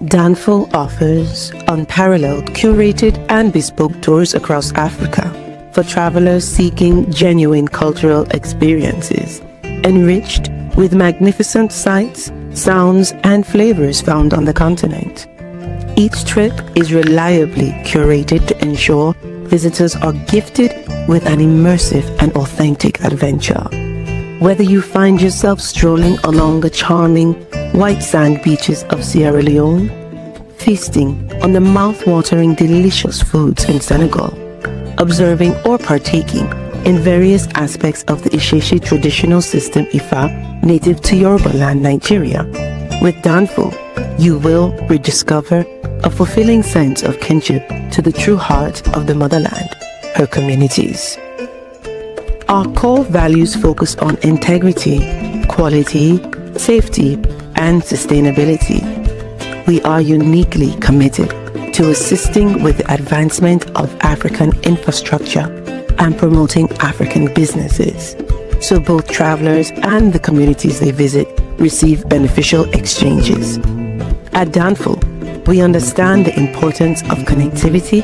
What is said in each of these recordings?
Danfo offers unparalleled, curated, and bespoke tours across Africa for travelers seeking genuine cultural experiences, enriched with magnificent sights, sounds, and flavors found on the continent. Each trip is reliably curated to ensure visitors are gifted with an immersive and authentic adventure. Whether you find yourself strolling along the charming white sand beaches of Sierra Leone, feasting on the mouth-watering delicious foods in Senegal, observing or partaking in various aspects of the Isheshi traditional system Ifa native to Yoruba land, Nigeria, with Danfo, you will rediscover a fulfilling sense of kinship to the true heart of the motherland, her communities. Our core values focus on integrity, quality, safety, and sustainability. We are uniquely committed to assisting with the advancement of African infrastructure and promoting African businesses, so both travelers and the communities they visit receive beneficial exchanges. At Danfo, we understand the importance of connectivity,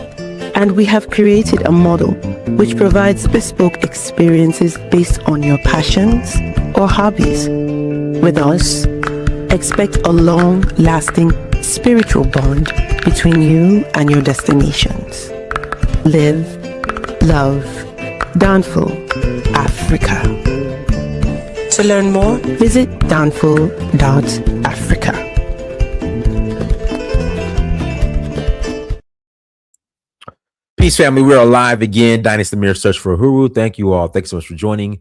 and we have created a model which provides bespoke experiences based on your passions or hobbies. With us, expect a long-lasting spiritual bond between you and your destinations. Live, love, Danfo, Africa. To learn more, visit danfo.africa. Peace, family. We're alive again. Dynasty Mirror Search for Huru. Thank you all. Thanks so much for joining.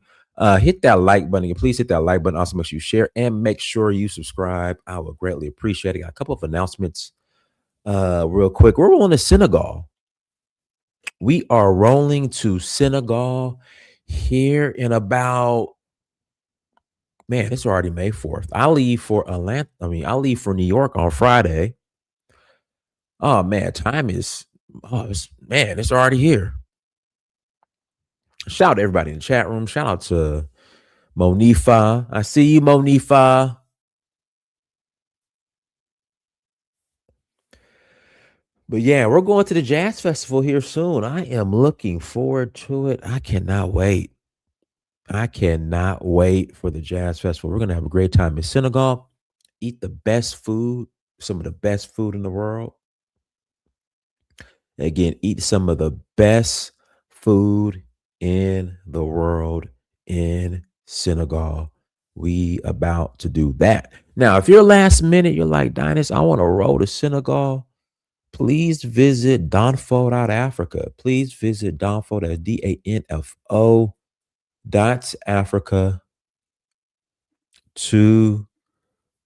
Hit that like button. Please hit that like button. Also, make sure you share and make sure you subscribe. I would greatly appreciate it. Got a couple of announcements real quick. We're rolling to Senegal. We are rolling to Senegal here in about, man, it's already May 4th. I leave for Atlanta. I leave for New York on Friday. Oh, man, time is, it's already here. Shout out to everybody in the chat room. Shout out to Monifa. I see you, Monifa. But yeah, we're going to the Jazz Festival here soon. I am looking forward to it. I cannot wait. I cannot wait for the Jazz Festival. We're going to have a great time in Senegal, eat the best food, some of the best food in the world. Again, eat some of the best food in the world in Senegal. We about to do that. Now, if you're last minute, you're like, Dynast, I want to roll to Senegal. Please visit Danfo.Africa. Please visit Danfo, that's DANFO .Africa to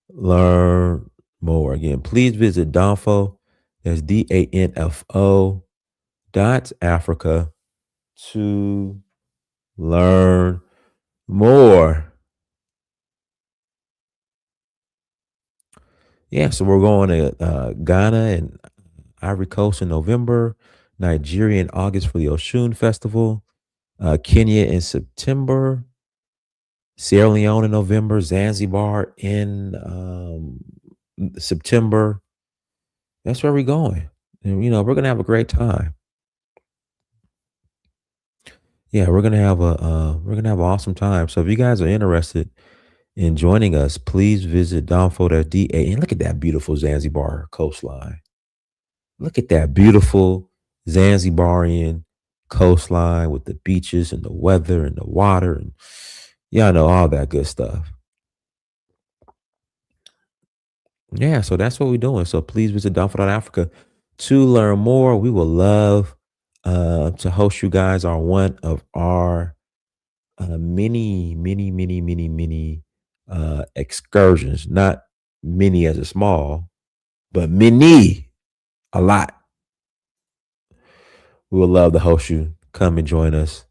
learn more. Again, please visit Danfo, that's DANFO .Africa to learn more. Yeah, so we're going to Ghana and Ivory Coast in November, Nigeria in August for the Oshun Festival, Kenya in September, Sierra Leone in November, Zanzibar in September. That's where we're going. And, we're going to have a great time. Yeah, we're going to have an awesome time. So if you guys are interested in joining us, please visit Danfo.da and look at that beautiful Zanzibar coastline. Look at that beautiful Zanzibarian coastline with the beaches and the weather and the water and y'all know all that good stuff. Yeah, so that's what we're doing. So please visit Danfo.Africa to learn more. We will love to host you guys on one of our many excursions. Not many as a small, but many, a lot. We would love to host you. Come and join us.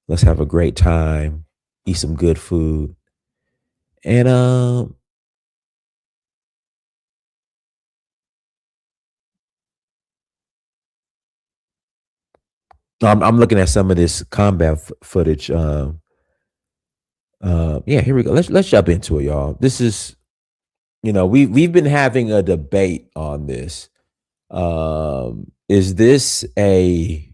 Let's have a great time. Eat some good food. And I'm looking at some of this combat footage. Yeah, here we go. Let's jump into it, y'all. This is we've been having a debate on this. Is this a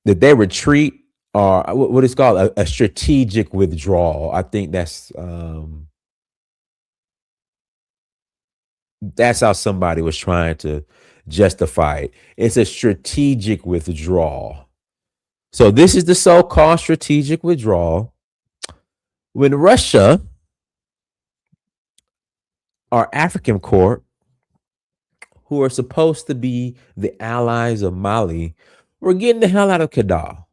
did they retreat or what is called a strategic withdrawal? I think that's how somebody was trying to justify it. It's a strategic withdrawal. So this is the so-called strategic withdrawal when Russia, our African court, who are supposed to be the allies of Mali, were getting the hell out of Kidal.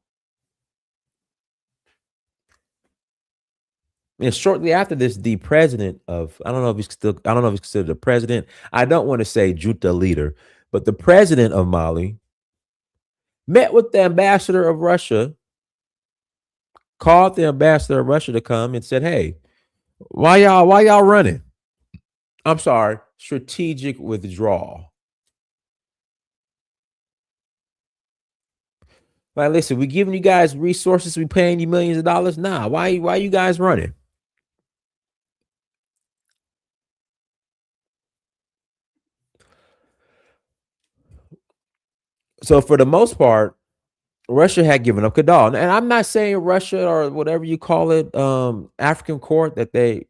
And shortly after this, the president of I don't know if he's considered the president. I don't want to say junta leader, but the president of Mali met with the ambassador of Russia, called the ambassador of Russia to come and said, "Hey, why y'all running? I'm sorry, strategic withdrawal. Like, listen, we giving you guys resources, we paying you millions of dollars. Nah, why you guys running?" So for the most part, Russia had given up Kidal. And I'm not saying Russia or whatever you call it, African court, that they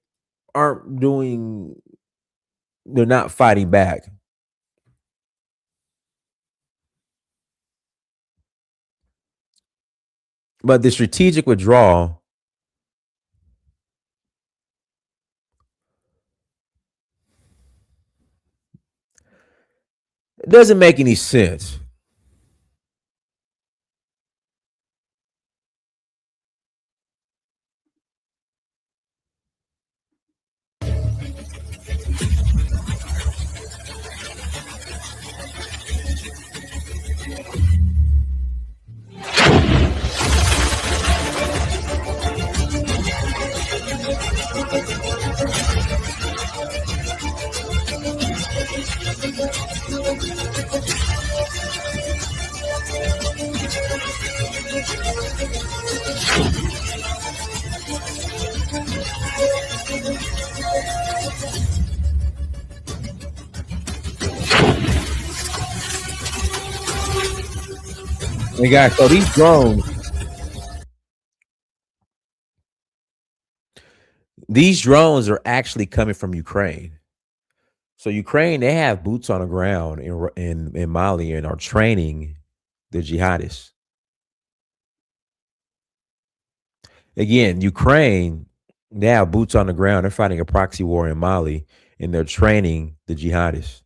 aren't doing, they're not fighting back. But the strategic withdrawal, it doesn't make any sense. And guys, so these drones are actually coming from Ukraine. So Ukraine, they have boots on the ground in Mali and are training the jihadists. Again, Ukraine, they have boots on the ground. They're fighting a proxy war in Mali, and they're training the jihadists.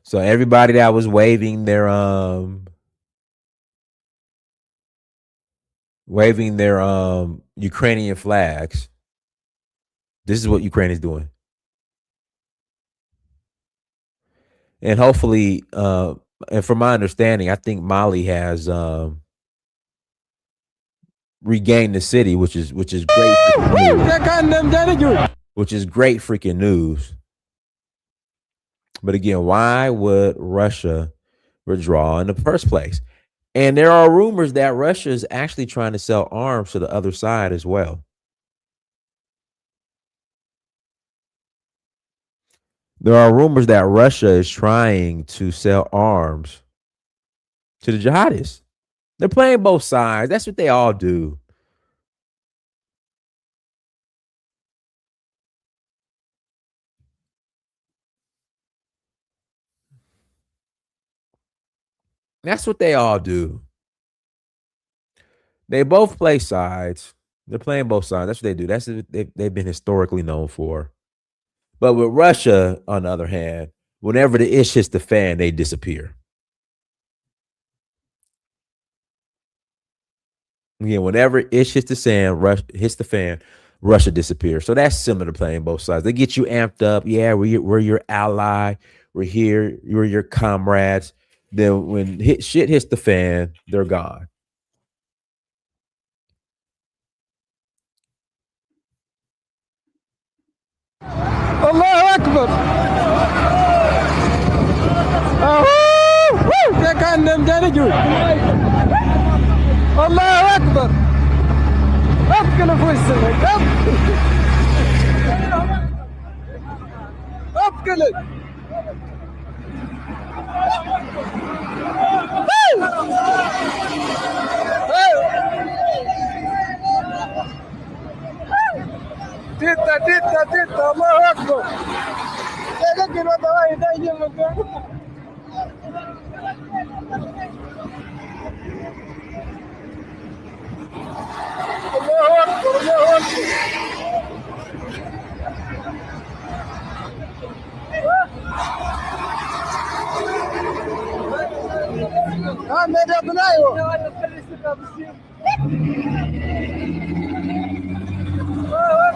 So everybody that was waving their Ukrainian flags, this is what Ukraine is doing. And hopefully, and from my understanding, I think Mali has regained the city, which is great. Which is great freaking news. But again, why would Russia withdraw in the first place? And there are rumors that Russia is actually trying to sell arms to the other side as well. There are rumors that Russia is trying to sell arms to the jihadists. They're playing both sides. That's what they all do. That's what they all do. They both play sides. They're playing both sides. That's what they do. That's what they've been historically known for. But with Russia, on the other hand, whenever the ish hits the fan, they disappear. Again, whenever ish hits the fan, Russia disappears. So that's similar to playing both sides. They get you amped up. Yeah, we're your ally. We're here. We're your comrades. Then when shit hits the fan, they're gone. Allahu Akbar. كأنهم جانجوا الله أكبر أبكنا في السماء أبكنا تيتا الله أكبر لكن وضعي دايما الله أكبر الله أكبر أحمد أبنائي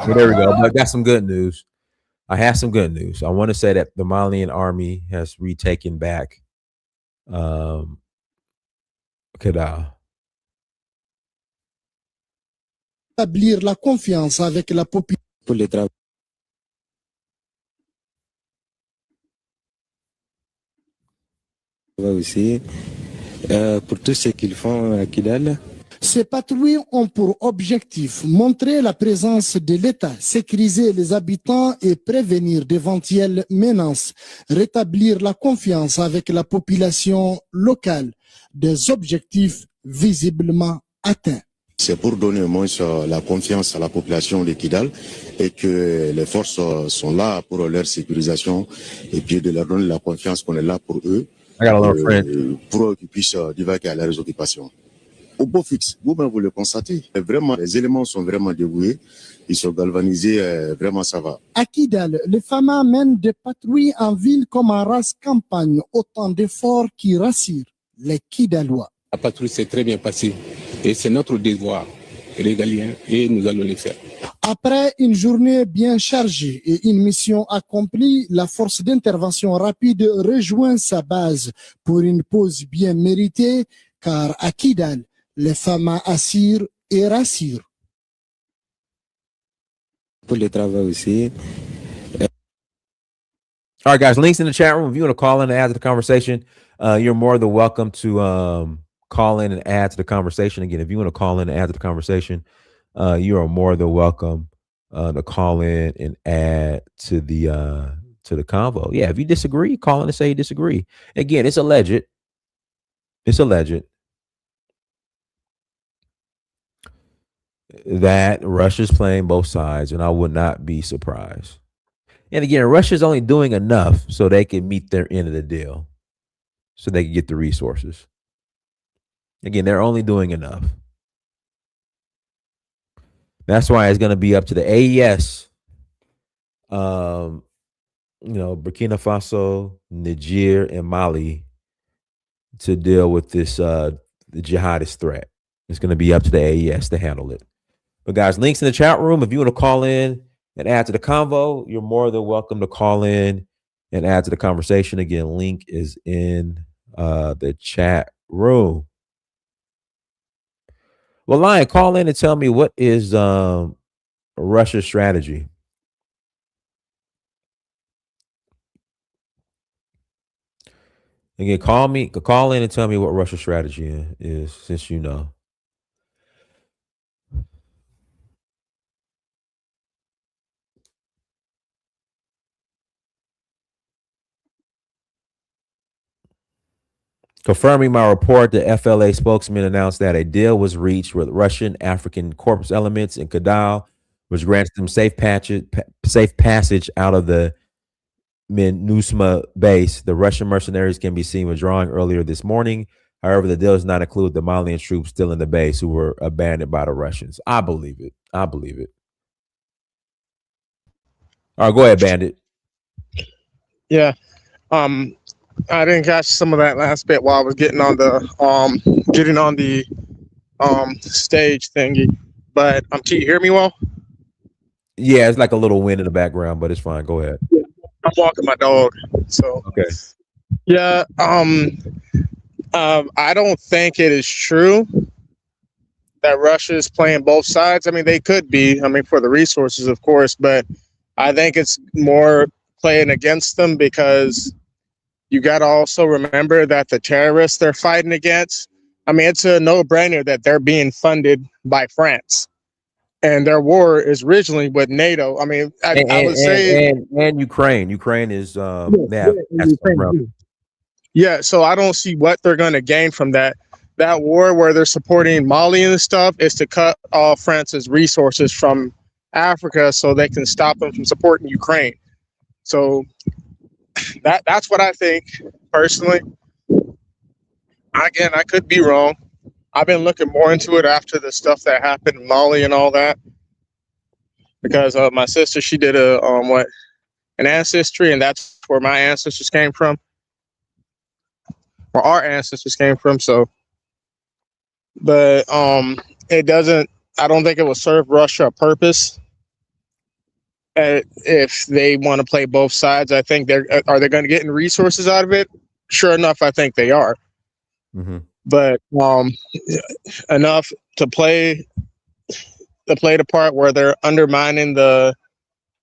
So there we go. But I got some good news. I have some good news. I want to say that the Malian army has retaken back Kidal. Établir la confiance avec la population pour les travaux aussi, pour tout ce qu'ils font à Kidal. Ces patrouilles ont pour objectif montrer la présence de l'État, sécuriser les habitants et prévenir d'éventuelles menaces, rétablir la confiance avec la population locale, des objectifs visiblement atteints. C'est pour donner au moins la confiance à la population de Kidal et que les forces sont là pour leur sécurisation et puis de leur donner la confiance qu'on est là pour eux, pour qu'ils puissent divaguer à leurs occupations. Au beau fixe, vous-même vous le constatez, vraiment les éléments sont vraiment dévoués, ils sont galvanisés, vraiment ça va. À Kidal, les FAMA mènent des patrouilles en ville comme en race campagne, autant d'efforts qui rassurent les Kidalois. La patrouille s'est très bien passée et c'est notre devoir régalien et nous allons le faire. Après une journée bien chargée et une mission accomplie, la force d'intervention rapide rejoint sa base pour une pause bien méritée, car à Kidal, les FAMA assurent et rassurent. Pour le travail aussi. All right, guys, links in the chat room. If you want to call in and add to the conversation, you're more than welcome to call in and add to the conversation. Again, if you want to call in and add to the conversation, you are more than welcome to call in and add to the convo. Yeah, if you disagree, call in and say you disagree. Again, it's alleged. It's alleged that Russia's playing both sides, and I would not be surprised. And again, Russia's only doing enough so they can meet their end of the deal, so they can get the resources. Again, they're only doing enough. That's why it's going to be up to the AES, Burkina Faso, Niger, and Mali to deal with this the jihadist threat. It's going to be up to the AES to handle it. But guys, links in the chat room. If you want to call in and add to the convo, you're more than welcome to call in and add to the conversation. Again, link is in the chat room. Well, Lion, call in and tell me, what is Russia's strategy? Again, call in and tell me what Russia's strategy is, since you know. Confirming my report, the FLA spokesman announced that a deal was reached with Russian African Corps elements in Kidal, which grants them safe passage out of the MINUSMA base. The Russian mercenaries can be seen withdrawing earlier this morning. However, the deal does not include the Malian troops still in the base who were abandoned by the Russians. I believe it. I believe it. All right, go ahead, Bandit. Yeah. I didn't catch some of that last bit while I was getting on the stage thingy. But can you hear me well? Yeah, it's like a little wind in the background, but it's fine. Go ahead. Yeah, I'm walking my dog. So okay. Yeah. I don't think it is true that Russia is playing both sides. I mean, they could be. I mean, for the resources, of course, but I think it's more playing against them because you got to also remember that the terrorists they're fighting against, I mean, it's a no-brainer that they're being funded by France. And their war is originally with NATO. I mean, I would say... And Ukraine. Ukraine is Yeah, so I don't see what they're going to gain from that. That war where they're supporting Mali and stuff is to cut off France's resources from Africa so they can stop them from supporting Ukraine. So that's what I think personally. Again, I could be wrong. I've been looking more into it after the stuff that happened in Mali and all that, because my sister, she did an ancestry, and that's where my ancestors came from, or our ancestors came from. So, but it doesn't. I don't think it will serve Russia a purpose. If they want to play both sides, I think are they going to get any resources out of it? Sure enough, I think they are. Mm-hmm. But enough to play the part where they're undermining the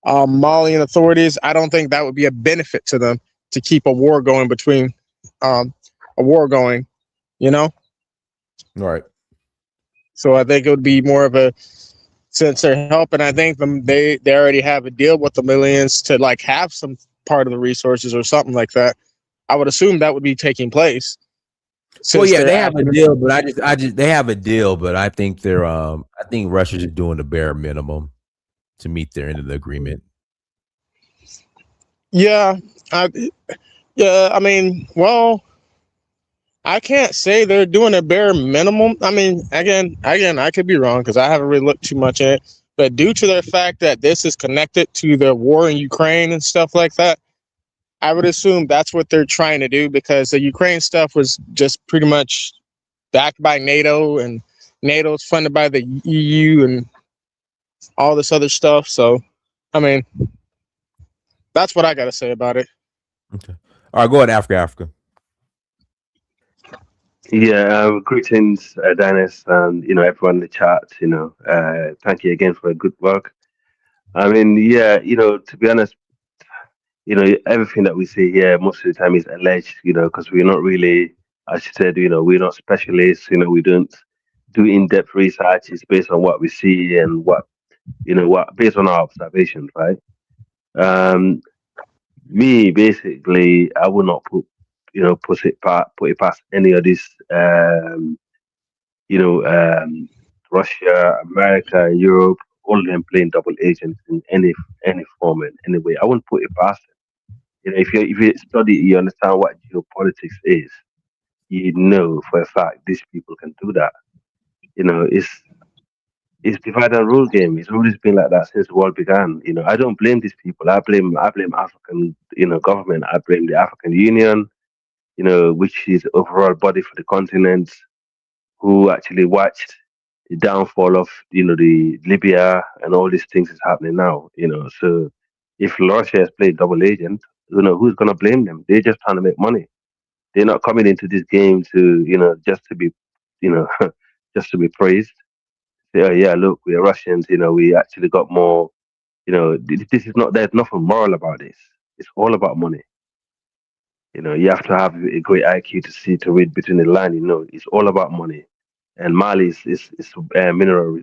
Malian authorities. I don't think that would be a benefit to them to keep a war going you know? Right. So I think it would be more of a, since they're helping, I think they already have a deal with the millions to like have some part of the resources or something like that. I would assume that would be taking place. Well, yeah, they have a deal, but they have a deal, but I think I think Russia's just doing the bare minimum to meet their end of the agreement. Yeah, I mean, well, I can't say they're doing a bare minimum. I mean, again, I could be wrong because I haven't really looked too much at it. But due to the fact that this is connected to the war in Ukraine and stuff like that, I would assume that's what they're trying to do, because the Ukraine stuff was just pretty much backed by NATO, and NATO's funded by the EU and all this other stuff. So, I mean, that's what I got to say about it. Okay. All right, go ahead, Africa. Yeah, greetings, Dennis, and everyone in the chat. Thank you again for a good work. I mean, yeah, to be honest, everything that we see here most of the time is alleged. Because we're not really, as you said, we're not specialists. We don't do in-depth research. It's based on what we see and what based on our observations, right? Me, basically, I would not put it past any of this, Russia, America, Europe, all of them playing double agents in any form and any way. I wouldn't put it past it. If you study, you understand what geopolitics is. You know for a fact these people can do that. It's divide and rule game. It's always been like that since the world began. I don't blame these people. I blame African, government. I blame the African Union, which is the overall body for the continent, who actually watched the downfall of, the Libya and all these things is happening now. So if Russia has played double agent, who's gonna blame them? They're just trying to make money. They're not coming into this game to, just to be, just to be praised. Yeah, yeah, look, we're Russians, we actually got more, this is not, there's nothing moral about this. It's all about money. You have to have a great IQ to read between the line, it's all about money. And Mali is a mineral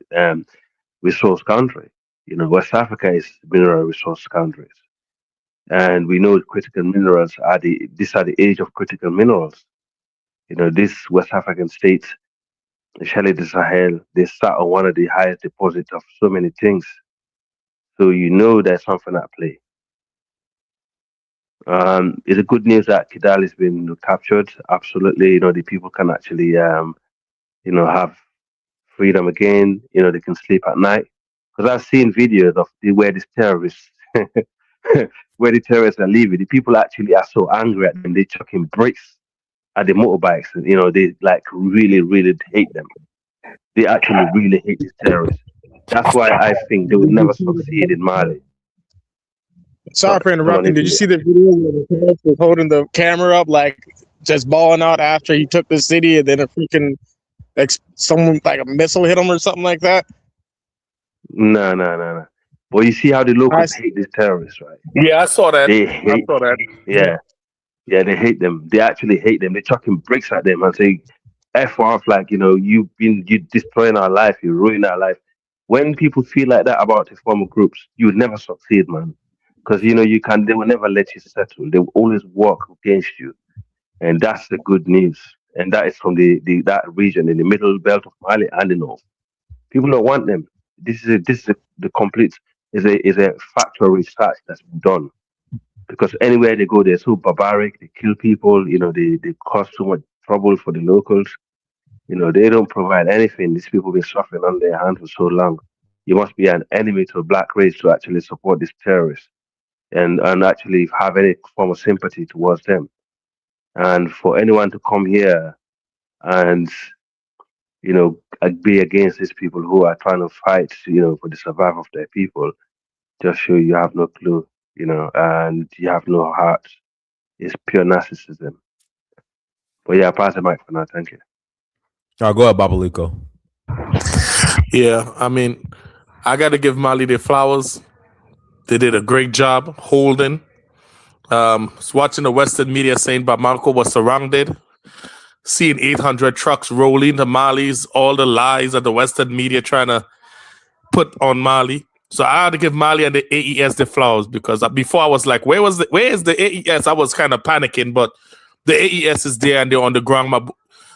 resource country. West Africa is mineral resource countries. And we know critical minerals these are the age of critical minerals. This West African states, especially the Sahel, they sat on one of the highest deposits of so many things. So there's something at play. It's a good news that Kidal has been captured. Absolutely, the people can actually, have freedom again. They can sleep at night. Because I've seen videos of where these terrorists, where the terrorists are leaving. The people actually are so angry at them. They're chucking bricks at the motorbikes, and they like really, really hate them. They actually really hate these terrorists. That's why I think they will never succeed in Mali. Sorry for interrupting. Did you see the video where the terrorist was holding the camera up, like just balling out after he took the city, and then a freaking someone like a missile hit him or something like that? No. Well, you see how the locals hate these terrorists, right? Yeah, I saw that. They hate, I saw that. Yeah, Yeah, they hate them. They actually hate them. They're chucking bricks at them and say, F off, like, you destroying our life, you ruining our life. When people feel like that about the former groups, you would never succeed, man. Because they will never let you settle. They will always work against you. And that's the good news. And that is from that region in the middle belt of Mali and the north. People don't want them. The complete is a factual research that's been done, because anywhere they go, they're so barbaric. They kill people. They cause too much trouble for the locals. They don't provide anything. These people have been suffering on their hands for so long. You must be an enemy to a black race to actually support these terrorists and actually have any form of sympathy towards them. And for anyone to come here and be against these people who are trying to fight, for the survival of their people, just show you have no clue, and you have no heart. It's pure narcissism. But yeah, pass the mic for now. Thank you. All right, go ahead, Babaliko. Yeah, I mean, I got to give Mali their flowers. They did a great job holding. Was watching the Western media saying Bamako was surrounded, seeing 800 trucks rolling to Mali's, all the lies of the Western media trying to put on Mali. So I had to give Mali and the AES the flowers, because before I was like, where is the AES? I was kind of panicking, but the AES is there and they're on the ground.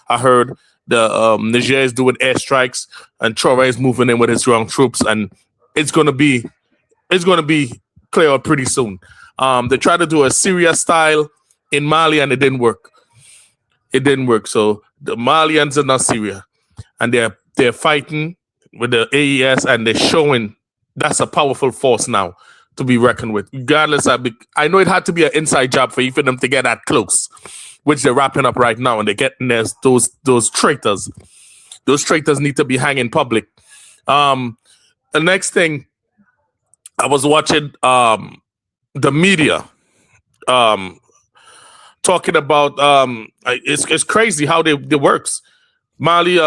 I heard the Niger is doing airstrikes and Traoré is moving in with his ground troops, and it's gonna be clear up pretty soon. They tried to do a Syria style in Mali and it didn't work. So the Malians are not Syria, and they're fighting with the AES, and they're showing that's a powerful force now to be reckoned with. Regardless, I know it had to be an inside job for them to get that close, which they're wrapping up right now, and they're getting those traitors. Those traitors need to be hanging public. The next thing, I was watching the media talking about it's crazy how they works. Mali,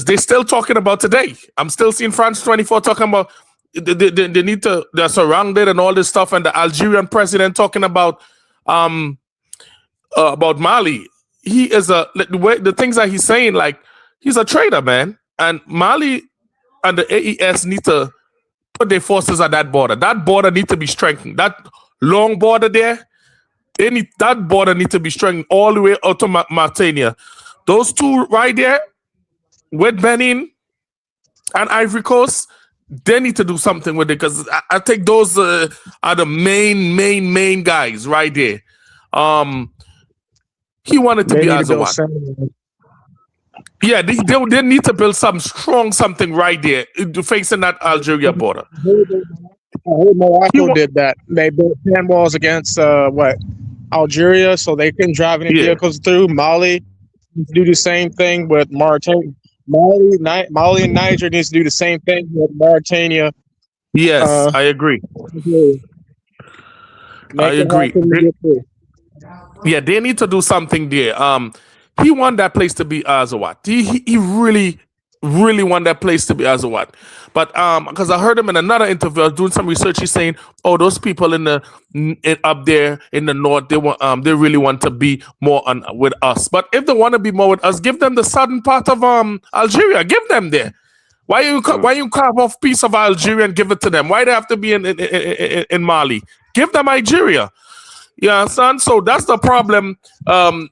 they still talking about today. I'm still seeing France 24 talking about they need to, they're surrounded and all this stuff, and the Algerian president talking about Mali. He is the things that he's saying, like, he's a traitor, man. And Mali and the AES need to put their forces at that border. That border need to be strengthened. That long border there, that border need to be strengthened all the way out to Mauritania. Those two right there, with Benin and Ivory Coast, they need to do something with it, because I think those are the main guys right there. He wanted to be Azawad. Yeah, they need to build something right there facing that Algeria border. Morocco did that. They built 10 walls against Algeria, so they couldn't drive any vehicles through. Mali do the same thing with Mauritania. Mali and Niger needs to do the same thing with Mauritania. Yes, I agree. I agree. They need to do something there. He want that place to be Azawad. He really want that place to be Azawad. But because I heard him in another interview, I was doing some research. He's saying, "Oh, those people up there in the north, they really want to be more with us. But if they want to be more with us, give them the southern part of Algeria. Give them there. Why you carve off piece of Algeria and give it to them? Why they have to be in Mali? Give them Algeria." You understand? So that's the problem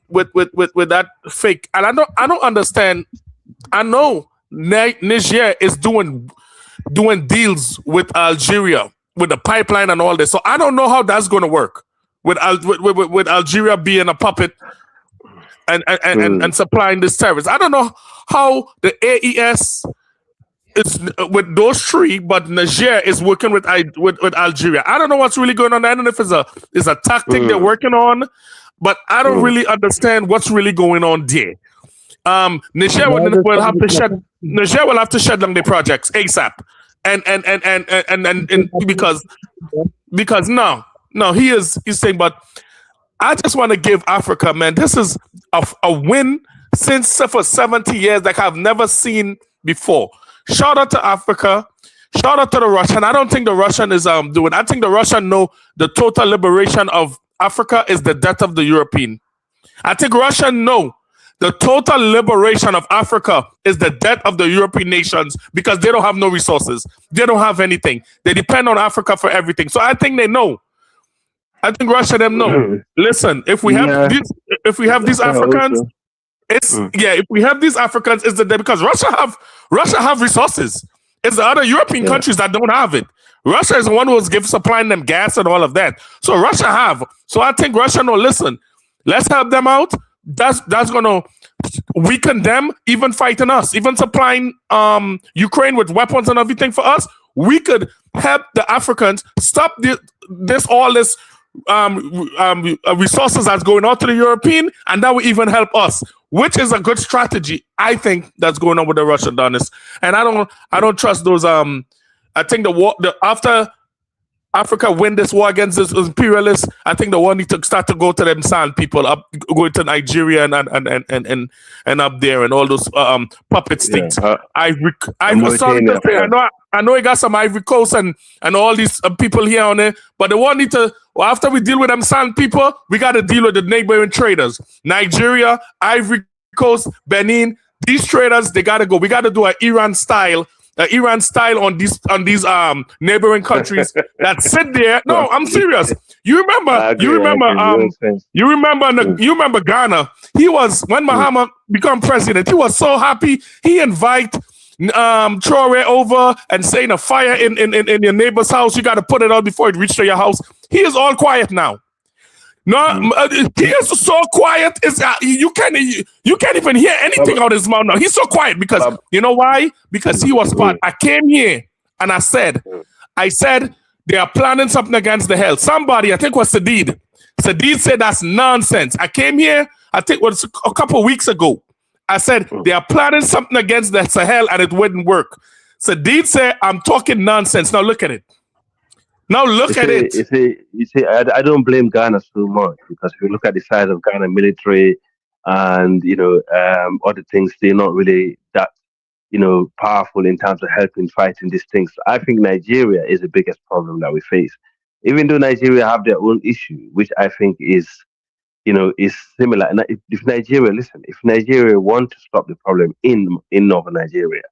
with that fake. And I don't understand. I know Niger is doing deals with Algeria with the pipeline and all this. So I don't know how that's going to work with Algeria being a puppet and supplying this service. I don't know how the AES is with those three, but Niger is working with Algeria. I don't know what's really going on. I don't know if it's a tactic they're working on, but I don't really understand what's really going on there. Niger will have to shut down the projects ASAP, and because he's saying, but I just want to give Africa, man, this is a win for 70 years like I've never seen before. Shout out to Africa. Shout out to the Russian. I don't think the Russian is doing. I think the Russian know the total liberation of Africa is the death of the European. I think Russia know the total liberation of Africa is the death of the European nations because they don't have no resources. They don't have anything. They depend on Africa for everything. So I think they know. I think Russia them know. Listen, if we have these Africans, if we have these Africans, it's because Russia have resources. It's the other European countries that don't have it. Russia is the one who was supplying them gas and all of that. So Russia have. So I think Russia know, listen, let's help them out. That's gonna weaken them, even fighting us, even supplying Ukraine with weapons and everything for us. We could help the Africans stop all this resources that's going out to the European, and that will even help us, which is a good strategy. I think that's going on with the Russian Donis, and I don't trust those. I think after Africa win this war against this imperialists, I think the one need to start to go to them sand people up, going to Nigeria and up there and all those puppet states. I know you got some Ivory Coast and all these people here on it, but the one need to. Well, after we deal with them sand people, we got to deal with the neighboring traders. Nigeria, Ivory Coast, Benin. These traders, they got to go. We got to do an Iran style on these neighboring countries that sit there. No, I'm serious. You remember Ghana. He was, when Muhammad became president, he was so happy. He invited Traore over and saying a fire in your neighbor's house, you got to put it out before it reaches to your house. He is all quiet now. No, he is so quiet. You can't even hear anything out of his mouth now. He's so quiet because you know why? Because he was part. I came here and I said they are planning something against the hell. Somebody, I think it was Sadid. Sadid said that's nonsense. I came here, I think it was a couple of weeks ago. I said they are planning something against the Sahel and it wouldn't work. Sadid said, I'm talking nonsense. Now look at it. Now look at it. You see, I don't blame Ghana so much because if you look at the size of Ghana military and other things, they're not really that powerful in terms of helping fighting these things. I think Nigeria is the biggest problem that we face. Even though Nigeria have their own issue, which I think is similar. And if Nigeria want to stop the problem in northern Nigeria,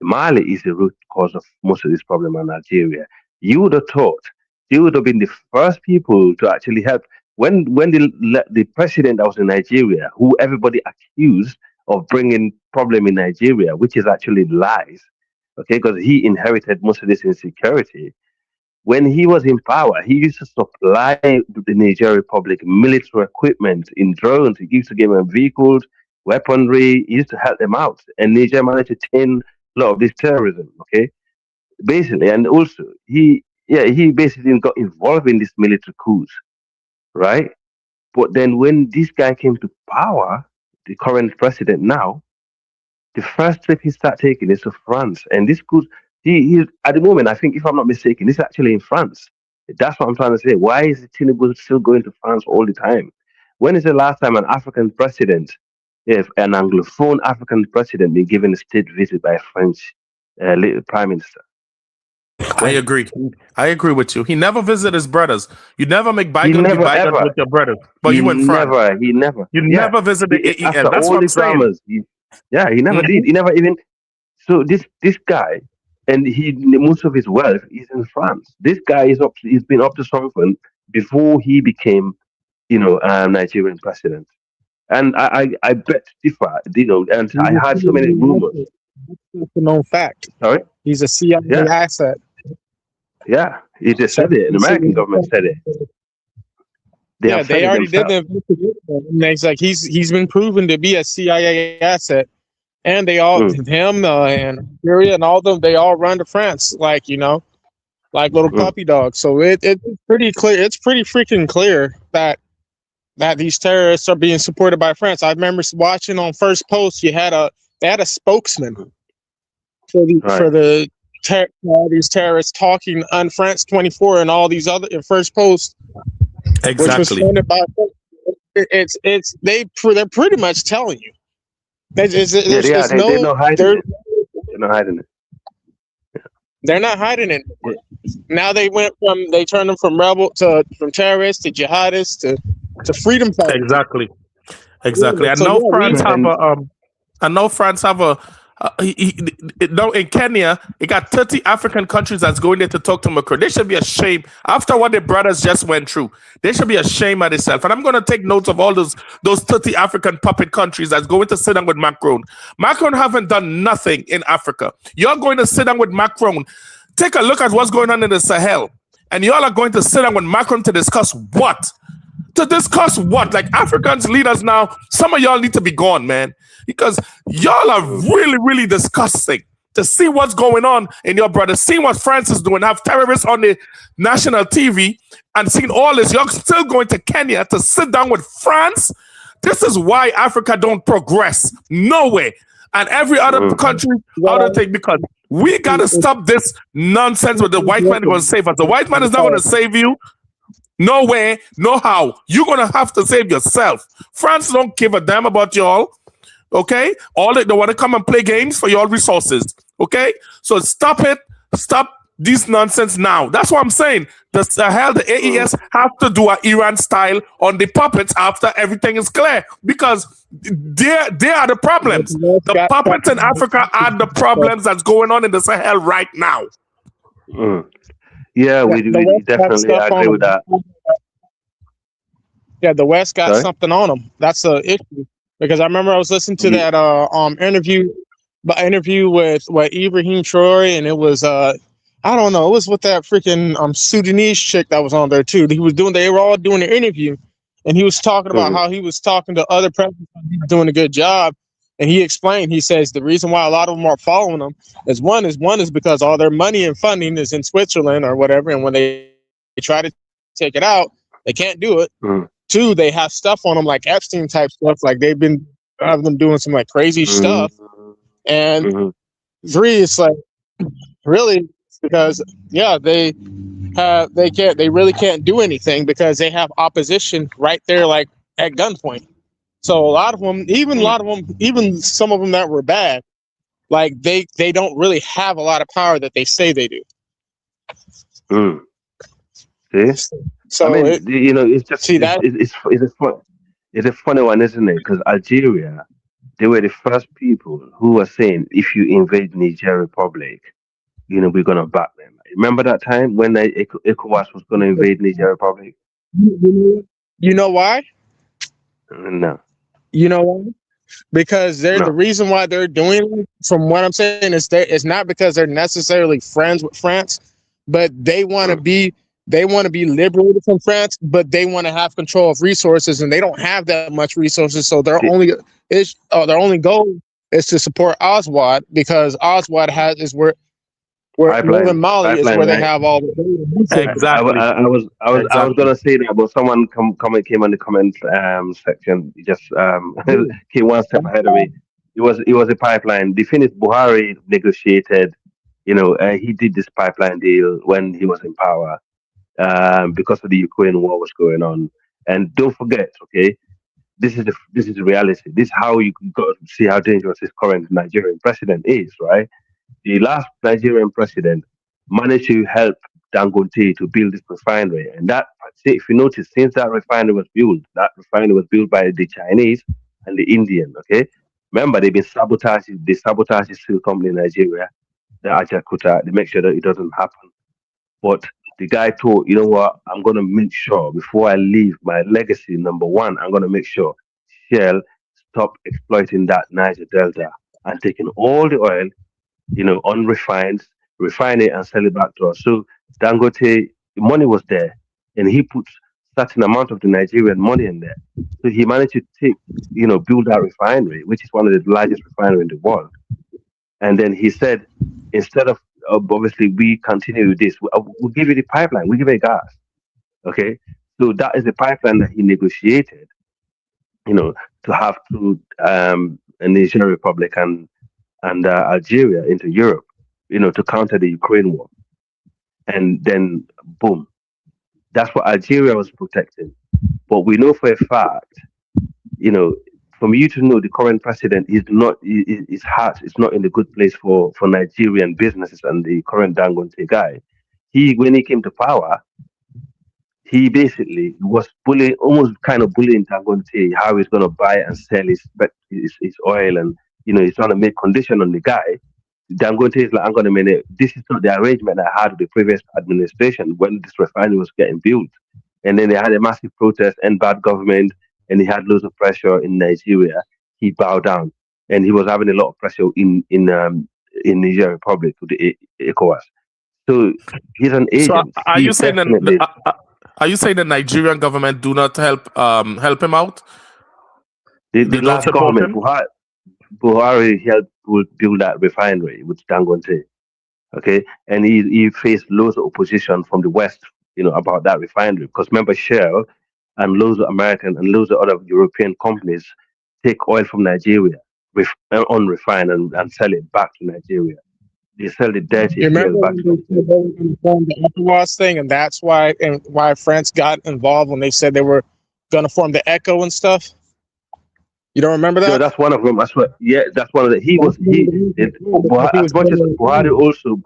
Mali is the root cause of most of this problem in Nigeria. You would have thought they would have been the first people to actually help when the president that was in Nigeria, who everybody accused of bringing problem in Nigeria, which is actually lies, okay, because he inherited most of this insecurity. When he was in power, he used to supply the Nigeria Republic military equipment in drones. He used to give them vehicles, weaponry. He used to help them out, and Nigeria managed to tame a lot of this terrorism, okay. Basically, and also he basically got involved in these military coups, right? But then when this guy came to power, the current president now, the first trip he started taking is to France, and this could he at the moment, I think, if I'm not mistaken, this is actually in France. That's what I'm trying to say. Why is Tinubu still going to France all the time? When is the last time an African president, if an Anglophone African president, been given a state visit by a French prime minister? I agree with you. He never visited his brothers. You never make bygones be bygones with your brother. But you went France. He never. You never visited AEL. That's what I'm saying. He never did. He never even. So this guy, and most of his wealth is in France. This guy he's been up to something before he became, Nigerian president. And I bet differ, and I had so many rumors. That's a known fact. Sorry? He's a CIA asset. Yeah, he just said it. The American government said it. They already did the investigation. It's like he's been proven to be a CIA asset, and they all him and Syria and all them, they all run to France like little puppy dogs. So it's pretty clear. It's pretty freaking clear that these terrorists are being supported by France. I remember watching on First Post. They had a spokesman for these terrorists talking on France 24 and all these other in First Post. Exactly. Which was they're pretty much telling you. They're not hiding it. They're not hiding it. Now they turned them from terrorists to jihadists to freedom fighters. Exactly. Yeah, And so now yeah, France have a no, in Kenya, it got 30 African countries that's going there to talk to Macron. They should be ashamed after what their brothers just went through. They should be ashamed of themselves. And I'm going to take notes of all those 30 African puppet countries that's going to sit down with Macron. Macron haven't done nothing in Africa. You're going to sit down with Macron. Take a look at what's going on in the Sahel. And y'all are going to sit down with Macron to discuss what? To discuss what? Like, Africans leaders now, some of y'all need to be gone, man. Because y'all are really, really disgusting. To see what's going on in your brother, seeing what France is doing, have terrorists on the national TV, and seeing all this, you're still going to Kenya to sit down with France? This is why Africa don't progress. No way. And every other country, other thing, because we got to stop this nonsense with the white man going to save us. The white man is not going to save you. No way, no how. You're going to have to save yourself. France don't give a damn about y'all. Okay? They want to come and play games for your resources. Okay? So stop it. Stop this nonsense now. That's what I'm saying. The AES have to do an Iran style on the puppets after everything is clear, because they are the problems. The puppets in Africa are the problems that's going on in the Sahel right now. Yeah, we definitely agree with that. Yeah, the West got something on them. That's the issue. Because I remember I was listening to that interview with Ibrahim Traore, and it was I don't know, it was with that freaking Sudanese chick that was on there too. They were all doing an interview, and he was talking about how he was talking to other presidents, he was doing a good job. And he explained, he says the reason why a lot of them are following them is one is because all their money and funding is in Switzerland or whatever. And when they try to take it out, they can't do it. Two, they have stuff on them like Epstein type stuff. Like they've been having them doing some like crazy stuff. And three, it's like really because they really can't do anything because they have opposition right there, like at gunpoint. So a lot of them, even some of them that were bad, like they don't really have a lot of power that they say they do. See? So I mean, it's just it's a funny one, isn't it? Because Algeria, they were the first people who were saying, if you invade Niger Republic, we're gonna back them. Remember that time when ECOWAS was gonna invade Niger Republic? You know why? No. You know why? Because the reason why they're doing it, from what I'm saying, is it's not because they're necessarily friends with France, but they want to be liberated from France, but they want to have control of resources, and they don't have that much resources. So their only goal is to support Oswald, because Oswald is where northern Mali is where they have all the exactly. I was gonna say that, but someone came on the comment section. He just came one step ahead of me. It was a pipeline. The Finnish Buhari negotiated. He did this pipeline deal when he was in power, because of the Ukraine war was going on. And don't forget, okay, this is the reality. This is how you got to see how dangerous this current Nigerian president is, right? The last Nigerian president managed to help Dangote to build this refinery. And that, if you notice, since that refinery was built by the Chinese and the Indian, okay? Remember, they sabotage the steel company in Nigeria, the Ajakuta, they make sure that it doesn't happen. But the guy thought, you know what, I'm going to make sure before I leave my legacy, number one, I'm going to make sure Shell stop exploiting that Niger Delta and taking all the oil, unrefined, refine it and sell it back to us. So Dangote, the money was there, and he put certain amount of the Nigerian money in there. So he managed to build that refinery, which is one of the largest refineries in the world. And then he said, instead of obviously we continue with this, we'll give you the pipeline, we'll give you gas. Okay, so that is the pipeline that he negotiated, to have to Niger Republic and Algeria into Europe, to counter the Ukraine war. And then, boom, that's what Algeria was protecting. But we know for a fact, from you to know the current president is not, his heart is not in the good place for Nigerian businesses and the current Dangote guy. when he came to power, he basically was almost kind of bullying Dangote how he's going to buy and sell his oil, and he's trying to make condition on the guy. Dangote is like, I'm going to make this is not the arrangement I had with the previous administration when this refinery was getting built. And then they had a massive protest and bad government, and he had loads of pressure in Nigeria. He bowed down, and he was having a lot of pressure in Niger Republic with the ECOWAS. So he's an agent. So are you saying the Nigerian government do not help him out? The last government, Buhari helped build that refinery with Dangote. Okay, and he faced loads of opposition from the West, about that refinery. Because remember, Shell and loads of American and loads of other European companies take oil from Nigeria, unrefined, and sell it back to Nigeria. They sell the dirty fuel back to the ECOWAS thing, and that's why France got involved when they said they were going to form the ECHO and stuff. You don't remember that? No, that's one of them. I swear. Yeah, that's one of the. As much as Buhari also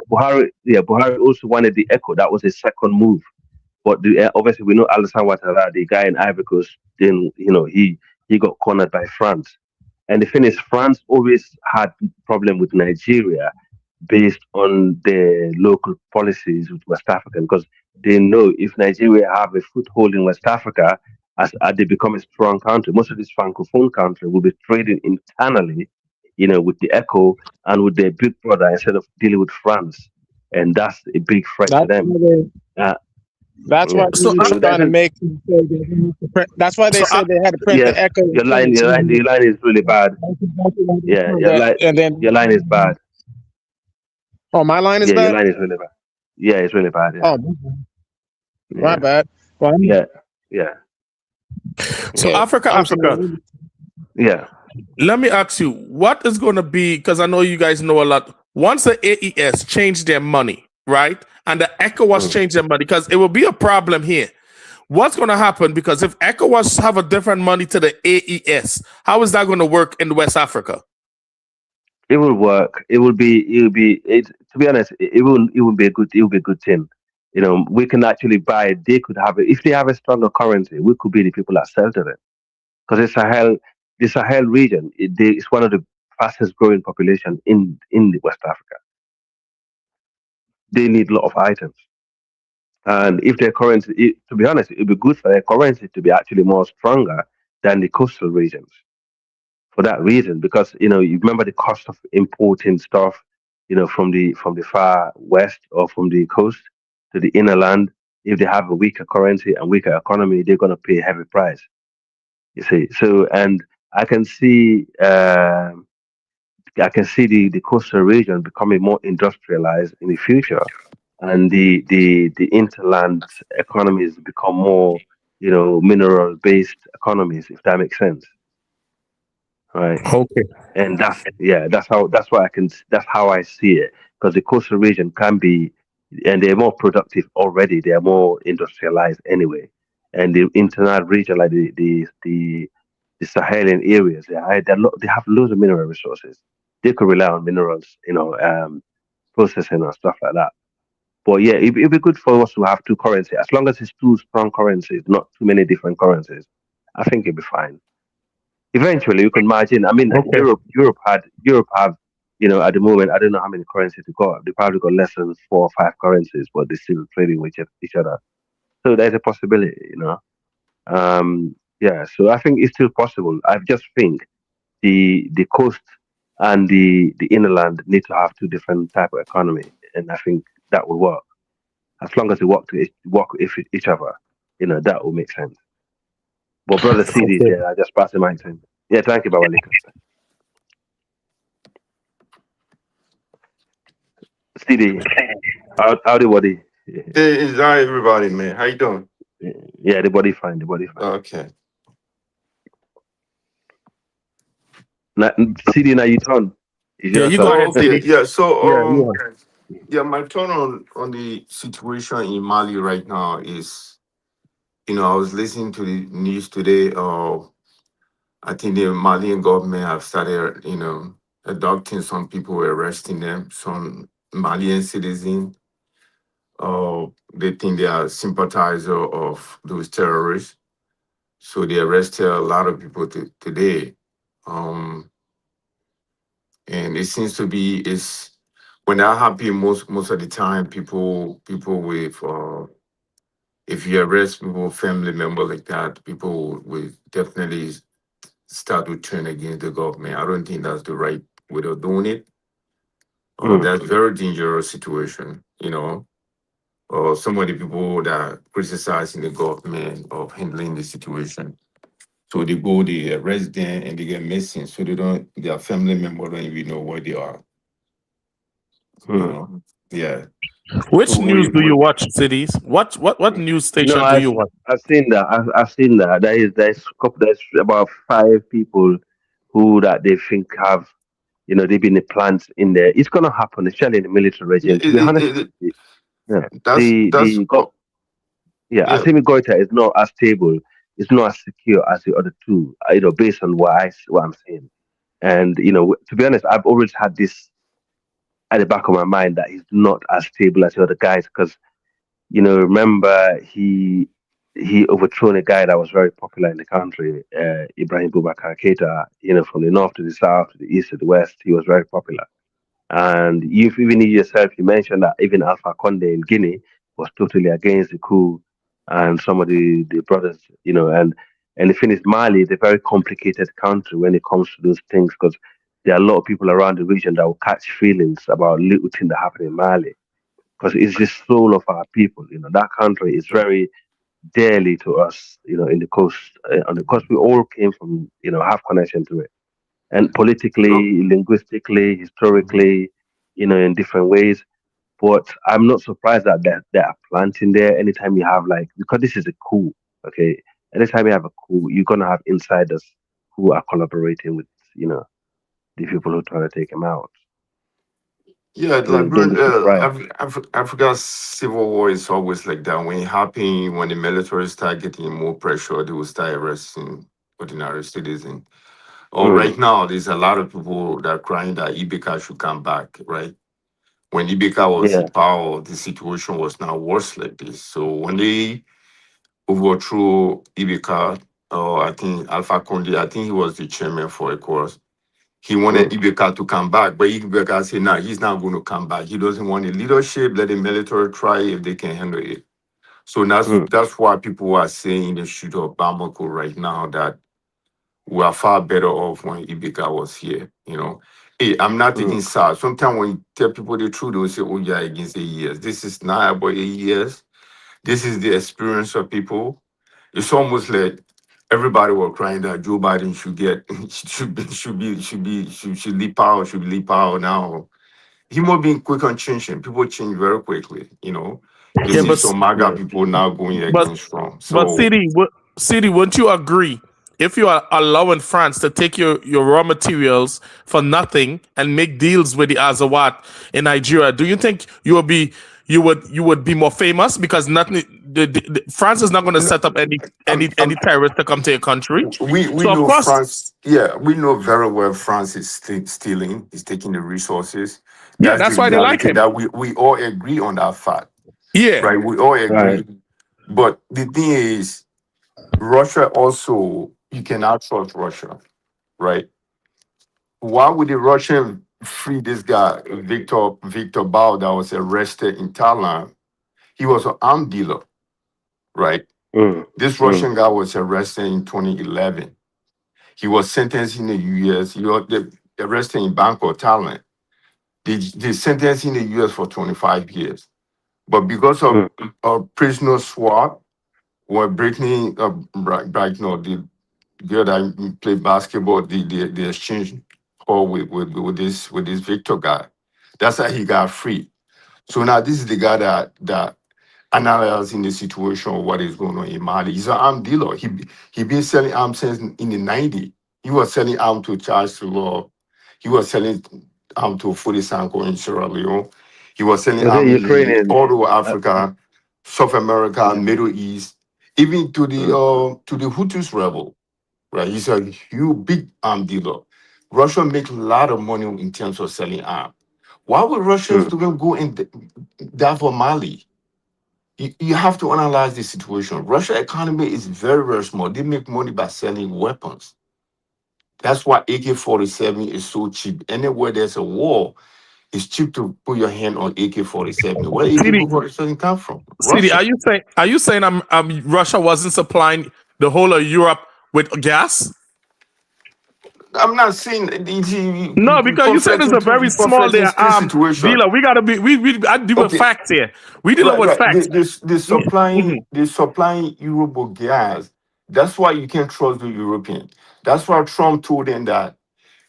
wanted the ECHO. That was his second move. But obviously we know Alassane Ouattara, the guy in Ivory Coast, then he got cornered by France. And the thing is, France always had problem with Nigeria based on their local policies with West Africa, because they know if Nigeria have a foothold in West Africa, as they become a strong country, most of these francophone countries will be trading internally, with the ECHO and with their big brother instead of dealing with France, and that's a big threat to them. That's why they're trying to make. That's why they said they had to print the ECHO. Your line is really bad. Yeah, your line is bad. Oh, my line is bad. Your line is really bad. Yeah, it's really bad. Yeah. Oh, my bad. Well, yeah. So Africa. Yeah. Let me ask you, what is going to be, because I know you guys know a lot. Once the AES changed their money, right, and the ECOWAS changed their money, because it will be a problem here. What's going to happen? Because if ECOWAS have a different money to the AES, how is that going to work in West Africa? It will work. To be honest, it will be a good thing. We can actually buy. They could have it if they have a stronger currency. We could be the people that sell to them, because the Sahel region. It's one of the fastest growing population in the West Africa. They need a lot of items, and if their currency, to be honest, it would be good for their currency to be actually more stronger than the coastal regions. For that reason, because you remember the cost of importing stuff, from the far west or from the coast to the inner land. If they have a weaker currency and weaker economy, they're going to pay a heavy price. You see, so and I can see the coastal region becoming more industrialized in the future, and the interland economies become more mineral based economies, if that makes sense. Right. Okay. And that's how I see it, because the coastal region can be, and they're more productive already. They are more industrialized anyway, and the internal region, like the Sahelian areas, they have loads of mineral resources. They could rely on minerals, processing and stuff like that. But yeah, it'd be good for us to have two currencies, as long as it's two strong currencies, not too many different currencies. I think it'd be fine. Eventually, you can imagine. I mean, okay. Europe have, at the moment, I don't know how many currencies they got. They probably got less than 4 or 5 currencies, but they're still trading with each other. So there's a possibility, Yeah, so I think it's still possible. I just think the coast and the inland need to have two different type of economy, and I think that will work as long as they work with each other. That will make sense. But brother CD, okay. I just passed the mic to him. Yeah, thank you, Baba Lika. CD, howdy, buddy? Hey, hi everybody, man. How you doing? Yeah, the body fine. Okay. Now, CD, now you turn. Yeah, you go ahead. Okay. Yeah. So, my turn on the situation in Mali right now is. I was listening to the news today. I think the Malian government have started, adopting some people, arresting them, some Malian citizens. They think they are sympathizer of those terrorists. So they arrested a lot of people today. And it seems to be is when that happens most of the time, people with if you arrest people, family member like that, people will definitely start to turn against the government. I don't think that's the right way of doing it. That's very dangerous situation, you know. Some of the people that are criticizing the government of handling the situation. So they go, they arrest them and they get missing. So their family member don't even know where they are. You know? Yeah. Which So news do you watch, cities? What news No, station do you watch? I've seen that. I've seen that. There's about 5 people who that they think have, they've been plants in there. It's gonna happen, especially in the military yeah, regime. To be honest with you, yeah, that's yeah, yeah. Assimi Goita is not as stable, it's not as secure as the other two. Based on what I'm saying, and to be honest, I've always had this at the back of my mind that he's not as stable as the other guys because remember he overthrown a guy that was very popular in the country, Ibrahim Boubacar Keita. From the north to the south, to the east to the west, he was very popular. And even you yourself, you mentioned that even Alpha Conde in Guinea was totally against the coup, and some of the brothers, and the thing is, Mali is a very complicated country when it comes to those things because there are a lot of people around the region that will catch feelings about little thing that happened in Mali because it's the soul of our people. That country is very dearly to us. In the coast, on the coast, we all came from. Have connection to it, and So politically, linguistically, historically, in different ways. But I'm not surprised that there are planting there. Anytime you have because this is a coup, okay. Anytime you have a coup, you're gonna have insiders who are collaborating with the people who try to take him out. yeah, So like don't be surprised. Africa's civil war is always like that. When it happens, when the military start getting more pressure, they will start arresting ordinary citizens. Or Mm, right now, there's a lot of people that are crying that Ibeka should come back, right? When Ibeka was in yeah. power, the situation was now worse like this. So when they overthrew Ibeka, I think Alpha Conde, I think he was the chairman for ECOWAS. He wanted Mm, Ibeka to come back, but Ibeka said, no, he's not going to come back. He doesn't want the leadership. Let the military try if they can handle it. So mm, that's why people are saying they should of Bamako right now that we are far better off when Ibeka was here. Hey, I'm not mm, taking sides. Sometimes when you tell people the truth, they will say, oh, yeah, against 8 years. This is not about 8 years. This is the experience of people. It's almost like everybody were crying that Joe Biden should get should leave power, should leave power now. He more being quick on changing. People change very quickly. You Yeah, see but some MAGA yeah. people now going but against Trump. but So City, wouldn't you agree? If you are allowing France to take your raw materials for nothing and make deals with the Azawat in Nigeria, do you think you would be more famous because nothing? France is not going to set up any I'm terrorist to come to your country. we So of know course, France. Yeah, we know very well France is stealing. Is taking the resources. yeah, That's the that's why they like reality him. that we all agree on that fact, Yeah, right? We all Right. agree. But the thing is, Russia also you cannot trust Russia, right? Why would the Russian free this guy Victor Bao that was arrested in Thailand? He was an arm dealer, right? Mm, This mm, Russian guy was arrested in 2011. He was sentenced in the US. He was arrested in Bangkok, Thailand. They sentenced in the US for 25 years. But because of mm, prisoner swap, where Brittany, the girl that played basketball, the exchange hall with this Victor guy. That's how he got free. So now this is the guy that analyzing the situation of what is going on in Mali. He's an arm dealer. He been selling arms since in the 90s. He was selling arms to Charles Law. He was selling arms to Fudi Sanko in Sierra Leone. He was selling was it arms Ukrainian? all over Uh, Africa, South America, mm, Middle East, even mm, to the Hutus rebel. Right, he's a huge big arm dealer. Russia makes a lot of money in terms of selling arms. Why would Russians mm, even go in that for Mali? You have to analyze the situation. Russia economy is very, very small. They make money by selling weapons. That's why AK-47 is so cheap. Anywhere there's a war, it's cheap to put your hand on AK-47. Where AK-47 come from? CD, Russia. are you saying Russia wasn't supplying the whole of Europe with gas? I'm not saying No, because you said it's a very small there situation. dealer. We gotta be I deal with facts here. We dealing with facts. They're supplying Europe with gas. That's why you can't trust the European. That's why Trump told them that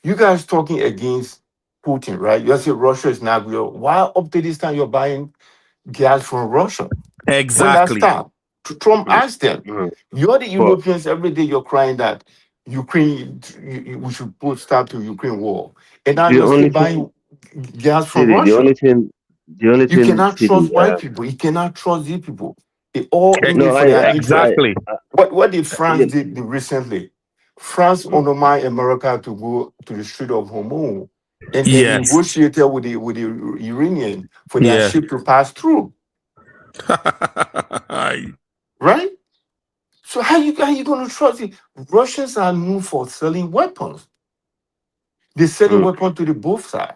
you guys talking against Putin, right? You say Russia is not real. Why up to this time you're buying gas from Russia? Exactly. When that stopped, Trump asked them, you're the Europeans, every day you're crying that Ukraine, we should put stop to Ukraine war. And now you're still buying gas from Russia. The only thing you cannot trust white people. You cannot trust these people. They all in it for their exactly. What did France did recently? France undermined America to go to the Strait of Hormuz and then negotiated with the Iranian for their ship to pass through. Right? So how you going to trust it? Russians are known for selling weapons. They're selling weapons to the both sides.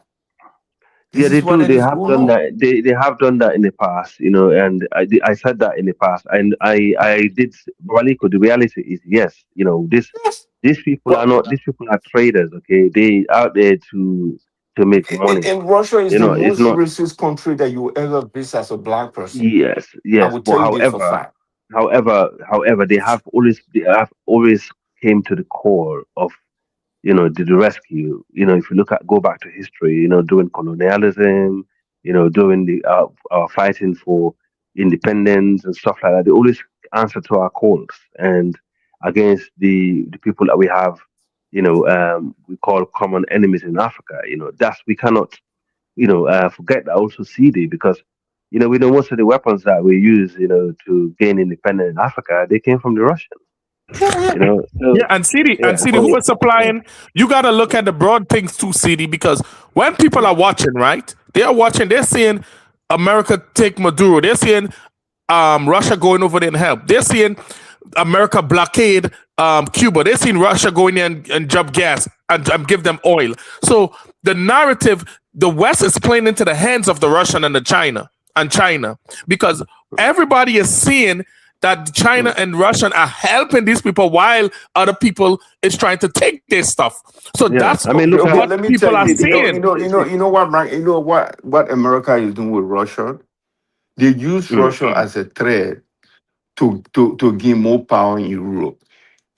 They do. They have done that. They have done that in the past, and I said that in the past, and I did. Waliko, the reality is, yes, these people are not. These people are traders. Okay, they out there to make money. And Russia is the most racist country that you ever visit as a black person. Yes. I will tell you this for fact. However, they have always came to the core of the rescue. If you go back to history, during colonialism, during the fighting for independence and stuff like that, they always answer to our calls and against the people that we have, we call common enemies in Africa. We cannot, forget that also CD because, we know most of the weapons that we use, to gain independence in Africa, they came from the Russians. And CD, who was supplying? You got to look at the broad things too, CD, because when people are watching, right? They're seeing America take Maduro. They're seeing Russia going over there and help. They're seeing America blockade Cuba. They're seeing Russia going in and jump gas and give them oil. So the narrative, the West is playing into the hands of the Russian and the China because everybody is seeing that China and Russia are helping these people while other people is trying to take their stuff. So that's what people are seeing. You know what America is doing with Russia? They use Russia as a threat to gain more power in Europe.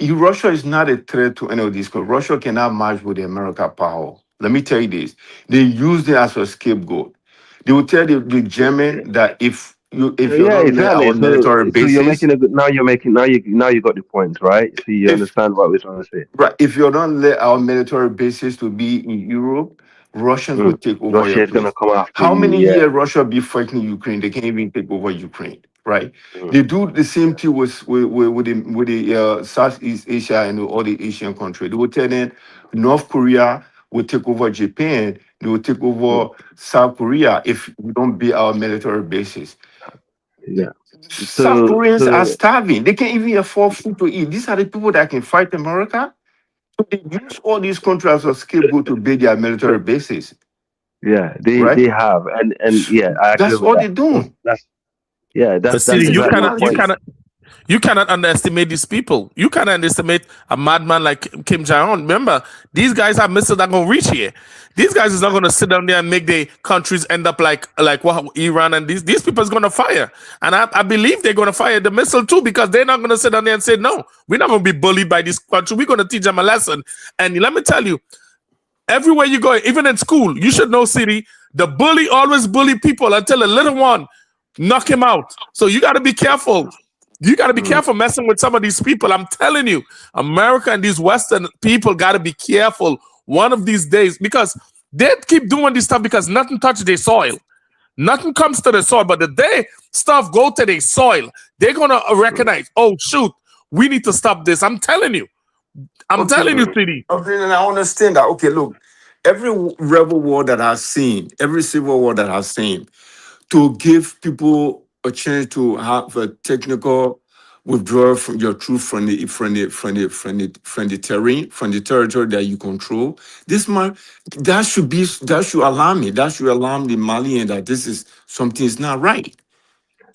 Russia is not a threat to any of these countries. Russia cannot match with the American power. Let me tell you this. They use it as a scapegoat. They will tell the German that if you don't let our military bases, so you're making a good. Now you got the point, right? So you understand what we're trying to say, right? If you don't let our military bases to be in Europe, Russians will take over. Russia is gonna come after. How many years Russia be fighting Ukraine? They can't even take over Ukraine, right? They do the same thing with the Southeast Asia and all the Asian countries. They will tell them North Korea will take over Japan. They will take over South Korea if we don't build our military bases. Yeah. South Koreans are starving. They can't even afford food to eat. These are the people that can fight America. So they use all these countries as a scapegoat to build their military bases. Yeah, they have, and I that's what they're doing. You cannot underestimate these people. You cannot underestimate a madman like Kim Jong-un. Remember, these guys have missiles that are going to reach here. These guys is not going to sit down there and make their countries end up like what Iran and these people is going to fire. And I believe they're going to fire the missile too because they're not going to sit down there and say, no, we're not going to be bullied by this country. We're going to teach them a lesson. And let me tell you, everywhere you go, even in school, you should know, City, the bully always bully people until a little one knock him out. So you got to be careful. You got to be careful messing with some of these people. I'm telling you, America and these Western people got to be careful one of these days because they keep doing this stuff because nothing touches their soil. Nothing comes to the soil. But the day stuff go to their soil, they're going to recognize, oh, shoot, we need to stop this. I'm telling you. I'm telling you, CD. Okay, and I understand that. Okay, look, every rebel war that I've seen, every civil war that I've seen, to give people a chance to have a technical withdrawal from your troops from the terrain, from the territory that you control. That should alarm me. That should alarm the Malian that this is something is not right.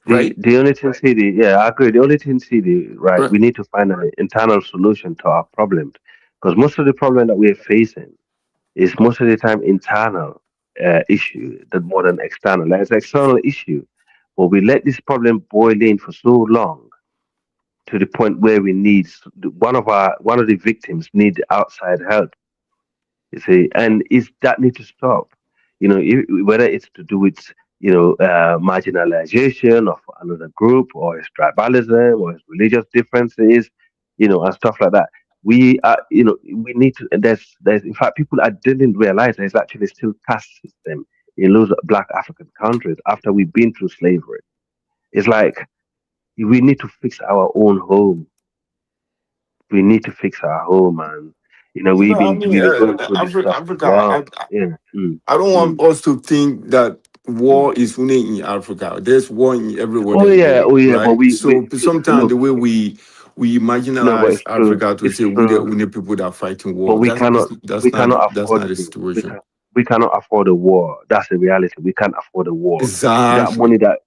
Right? The only thing, CD, yeah, I agree. The only thing, CD, right, Right. we need to find an internal solution to our problems because most of the problem that we're facing is most of the time internal issue that more than external. Like it's an external issue, but we let this problem boil in for so long to the point where we need one of the victims need outside help. You see, and is that need to stop? Whether it's to do with marginalization of another group, or it's tribalism, or it's religious differences, and stuff like that. We need to. There's in fact people I didn't realize there's actually still caste system in those Black African countries after we've been through slavery. It's like we need to fix our own home. We need to fix our home, and No, we've I been mean, we've been going through this Africa, stuff for a while. Yeah. I don't Mm, want us to think that mm. war is only in Africa. There's war in everywhere Oh that you yeah, go, oh yeah. But right? we So sometimes look. the way we No, but marginalize it's true. Africa to It's say we true. the people that are fighting But war. we cannot we cannot That's afford not the to. We situation. can we cannot afford a war. That's the reality. We can't afford a war. That Exactly. money that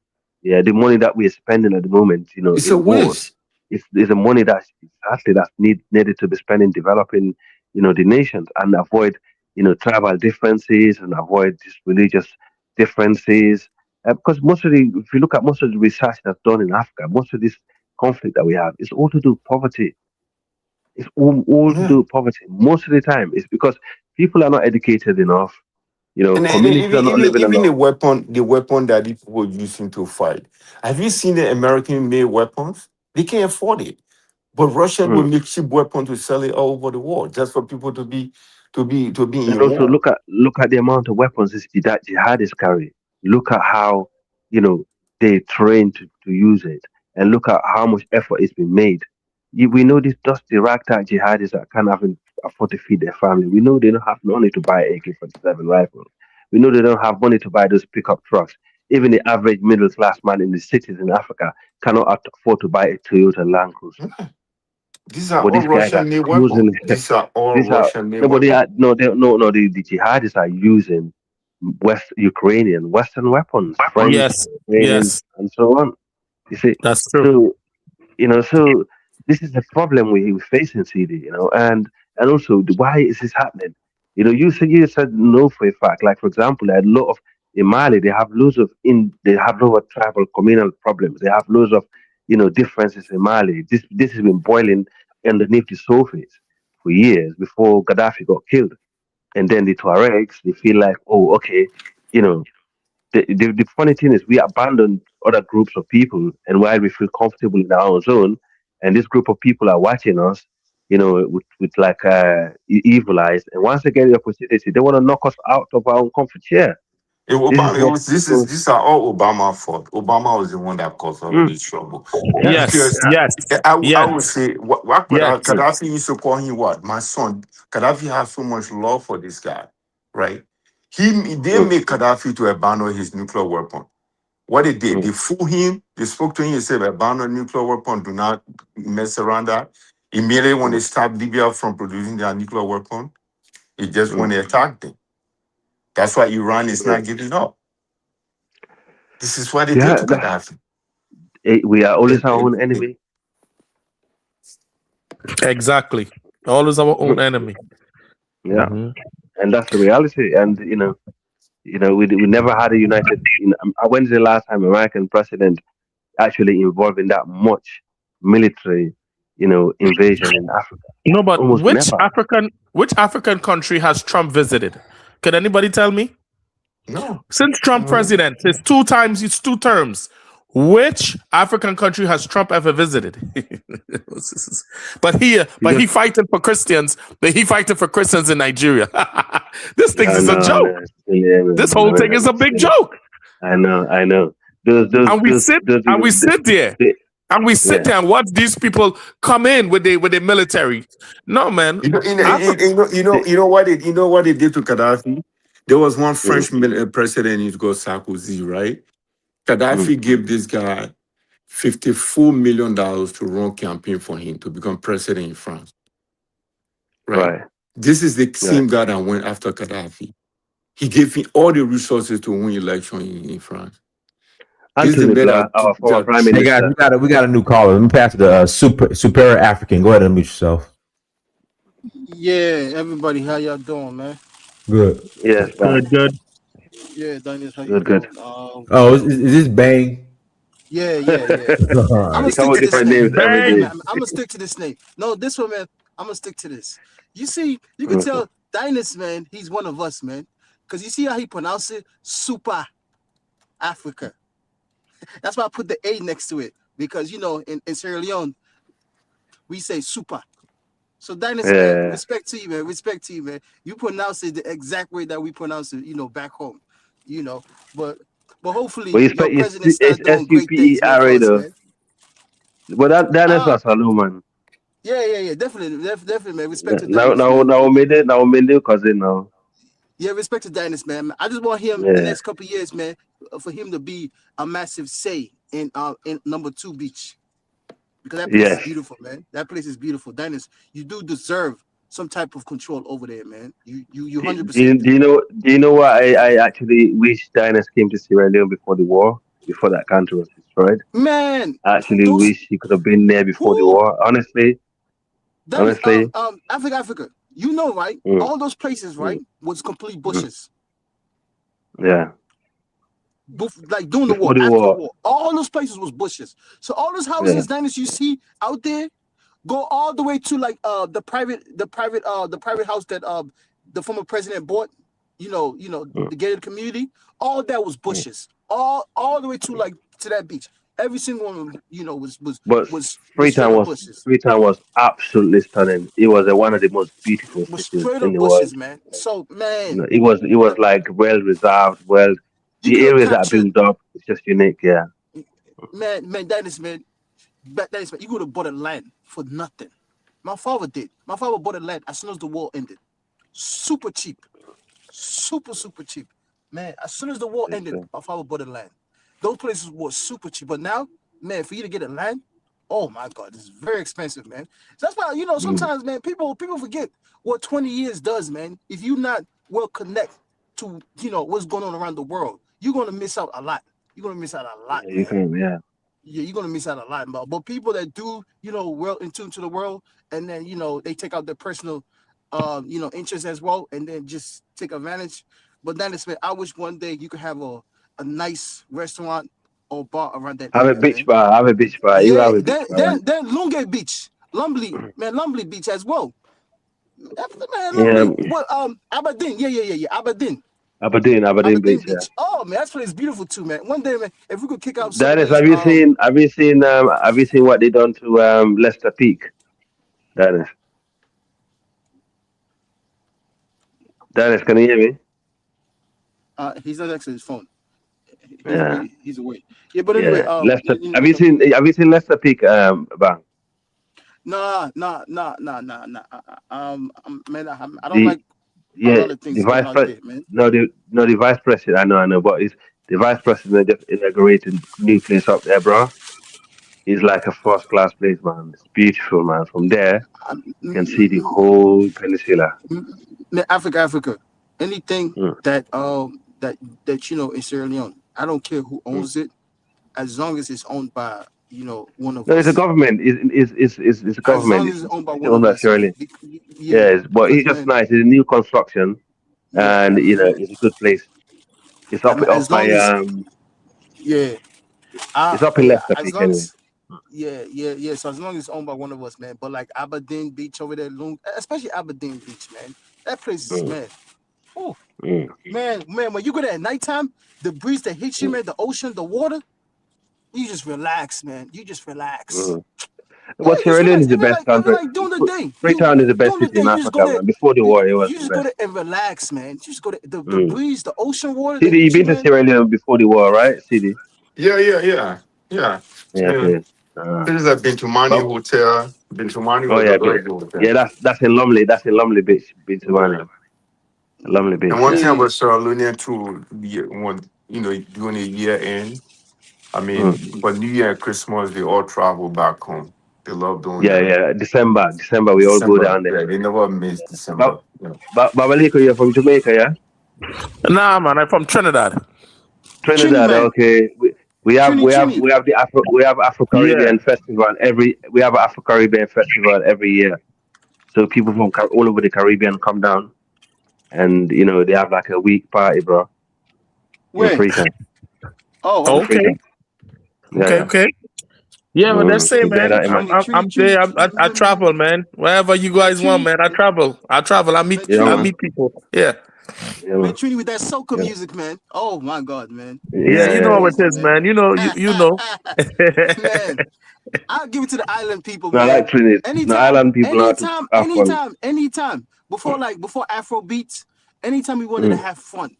yeah, the money that we're spending at the moment, It's a in wars, waste. is the money that's needed to be spent in developing, the nations and avoid, tribal differences and avoid these religious differences. Because if you look at most of the research that's done in Africa, most of this conflict that we have is all to do with poverty. It's all to Yeah. do with poverty. Most of the time, it's because people are not educated enough. And Communities are not living even enough. the weapon that these people are using to fight. Have you seen the American made weapons? They can't afford it. But Russia will Mm. make cheap weapons to sell it all over the world just for people to be And in also war. look at the amount of weapons that jihadis carry. Look at how you know they train to use it, and look at how much effort is being made. We know this just the ragtag jihadis that can't even afford to feed their family. We know they don't have money to buy AK-47 rifles. We know they don't have money to buy those pickup trucks. Even the average middle class man in the cities in Africa cannot afford to buy a Toyota Land Cruiser. These are But all these guys are Russian made weapons. using These are all these are Russian made no, but they weapons. are no, they no, no. The jihadis are using Western weapons, French, Yes, Ukrainian, yes, and so on. You see, that's true. so so this is the problem we face in CD, and also why is this happening? You said no for a fact. Like for example, a lot of in Mali, they have lots of tribal communal problems. They have loads of differences in Mali. This has been boiling underneath the surface for years before Gaddafi got killed, and then the Tuaregs they feel like, oh, okay, you know the funny thing is we abandon other groups of people, and while we feel comfortable in our own zone, and this group of people are watching us, with like evil eyes, and once they get the opportunity, they want to knock us out of our own comfort share. This is what people. These are all Obama fault. Obama was the one that caused all of Mm, this trouble. yeah, Yes, Because yes, I would yes, say what yes. Gaddafi used to call him what? My son. Gaddafi has so much love for this guy, right? They mm, made Gaddafi to abandon his nuclear weapon. What they did, mm, they fooled him, they spoke to him, they said abandon nuclear weapon, do not mess around that. Immediately when they mm, stopped Libya from producing their nuclear weapon, it just when mm. they attacked them. That's why Iran is Yeah, not giving up. This is what they did yeah. to Gaddafi. We are always It- our own it- it- enemy. Exactly. Always our own enemy. Yeah, Hmm. and that's the reality. And we never had a united. When's the last time American president actually involved in that much military, invasion in Africa? No, but Almost never. which African country has Trump visited? Can anybody tell me? no. Since Trump president, it's two terms. Which African country has Trump ever visited? But Because he fighting for Christians. He fighting for Christians in Nigeria. This thing I is a know, I joke. know, it's silly, This whole thing is a it's big silly. joke. I know, I know. And we sit there the- and we sit yeah. there and watch these people come in with the military. No, man. Africa. The, You know what they did to Gaddafi? There was one mm, French president, he's called Sarkozy, right? Gaddafi gave this guy $54 million to run campaign for him to become president in France. Right. This is the same guy that went after Gaddafi. He gave him all the resources to win election in France. Anthony Blair, our former prime minister. Hey guys, we got a new caller. Let me pass it to Superior African. Go ahead and unmute yourself. Yeah, everybody, how y'all doing, man? Good. Yes, good. Yeah, Daniel, how you good. doing? Is this Bang? Yeah. I'm gonna stick to this name. I'm gonna stick to this name. No, this one, man. I'm gonna stick to this. You see, you can tell Dynas, man, he's one of us, man. Because you see how he pronounced it? Super Africa. That's why I put the A next to it. Because, you know, in Sierra Leone, we say super. So Dynas, man, respect to you, man. Respect to you, man. You pronounce it the exact way that we pronounce it, you know, back home. You know, but hopefully your president starts doing great things, man, for us, man. But that's not Salou, man. Yeah, definitely, man. Respect to now cousin now. Yeah, respect to Dynas, man. I just want him the next couple of years, man, for him to be a massive say in number 2 beach. Because that place is beautiful, man. That place is beautiful. Dynas, you do deserve some type of control over there, man. You 100%. Do you know what I actually wish Dynas came to Sierra Leone before the war, before that country was destroyed? Man, I actually wish he could have been there before the war. Honestly. Africa. You know, right? All those places, right, was complete bushes. Yeah. Like during the war, after the war, all those places was bushes. So all those houses, Dynas, you see out there, go all the way to like the private house that the former president bought. You know, the gated community. All that was bushes. All the way to like to that beach. Every single one, you know, was Freetown was absolutely stunning. It was one of the most beautiful cities in the world, man. So man, you know, it was like well reserved, the areas that are built up, it's just unique, yeah. Man, Dynas, man, you could have bought a land for nothing. My father did. My father bought a land as soon as the war ended. Super cheap. Super cheap. Man, as soon as the war ended, my father bought a land. Those places were super cheap. But now, man, for you to get a land, oh my God, it's very expensive, man. So that's why, you know, sometimes, man, people forget what 20 years does, man. If you're not well connected to, you know, what's going on around the world, you're going to miss out a lot. You're going to miss out a lot. Yeah, you're going to miss out a lot. But people that do, you know, well in tune to the world, and then, you know, they take out their personal, you know, interests as well, and then just take advantage. But then it's, man, I wish one day you could have a nice restaurant or bar around that area. Have a beach bar. You have a beach bar. Then Lungay Beach, Lumley Beach as well. Aberdeen, Aberdeen Beach. Yeah. Oh man, that place is beautiful too, man. One day, man, if we could kick out. Dennis, have you seen what they done to Leicester Peak? Dennis, can you hear me? He's not next to his phone. He's away. Yeah, but Yeah. anyway, Leicester. Have you seen Leicester Peak, Bang? Nah. Man, I don't like a lot of things going out there, man. No, the vice president. I know, but it's the vice president just inaugurated new place up there, bro. It's like a first class place, man. It's beautiful, man. From there, you can see the whole peninsula. Africa. Anything that you know in Sierra Leone, I don't care who owns it, as long as it's owned by, you know, one of us. No, it's a government. It's a government. As long as it's owned by one of us. Yes, but it's just nice. It's a new construction, and you know, it's a good place. It's up by it's up in Leicester Peak anyway. Yeah. So as long as it's owned by one of us, man. But like Aberdeen Beach over there, especially Aberdeen Beach, man. That place is man. Oh, man, when you go there at nighttime, the breeze that hits you, man, the ocean, the water, you just relax, man. You just relax. Well, Sierra Leone is the best country. Like during the day, Freetown is the best city in Africa, man. Before the war, it was you just go there and relax, man. You just go there, the breeze, the ocean water. CD, you've been to Sierra Leone before the war, right, CD? Yeah. Okay. I've been to Mani Hotel. Been to Mani Hotel. Yeah, that's in Lumley. That's in Lumley Beach. Been to Mani. Lumley Beach. And one thing about Sierra Leone too, during the year end, I mean, for New Year and Christmas, they all travel back home. They love doing Yeah, that. yeah. December, we all go December, down there. yeah, they never miss December. Yeah. Babaliko, you're from Jamaica, yeah? Nah, man, I'm from Trinidad. Trini, Trinidad, man. okay. We have Yeah. Afro Caribbean festival every year. So people from all over the Caribbean come down, and they have like a week party, bro. In Where? Freetown. Oh, In okay. Freetown. Yeah, Okay. Yeah, but that's it, So bear man. that in mind. I'm there. I travel, man. Wherever you guys want, man. I travel. I meet Yeah, man. people. Yeah. Yeah, Man, man. Trini with that soca music, man. Oh my God, man. Yeah, you know how it Crazy, is, man. You know. Man, I'll give it to the island people, No, I man. like Trinidad. No, island people are to have fun. Anytime. Before Afro beats, anytime we wanted to have fun,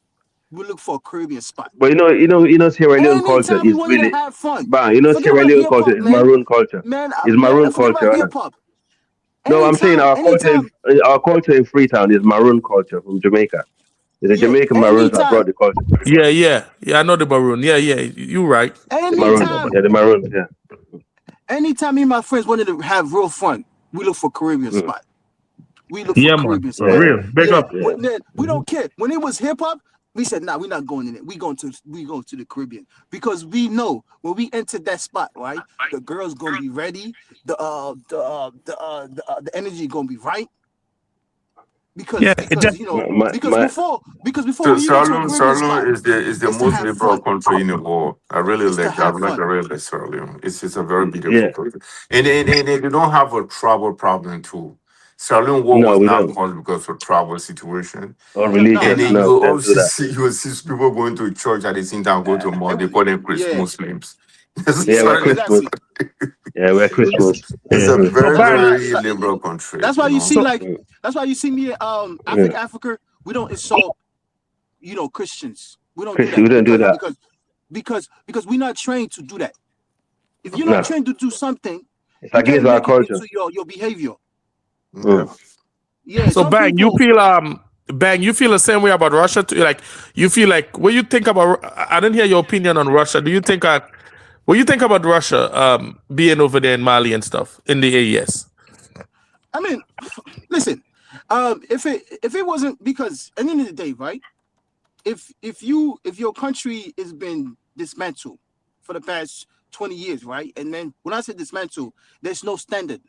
we look for a Caribbean spot. But Sierra Leone culture Anytime we is wanted really, to have fun. Forget Sierra about Leone hip culture hop, is man. maroon culture. Man, It's maroon forget culture, about innit? hip hop. No, I'm saying Anytime, our culture in Freetown is maroon culture from Jamaica. It's the Jamaican Maroons that brought the culture to Freetown. Yeah. I know the maroon. Yeah. You right. The Maroons, yeah. Anytime me and my friends wanted to have real fun, we look for Caribbean spot. We look for man. Caribbean For spot. real. Big up. We don't care. When it was hip hop, we said, nah, we're not going in it. We go to the Caribbean because we know when we enter that spot, right? The girls gonna be ready. The energy gonna be right. Because before So when you go to a Caribbean spot, is the it's to most have liberal fun. country in the world. I really It's to like that. I have like fun. I really like Sierra Leone. It's a very beautiful country. And they don't have a travel problem too. Sierra Leone war No, was we not don't. caused because of travel situation. Or And religious. then No, you we don't do that. will see people going to church at the same time go to a mosque. They call them Muslims. Yeah, we're Christmas. Yeah, we're Christmas. It's a very, Bang. very liberal country. That's why you see that's why you see me Africa. We don't insult Christians. We don't do that. We don't do that. Because we're not trained to do that. If you're not trained to do something, it's against our culture. Into your behavior. Yeah. So Bang, you feel the same way about Russia too? Like you feel like what you think about? I didn't hear your opinion on Russia. Do you think what you think about Russia being over there in Mali and stuff in the AES? I mean, listen, if it wasn't because at the end of the day, right? If your country has been dismantled for the past 20 years, right? And then when I say dismantled, there's no standard.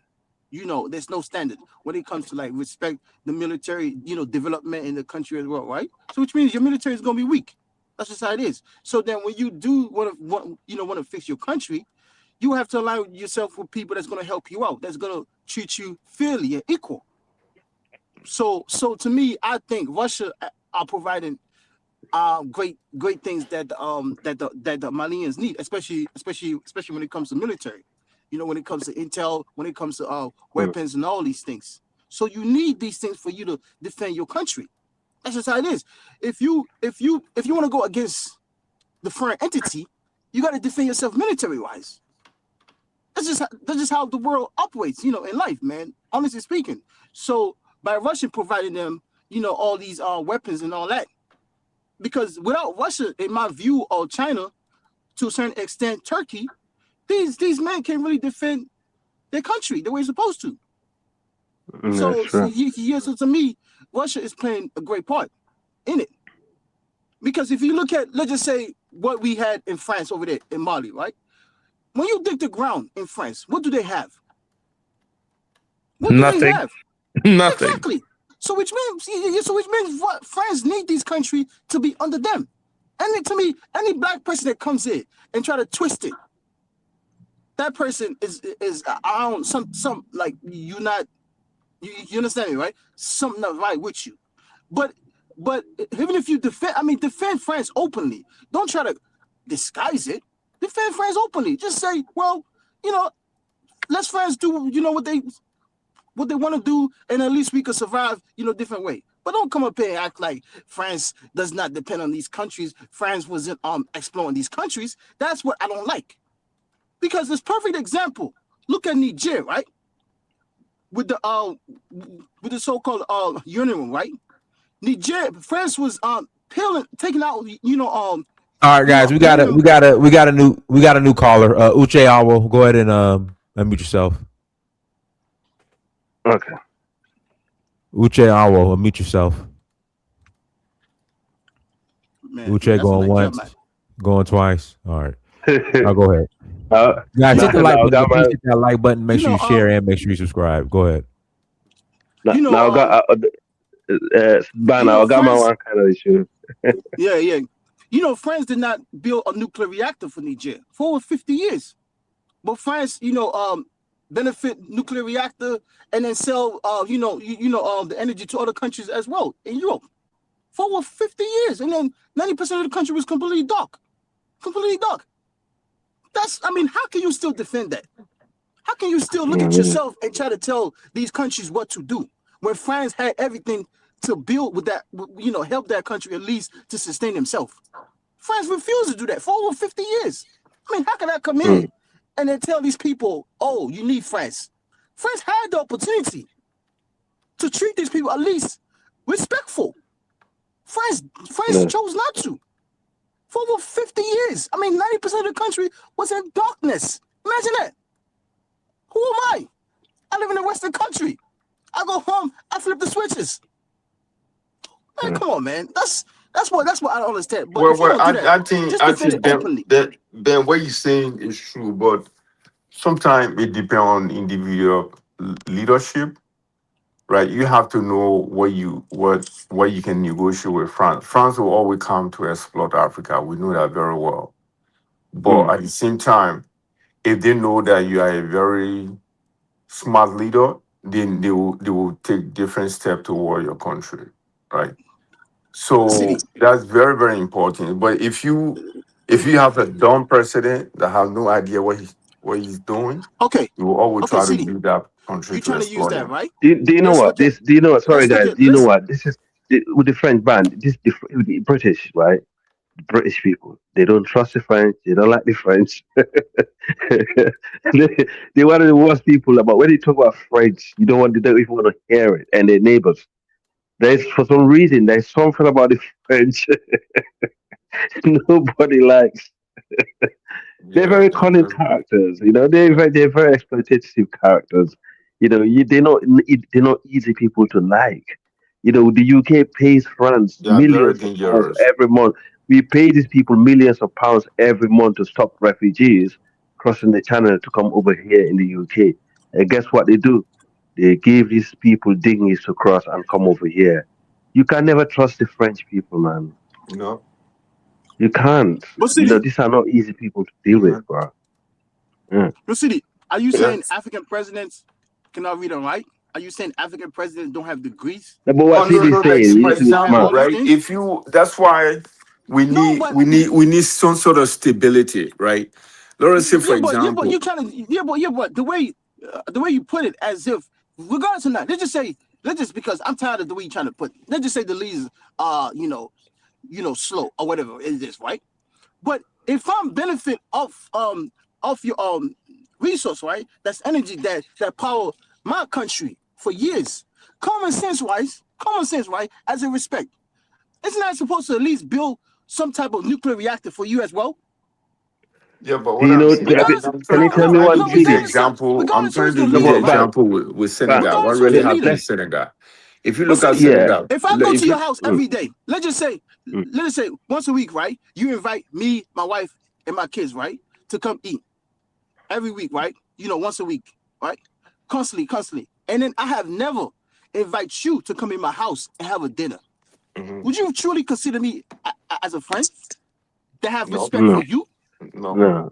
There's no standard when it comes to like respect the military, development in the country as well, right? So which means your military is gonna be weak. That's just how it is. So then when you do want to fix your country, you have to allow yourself with people that's gonna help you out, that's gonna treat you fairly and equal. So to me, I think Russia are providing great things that the Malians need, especially when it comes to military. When it comes to intel, when it comes to weapons and all these things. So you need these things for you to defend your country. That's just how it is. If you want to go against the foreign entity, you got to defend yourself military wise. That's just how the world operates, in life, man. Honestly speaking. So by Russia providing them, all these weapons and all that, because without Russia, in my view, or China, to a certain extent, Turkey, these men can't really defend their country the way it's supposed to. So to me, Russia is playing a great part in it. Because if you look at, let's just say, what we had in France over there in Mali, right? When you dig the ground in France, what do they have? Nothing. Exactly. So which means what France need these countries to be under them. And to me, any black person that comes in and try to twist it, that person is some like you understand me, right? Something not right with you. But even if you defend France openly. Don't try to disguise it. Defend France openly. Just say, well, let France do what they want to do, and at least we could survive, different way. But don't come up here and act like France does not depend on these countries. France wasn't exploring these countries. That's what I don't like. Because this perfect example. Look at Niger, right? With the so-called uranium, right? Niger, France was taking out, All right, guys, we got a new caller. Uche Awo, go ahead and unmute yourself. Okay. Uche Awo, unmute yourself. Man, Uche going once, going twice. All right. I'll go ahead. Guys, hit the like button. Please hit that like button. Make sure you share and make sure you subscribe. Go ahead. I got my one kind of issue. Yeah. You know, France did not build a nuclear reactor for Niger for over 50 years. But France, benefit nuclear reactor and then sell, the energy to other countries as well in Europe for over 50 years. And then 90% of the country was completely dark. How can you still defend that? How can you still look at yourself and try to tell these countries what to do when France had everything to build with that, help that country at least to sustain himself? France refused to do that for over 50 years. How can I come in and then tell these people, oh, you need France? France had the opportunity to treat these people at least respectful. France chose not to. For over 50 years. 90% of the country was in darkness. Imagine that. Who am I? I live in a Western country. I go home, I flip the switches. Man, come on, man. That's what I don't understand. But I think Ben, what you're saying is true, but sometimes it depends on individual leadership, right? You have to know what you can negotiate with France. France will always come to exploit Africa. We know that very well. But at the same time, if they know that you are a very smart leader, then they will take different steps toward your country, right? So that's very, very important. But if you have a dumb president that has no idea what he's doing, you will always try to use that country to exploit him. Right? Do you know what? Sorry, guys. Do you know what? This is with the French band. With the British, right? British people, they don't trust the French. They don't like the French. They're one of the worst people. But when they talk about French, they don't even want to hear it. And their neighbors, for some reason, there's something about the French nobody likes. They're very cunning characters. They're very exploitative characters. They're not easy people to like. The UK pays France millions of pounds every month. We pay these people millions of pounds every month to stop refugees crossing the channel to come over here in the UK. And guess what they do? They give these people dinghies to cross and come over here. You can never trust the French people, man. No. You can't. These are not easy people to deal with, bro. Are you saying African presidents cannot read and write? Are you saying African presidents don't have degrees? But what's he saying? For example, right? That's why we need some sort of stability, right? Let's say, for example, but you're trying to, but the way you put it, as if regardless of that, let's just because I'm tired of the way you're trying to put it. Let's just say the leaders are, slow or whatever it is, right? But if I'm benefit of your resource, right? That's energy that power my country for years. Common sense, right? As a respect, isn't I supposed to at least build some type of nuclear reactor for you as well? Yeah, but can you tell me one example? I'm trying to give you an example with Senegal. What really happened in Senegal? If you look at Senegal, if I go to your house every day, let's just say once a week, right? You invite me, my wife, and my kids, right, to come eat every week, right? Once a week, right? Constantly. And then I have never invite you to come in my house and have a dinner. Would you truly consider me as a friend to have respect for you? No.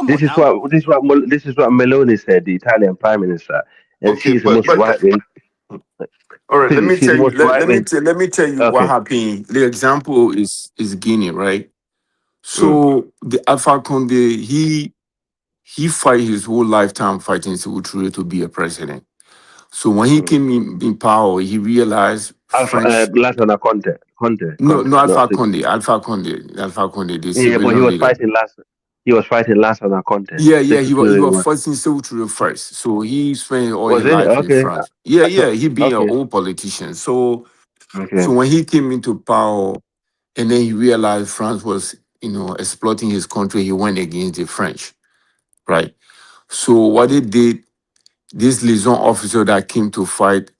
This is what Meloni said, the Italian Prime Minister, and she's the most right wing. All right, let me tell you what happened. The example is Guinea, right? So the Alpha Conde, he fight his whole lifetime fighting Sewotri to be a president. So when he came in power, he realized Lassana Conte. No, Alpha Conde. Alpha Conde. But he was fighting Lassana Conte. Yeah, he was fighting Sewotri first. So he spent all his life in France. He being an old politician. So when he came into power, And then he realized France was, exploiting his country. He went against the French, right? So what they did, this liaison officer that came to fight,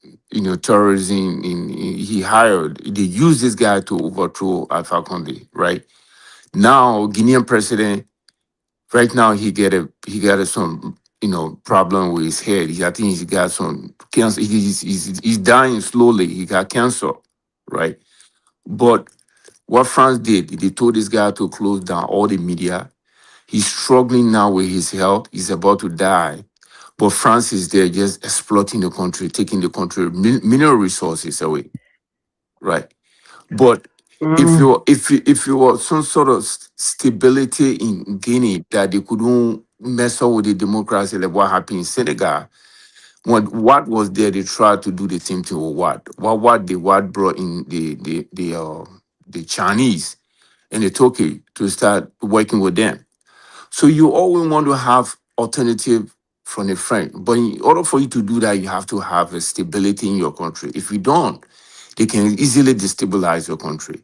terrorism, he hired, they used this guy to overthrow Alpha Conde, right? Now, Guinean president, right now he got some, problem with his head. I think he got some cancer. He's dying slowly. He got cancer, right? But what France did, they told this guy to close down all the media. He's struggling now with his health. He's about to die. But France is there just exploiting the country, taking the country mineral resources away, right? But if you were some sort of stability in Guinea that they couldn't mess up with the democracy, like what happened in Senegal, what was there? They tried to do the same thing with what brought in the Chinese and the Turkey to start working with them. So you always want to have alternative from the French, but in order for you to do that, you have to have a stability in your country. If you don't, they can easily destabilize your country.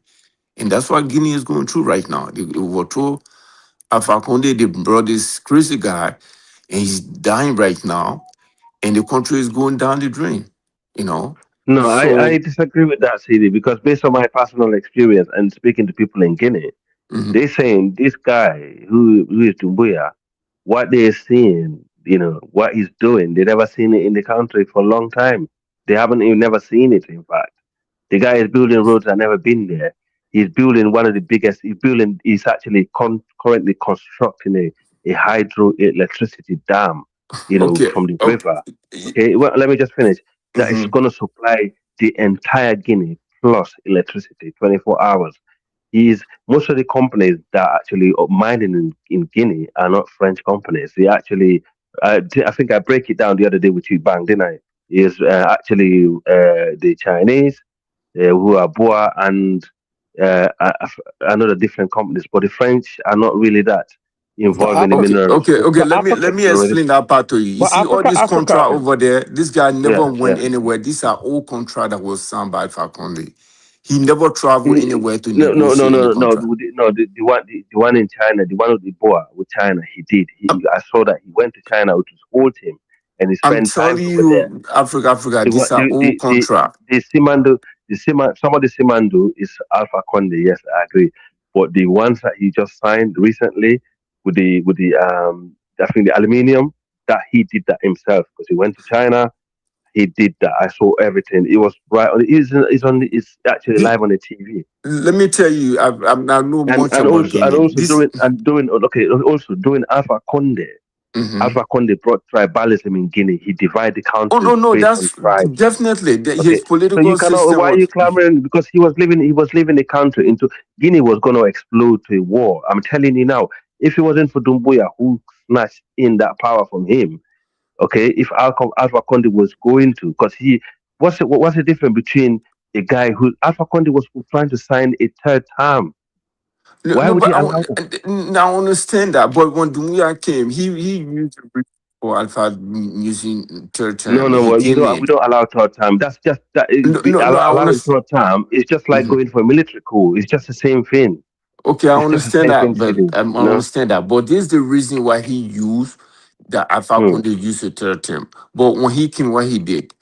And that's what Guinea is going through right now. They overthrew Alpha Conde, they brought this crazy guy, and he's dying right now, and the country is going down the drain, No, I So, disagree with that, CD, because based on my personal experience and speaking to people in Guinea, mhm. they're saying this guy who is Dumbuya, what they're seeing, what he's doing, they never seen it in the country for a long time. They haven't even never seen it, in fact. The guy is building roads that never been there. He's building one of the biggest. He's actually currently constructing a hydroelectricity dam, Okay, from the okay. river. Okay, well, let me just finish. That is Mhm. going to supply the entire Guinea plus electricity 24 hours. Most of the companies that are actually mining in Guinea are not French companies. They actually, I think I break it down the other day with you, Bang, didn't I? Is actually the Chinese, who are Boa and another different companies, but the French are not really that But involved in the Okay, mineral okay, okay. resources. but Let Africa, me Already. explain that part to you. You but see, all Africa, this contract Africa. over there, this guy never Yeah, went yeah. anywhere. These are all contract that was signed by Fakonde. He never traveled Mm, anywhere to No, no, no, negotiate any no, no. contract. The one in China, the one with the Boa with China, he did. I'm, I saw that he went to China to hold him, and he I'm spent time telling over there. you, Africa, The these what are all contract. the Simando, some of the Simando is Alpha Conde. Yes, I agree. But the ones that he just signed recently with the I think the aluminium, that he did that himself because he went to China. He did that. I saw everything. It was right on. It's actually The- live on the TV. Let me tell you, I know much And about also Guinea. This, doing okay, also doing Alpha Conde. mhm. Alpha Conde brought tribalism in Guinea. He divided the Oh country no, based on that's tribes. definitely his Okay, so you political cannot. system Why are was. you clamoring? Because he was leaving the country into Guinea was going to explode to a war. I'm telling you now. If it wasn't for Dumbuya who snatched in that power from him, okay, if Alpha Conde was going to, because what's the difference between a guy who Alpha Conde was trying to sign a third term? No, Why no, would but he allow that? now I understand that. But when Dumbuya came, he used the British for Alpha using third No, term. no, He well, came we in. don't allow third term. That's just that No, I allowing understand. third term is just like going for a military coup. It's just the same thing. Okay, I It's just the understand same thing, that, but CD. I You know. understand that. But this is the reason why he used the Alpha Hmm. Conde used the third term. But when he came, what he did,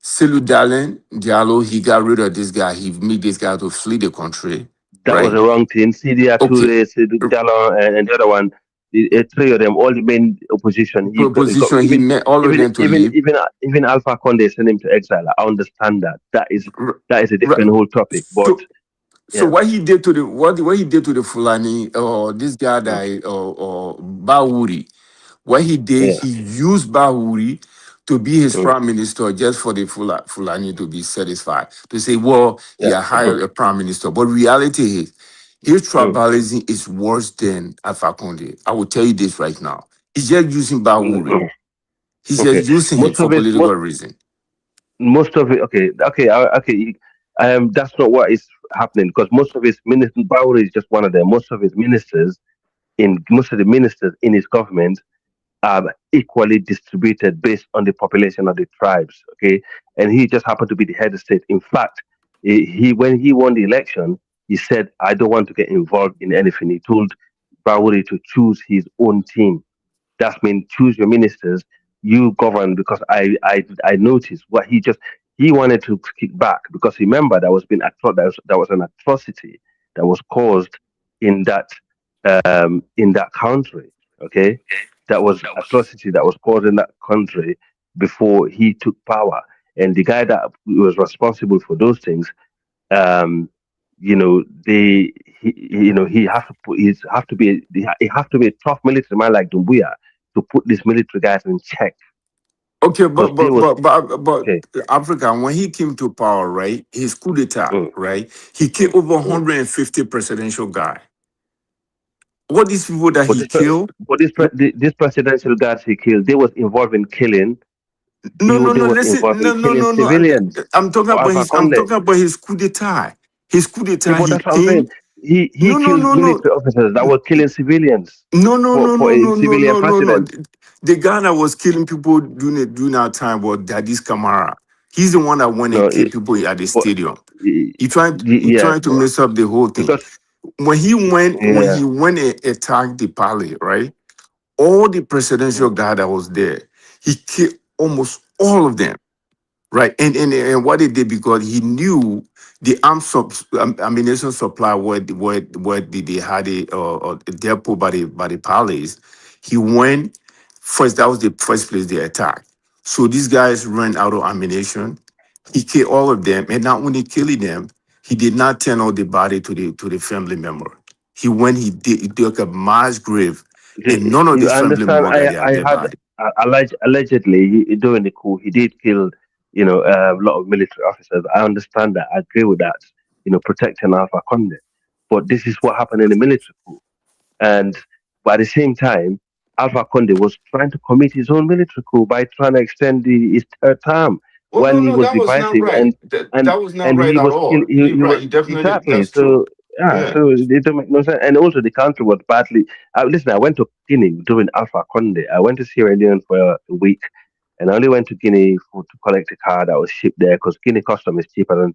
Selou Diallo, he got rid of this guy. He made this guy to flee the country, That was right? the wrong thing. CDR Okay, Toure, Seydou Diallo, and the other one, the three of them, all the main opposition. He got proposition, he met all of them to leave. even Alpha Conde sent him to exile. I understand that. R- That is a r- different whole topic. But So, yeah, what he did to the what he did to the Fulani or this guy mm, that or Bawuri, what he did, yeah, he used Bawuri to be his mm, prime minister just for the Fulani to be satisfied. To say, well, he yeah, had hired a prime minister. But reality is, his mm, tribalism is worse than Alpha Conde. I will tell you this right now. He's just using Bawuri. mm. He's Okay. just using him Most for of it, political reason. most of it. Okay, okay, okay. That's not what is happening because most of his ministers, Bauer is just one of them. Most of the ministers in his government are equally distributed based on the population of the tribes. Okay, and he just happened to be the head of state. In fact, he when he won the election, he said, I don't want to get involved in anything. He told Bawuri to choose his own team. That means choose your ministers, you govern, because I noticed what he wanted to kick back, because remember there was an atrocity that was caused in that country. Okay, that was atrocity that was caused in that country before he took power, and the guy that was responsible for those things, um, he have to be a tough military man like Dumbuya to put these military guys in check. Okay, but okay. Africa, when he came to power, right, his coup d'etat, right, he killed over 150 presidential guy. What these people that he killed? But this presidential guys he killed, they was involved in killing. No. Civilians. I'm talking about his coup d'etat. His coup d'etat. Yeah, but that's what I'm saying. He killed military officers that were killing civilians. No. President. The guy that was killing people during our time was Dadis Kamara. He's the one that went and killed people at the stadium. He tried to mess up the whole thing. When he went and attacked the palace, right? All the presidential guy that was there, he killed almost all of them, right? And what he did, because he knew the ammunition supply where they had a depot by the palace. He went first. That was the first place they attacked. So these guys ran out of ammunition. He killed all of them, and not only killing them, he did not turn out the body to the family member. He dug a mass grave, and none of the family members got their body. Allegedly, during the coup, he did kill, a lot of military officers. I understand that. I agree with that. Protecting Alpha Conde, but this is what happened in the military coup, but at the same time, Alpha Conde was trying to commit his own military coup by trying to extend his third term. That was not right at all. Exactly. So it don't make no sense. And also the country was badly. Listen, I went to Guinea during Alpha Conde. I went to Sierra Leone for a week, and I only went to Guinea to collect a car that was shipped there, because Guinea custom is cheaper than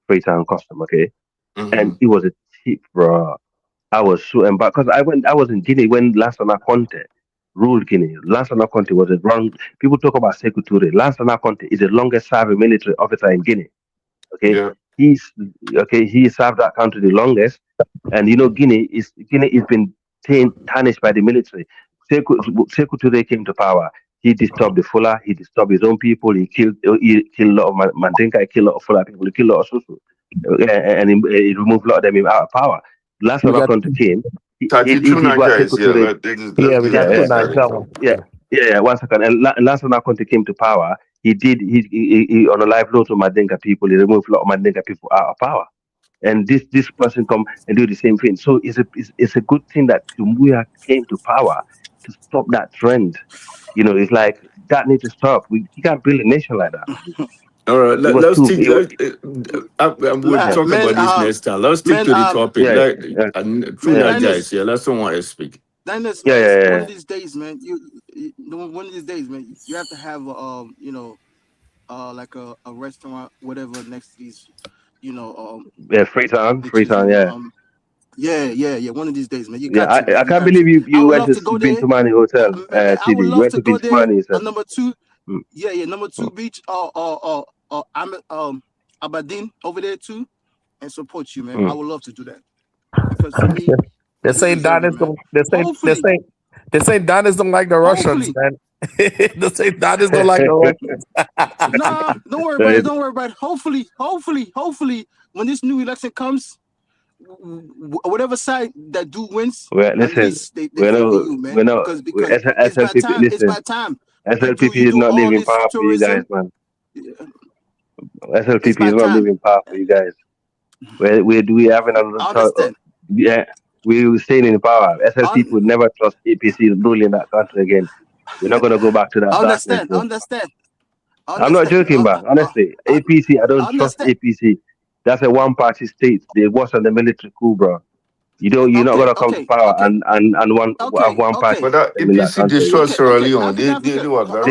Freetown custom. Okay, and it was a cheap, bro. I was so embarrassed because I was in Guinea when Lansana Conte ruled Guinea. Lansana Conte was a wrong. People talk about Sekou Touré. Lansana Conte is the longest serving military officer in Guinea. Okay, he served that country the longest, and Guinea is been tarnished by the military. Sekou Touré came to power. He disturbed the Fula. He disturbed his own people. He killed a lot of Mandinka. He killed a lot of Fula people. He killed a lot of Susu, and he removed a lot of them out of power. Last time Conte came, we got two Nigerians. Yeah. 1 second. And last time Conte came to power, he on a live load to Mandinka people. He removed a lot of Mandinka people out of power. And this person come and do the same thing. So it's a good thing that Dumbuya came to power to stop that trend. It's like that needs to stop. You can't build a nation like that. All right, let's stick. We'll talk about this next time. Let's stick to the topic. Let someone else speak. One of these days, man. One of these days, man. You have to have like a restaurant, whatever, next to these, Freetown, yeah. One of these days, man. I can't believe you went to Bintumani Hotel. I would love to go there. Number 2, number 2 beach. Aberdeen over there too, and support you, man. I would love to do that, because for me, they say Donis don't like the Russians, man. They say Donis don't like the Russians. Nah, don't worry about it. Hopefully, when this new election comes, whatever side that wins, listen, because it's by time. SLPP is not leaving power for you guys, man. SLPP is not leaving power for you guys. We have another we staying in power. SLPP would never trust APC ruling that country again. We're not gonna go back to that. Understand. I'm not joking, man. Honestly, APC, I don't trust APC. That's a one-party state. They was on the military coup, bro. You're not gonna come to power and have one party. But APC destroyed Sierra Leone. They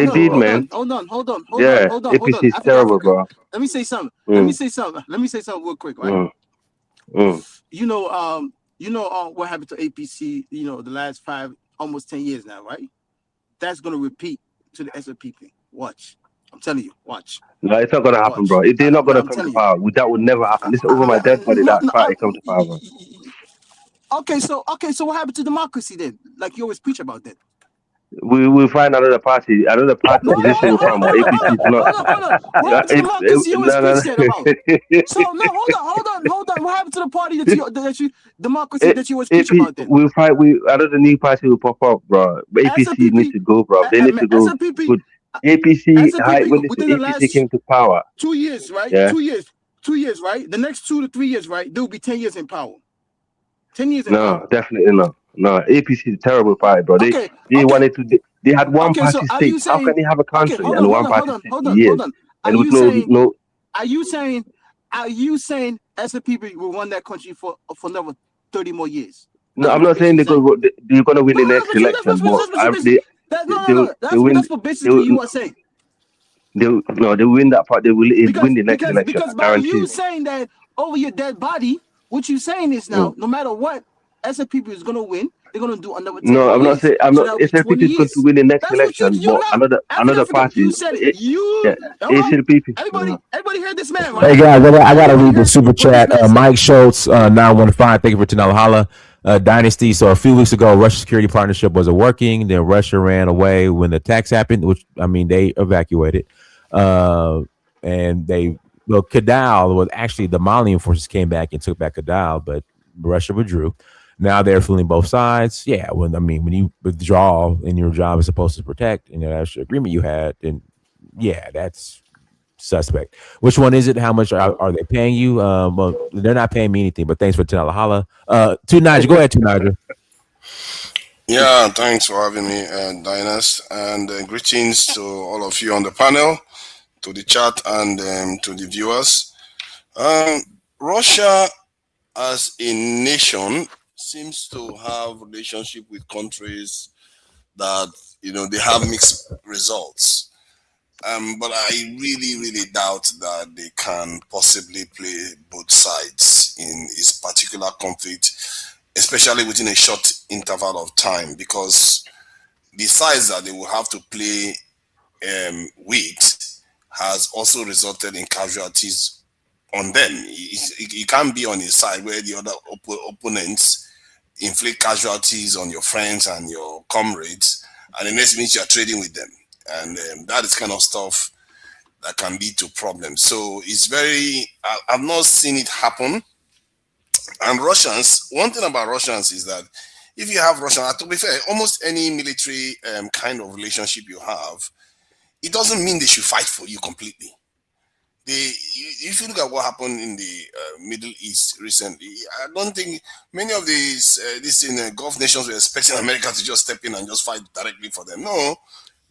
did, man. Hold on. APC is terrible, bro. Let me say something. Let me say something real quick, right? You know, what happened to APC? You know, the last almost 10 years now, right? That's gonna repeat to the SLPP. Watch. I'm telling you. Watch. No, it's not gonna happen, bro. If they're not gonna I'm come to telling you. power, that would never happen. This is over my dead body. That party come to power, bro. Okay, so what happened to democracy then? Like you always preach about that. We'll find another party position will come. But APC is not. Hold on. What happened to democracy you always preach that about? So no, hold on. What happened to the party democracy that you always preach about then? We'll find another new party will pop up, bro. But APC needs to go, bro. They need to go. APC when APC came to power. 2 years, right? Yeah. 2 years, right? The next 2 to 3 years, right? They'll be 10 years in power. 10 years in power. No, definitely not. No, APC is a terrible party, bro. They wanted to. They had one party state. How can they have a country and one party state for years? And with no. Are you saying SLPP will run that country for another 30 more years? No, I'm not saying they're going to win the next election. That's what basically you are saying. They win that part. They will win the next election. Because by you saying that over your dead body, what you're saying is now, no matter what, SLPP is going to win. They're going to do another 10 No, I'm not saying. I'm not. SLPP is going to win the next election, but another party. You said it. SLPP. Everybody heard this man, right? Hey guys, I gotta read the super chat. Mike Schultz, 915. Thank you for $10 holla. Dynasty. So a few weeks ago, Russia security partnership wasn't working. Then Russia ran away when the attacks happened, which I mean they evacuated. And Kadal was actually the Malian forces came back and took back Kadal, but Russia withdrew. Now they're fooling both sides. Yeah, when you withdraw and your job is supposed to protect, and that's the agreement you had, then yeah, that's suspect. Which one is it? How much are they paying you? Well, they're not paying me anything, but thanks for $10 holla. To Nigel, go ahead, to Nigel. Yeah, thanks for having me, Dynas, and greetings to all of you on the panel, to the chat, and to the viewers. Russia, as a nation, seems to have relationship with countries that they have mixed results. But I really, really doubt that they can possibly play both sides in this particular conflict, especially within a short interval of time, because the sides that they will have to play with has also resulted in casualties on them. It can't be on his side where the other opponents inflict casualties on your friends and your comrades, and the next minute you're trading with them. And that is kind of stuff that can lead to problems. So it's I've not seen it happen. And Russians, one thing about Russians is that if you have Russian, to be fair, almost any military kind of relationship you have, it doesn't mean they should fight for you completely. If you look at what happened in the Middle East recently, I don't think many of these Gulf nations were expecting America to just step in and just fight directly for them. No,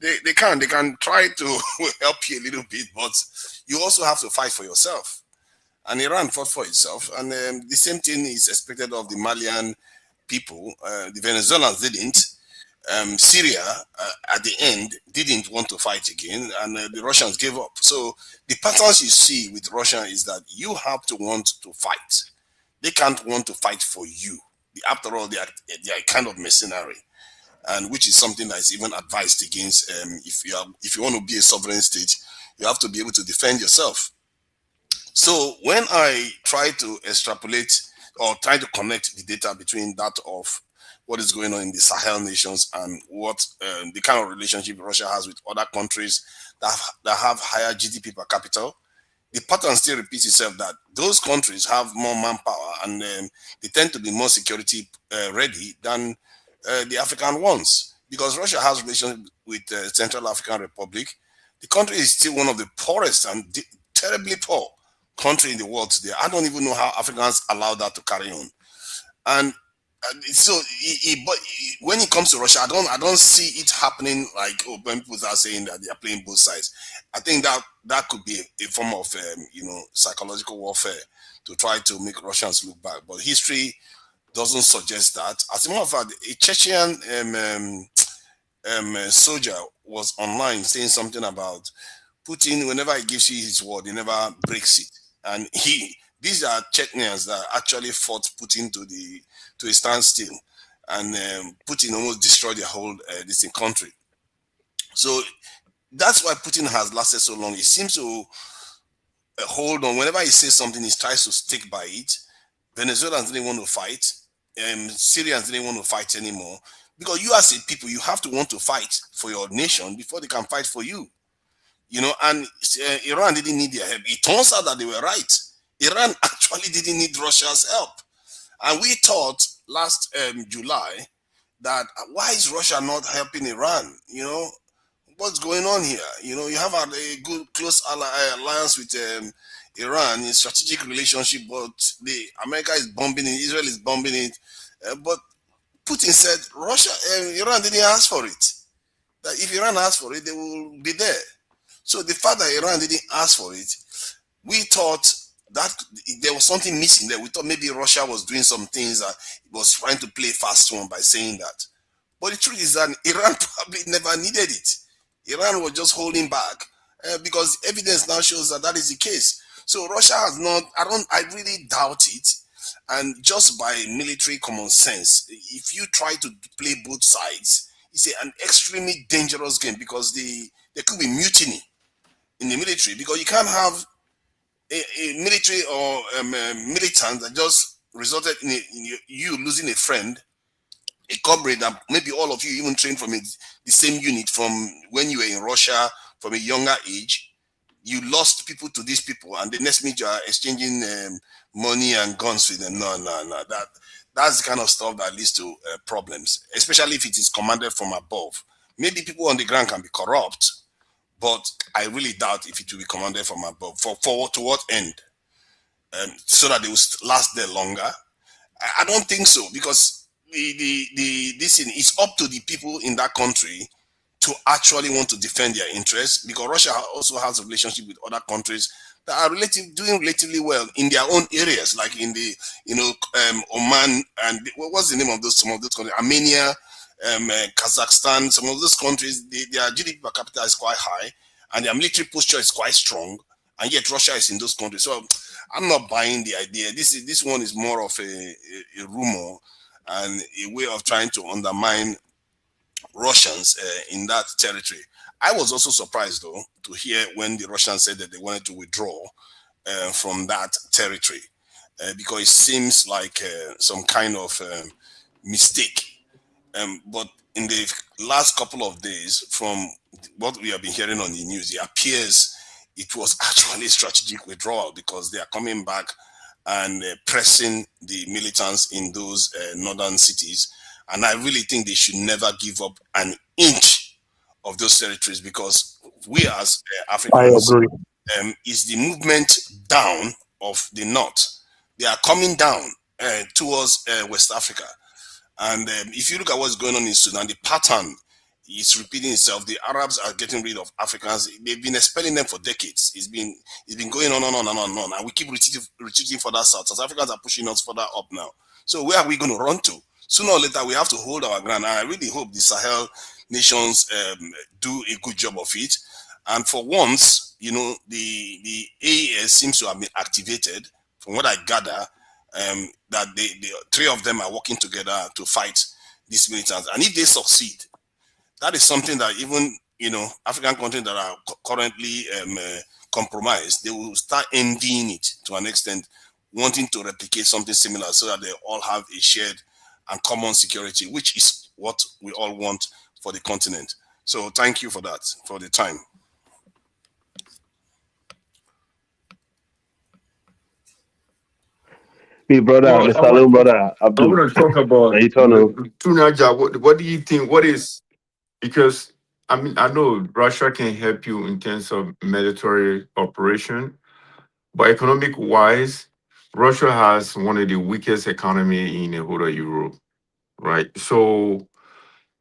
they can try to help you a little bit, but you also have to fight for yourself. And Iran fought for itself, and the same thing is expected of the Malian people. The Venezuelans didn't. Syria at the end didn't want to fight again, and the Russians gave up. So the patterns you see with Russia is that you have to want to fight. They can't want to fight for you. After all, they are kind of mercenary, and which is something that is even advised against. If you want to be a sovereign state, you have to be able to defend yourself. So when I try to extrapolate or try to connect the data between that of what is going on in the Sahel nations and what the kind of relationship Russia has with other countries that have higher GDP per capita, the pattern still repeats itself that those countries have more manpower and they tend to be more security ready than the African ones. Because Russia has relations with Central African Republic, the country is still one of the poorest and terribly poor country in the world today. I don't even know how Africans allow that to carry on. And so, but when it comes to Russia, I don't see it happening like when people are saying that they are playing both sides. I think that could be a form of psychological warfare to try to make Russians look back. But history doesn't suggest that. As a matter of fact, a Chechen soldier was online saying something about Putin. Whenever he gives you his word, he never breaks it. And These are Chechens that actually fought Putin to a standstill, and Putin almost destroyed the whole this country. So that's why Putin has lasted so long. He seems to hold on. Whenever he says something, he tries to stick by it. Venezuelans didn't want to fight. Syrians didn't want to fight anymore. Because you as a people, you have to want to fight for your nation before they can fight for you. You know, and Iran didn't need their help. It turns out that they were right. Iran actually didn't need Russia's help. And we thought last July that why is Russia not helping Iran? You know, what's going on here? You know, you have a good close alliance with Iran in strategic relationship, but America is bombing it, Israel is bombing it. But Putin said Iran didn't ask for it. That if Iran asked for it, they will be there. So the fact that Iran didn't ask for it, we thought that there was something missing there. We thought maybe Russia was doing some things that it was trying to play fast one by saying that. But the truth is that Iran probably never needed it. Iran was just holding back because evidence now shows that that is the case. So Russia has not, I really doubt it. And just by military common sense, if you try to play both sides, it's an extremely dangerous game because there could be mutiny in the military, because you can't have a military or militant that just resulted in you losing a friend, a comrade that maybe all of you even trained from the same unit from when you were in Russia from a younger age. You lost people to these people, and the next minute you are exchanging money and guns with them. No. That's the kind of stuff that leads to problems, especially if it is commanded from above. Maybe people on the ground can be corrupt, but I really doubt if it will be commanded from above. For to what end? So that they will last there longer? I don't think so, because this thing is up to the people in that country to actually want to defend their interests, because Russia also has a relationship with other countries that are doing relatively well in their own areas, like in the Oman and what's the name of some of those countries, Armenia, Kazakhstan. Some of those countries, their GDP per capita is quite high and their military posture is quite strong, and yet Russia is in those countries. So I'm not buying the idea. This one is more of a rumor and a way of trying to undermine Russians in that territory. I was also surprised, though, to hear when the Russians said that they wanted to withdraw from that territory, because it seems like some kind of mistake. But in the last couple of days, from what we have been hearing on the news, it appears it was actually strategic withdrawal, because they are coming back and pressing the militants in those northern cities. And I really think they should never give up an inch of those territories, because we as Africans, is the movement down of the north. They are coming down towards West Africa. And if you look at what's going on in Sudan, the pattern is repeating itself. The Arabs are getting rid of Africans. They've been expelling them for decades. It's been going on and on. And we keep retreating further south. South Africans are pushing us further up now. So where are we going to run to? Sooner or later, we have to hold our ground. And I really hope the Sahel nations do a good job of it. And for once, the AES seems to have been activated. From what I gather, that the three of them are working together to fight these militants. And if they succeed, that is something that even African countries that are currently compromised, they will start envying it to an extent, wanting to replicate something similar so that they all have a shared and common security, which is what we all want for the continent. So thank you for that, for the time. Me brother, Mr. Salute, brother. I want to talk about Tunaja. What do you think? What is, because I know Russia can help you in terms of military operation, but economic wise, Russia has one of the weakest economy in the whole of Europe, right? So,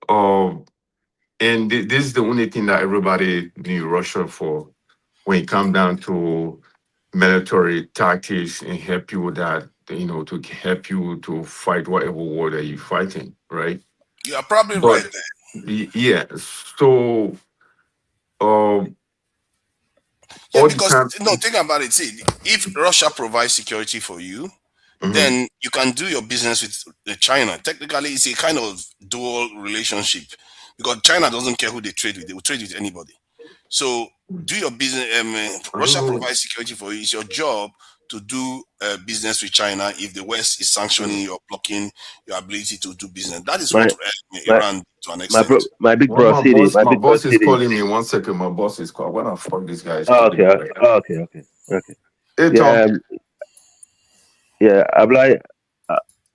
and this is the only thing that everybody need Russia for when it comes down to military tactics and help you with that, to help you to fight whatever war that you're fighting, right? You are probably right there. Yeah. So, Yeah, because no, think about it. See, if Russia provides security for you, then you can do your business with China. Technically, it's a kind of dual relationship because China doesn't care who they trade with; they will trade with anybody. So, do your business. Russia provides security for you. It's your job to do business with China if the West is sanctioning or blocking your ability to do business. That is what Iran did to an extent. My boss is calling me. 1 second. My boss is calling. What the fuck this guy is calling me? Okay. Hey, Tom. Ablai,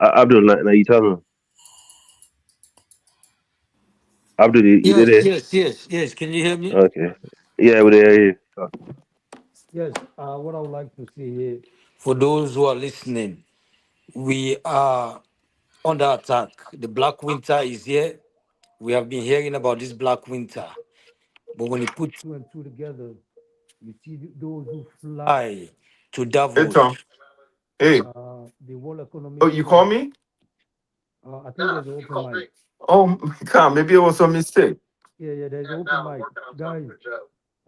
Abdul, now you tell me. Abdul, you did it? Yes. Can you hear me? Okay. Yeah, we hear you. Yes. What I would like to say here, for those who are listening, we are under attack. The Black Winter is here. We have been hearing about this Black Winter, but when you put two and two together, you see those who fly to Davos. Hey, Tom. Hey. The World Economic. Oh, you call me? I think there's an open mic. Oh, God, maybe it was a mistake. Yeah, there's an open mic, guys.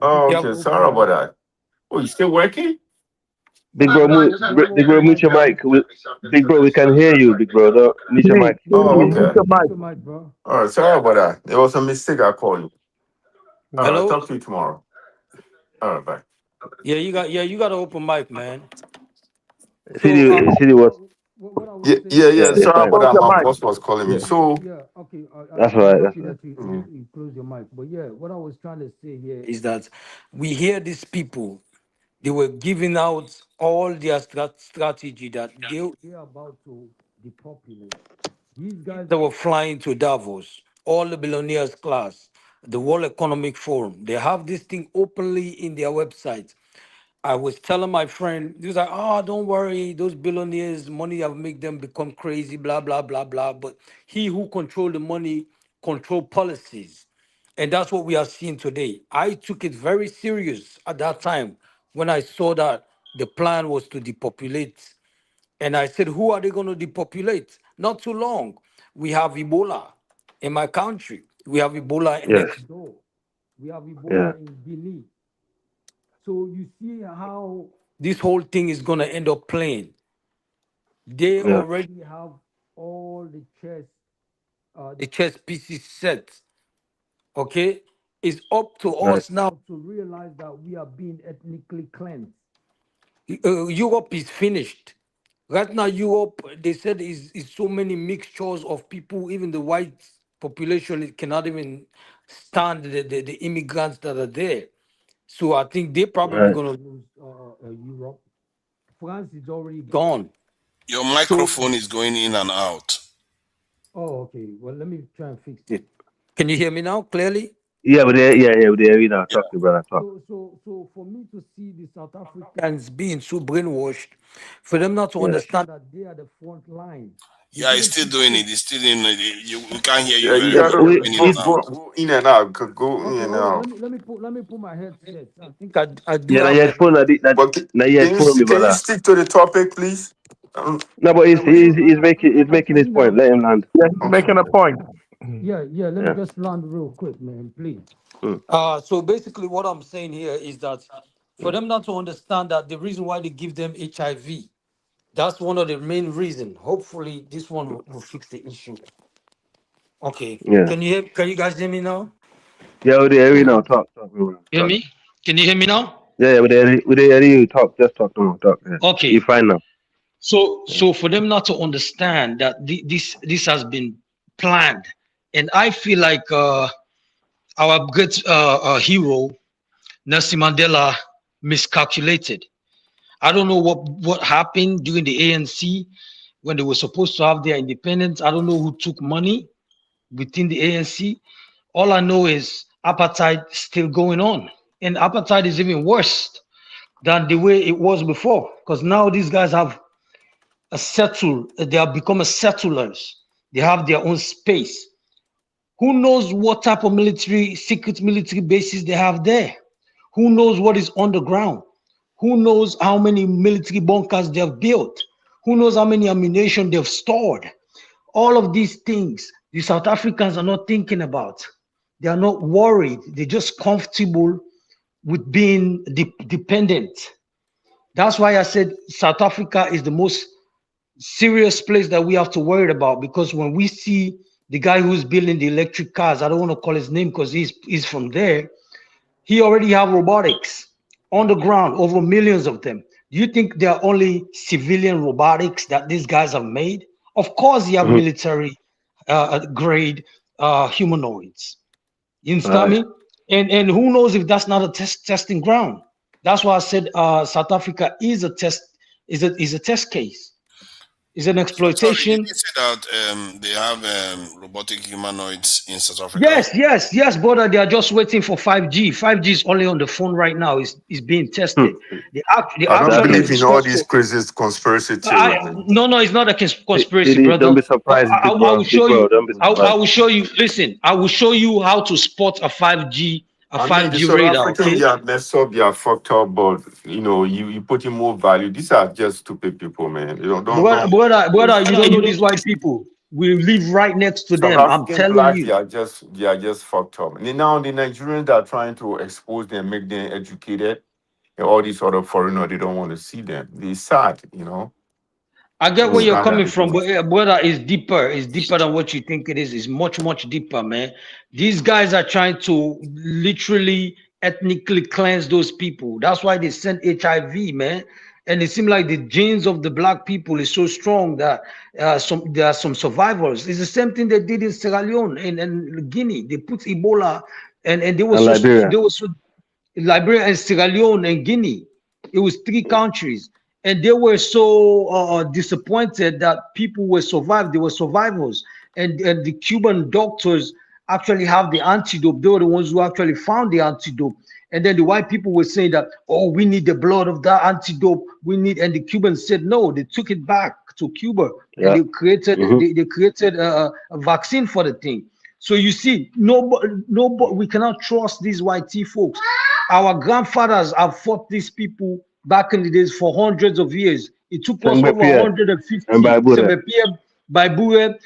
Oh, okay. Sorry about that. Oh, you still working? Big bro, mute your mic. Big bro, we can hear you. Big bro, don't mute your mic. Oh, okay. All right, sorry about that. It was a mistake. I called you. All right, talk to you tomorrow. All right, bye. Yeah, you got an open mic, man. City was. Yeah. Sorry about that. My boss was calling me. So okay. That's right. You close your mic. But yeah, what I was trying to say here is that we hear these people. They were giving out all their strategy that they're about to depopulate. These guys that were flying to Davos, all the billionaires class, the World Economic Forum, they have this thing openly in their website. I was telling my friend, he was like, "Oh, don't worry, those billionaires, money have make them become crazy, blah, blah, blah, blah." But he who control the money, control policies. And that's what we are seeing today. I took it very serious at that time when I saw that the plan was to depopulate. And I said, who are they going to depopulate? Not too long. We have Ebola in my country. We have Ebola next door. We have Ebola in Guinea. So you see how this whole thing is going to end up playing. They already have all the chess pieces set. Okay? It's up to us now to realize that we are being ethnically cleansed. Europe is finished. Right now, Europe, they said, is so many mixtures of people, even the white population it cannot even stand the immigrants that are there. So I think they're probably going to lose Europe. France is already gone. Your microphone is going in and out. Oh, okay. Well, let me try and fix it. Can you hear me now clearly? Yeah, we hear you now. Talk to brother. Talk. So for me to see the South Africans being so brainwashed, for them not to understand that they are the front line. Yeah, he's still doing it. He's still in it. We can't hear you. Yeah, you gotta go in and out. Go in and out. Let me put my headset. I think I do. Yeah, can you stick to the topic, please? No, but he's making his point. Let him land. Yeah, he's making a point. Yeah. Let me just land real quick, man, please. So basically, what I'm saying here is that for them not to understand that the reason why they give them HIV, that's one of the main reasons. Hopefully, this one will fix the issue. Okay. Yeah. Can you guys hear me now? Yeah, we hear you now. Talk. Hear me? Can you hear me now? Yeah, we hear you. Talk. Just talk to him. Talk. Yeah. Okay. You're fine now. So for them not to understand that this has been planned, and I feel like our great hero Nelson Mandela miscalculated. I don't know what happened during the ANC when they were supposed to have their independence. I don't know who took money within the ANC. All I know is apartheid still going on, and apartheid is even worse than the way it was before, because now these guys have they have become settlers. They have their own space. Who knows what type of secret military bases they have there? Who knows what is underground? Who knows how many military bunkers they have built? Who knows how many ammunition they've stored? All of these things, the South Africans are not thinking about. They are not worried. They're just comfortable with being dependent. That's why I said South Africa is the most serious place that we have to worry about, because when we see the guy who's building the electric cars, I don't want to call his name because he's from there. He already have robotics on the ground, over millions of them. Do you think they are only civilian robotics that these guys have made? Of course, you have military grade humanoids. You understand me? And who knows if that's not a testing ground? That's why I said South Africa is a test, is a test case. Is an exploitation. Sorry, did you say that they have robotic humanoids in South Africa? Yes, brother. They are just waiting for 5G. 5G is only on the phone right now. Is being tested. I don't believe in all these crazy conspiracy theories. No, it's not a conspiracy, brother. Don't be surprised. I will show you. I will show you. Listen, I will show you how to spot a 5G. I mean, the South Africans, they are messed up, they are fucked up, but you put in more value. These are just stupid people, man. Brother, you don't know these white people. We live right next to them. I'm telling you. They are just fucked up. And now the Nigerians are trying to expose them, make them educated. And all these other foreigners, they don't want to see them. They're sad, I get where you're coming from, but brother, it's deeper. It's deeper than what you think it is. It's much, much deeper, man. These guys are trying to literally ethnically cleanse those people. That's why they sent HIV, man. And it seems like the genes of the black people is so strong that there are some survivors. It's the same thing they did in Sierra Leone and Guinea. They put Ebola and they were so Liberia and Sierra Leone and Guinea. It was 3 countries. And they were so disappointed that people were survived. They were survivors. And the Cuban doctors actually have the antidote. They were the ones who actually found the antidote. And then the white people were saying that, oh, we need the blood of that antidote. And the Cubans said no. They took it back to Cuba. And they created they created a vaccine for the thing. So you see, nobody, we cannot trust these white tea folks. Our grandfathers have fought these people back in the days for hundreds of years. It took us over 150. Baibure,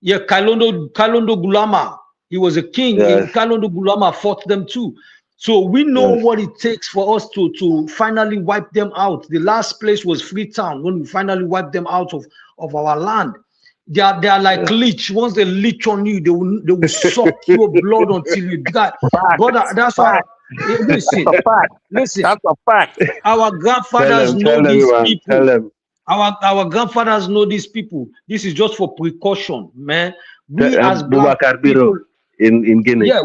Kalondo Gulama. He was a king. Yes. Kalondo Gulama fought them too. So we know what it takes for us to finally wipe them out. The last place was Freetown when we finally wiped them out of our land. They are like leech. Once they leech on you, they will suck your blood until you die. Brother, that's why. Listen, that's a fact. Our grandfathers know these people. Our grandfathers know these people. This is just for precaution, man. We as black people in Guinea. Yeah,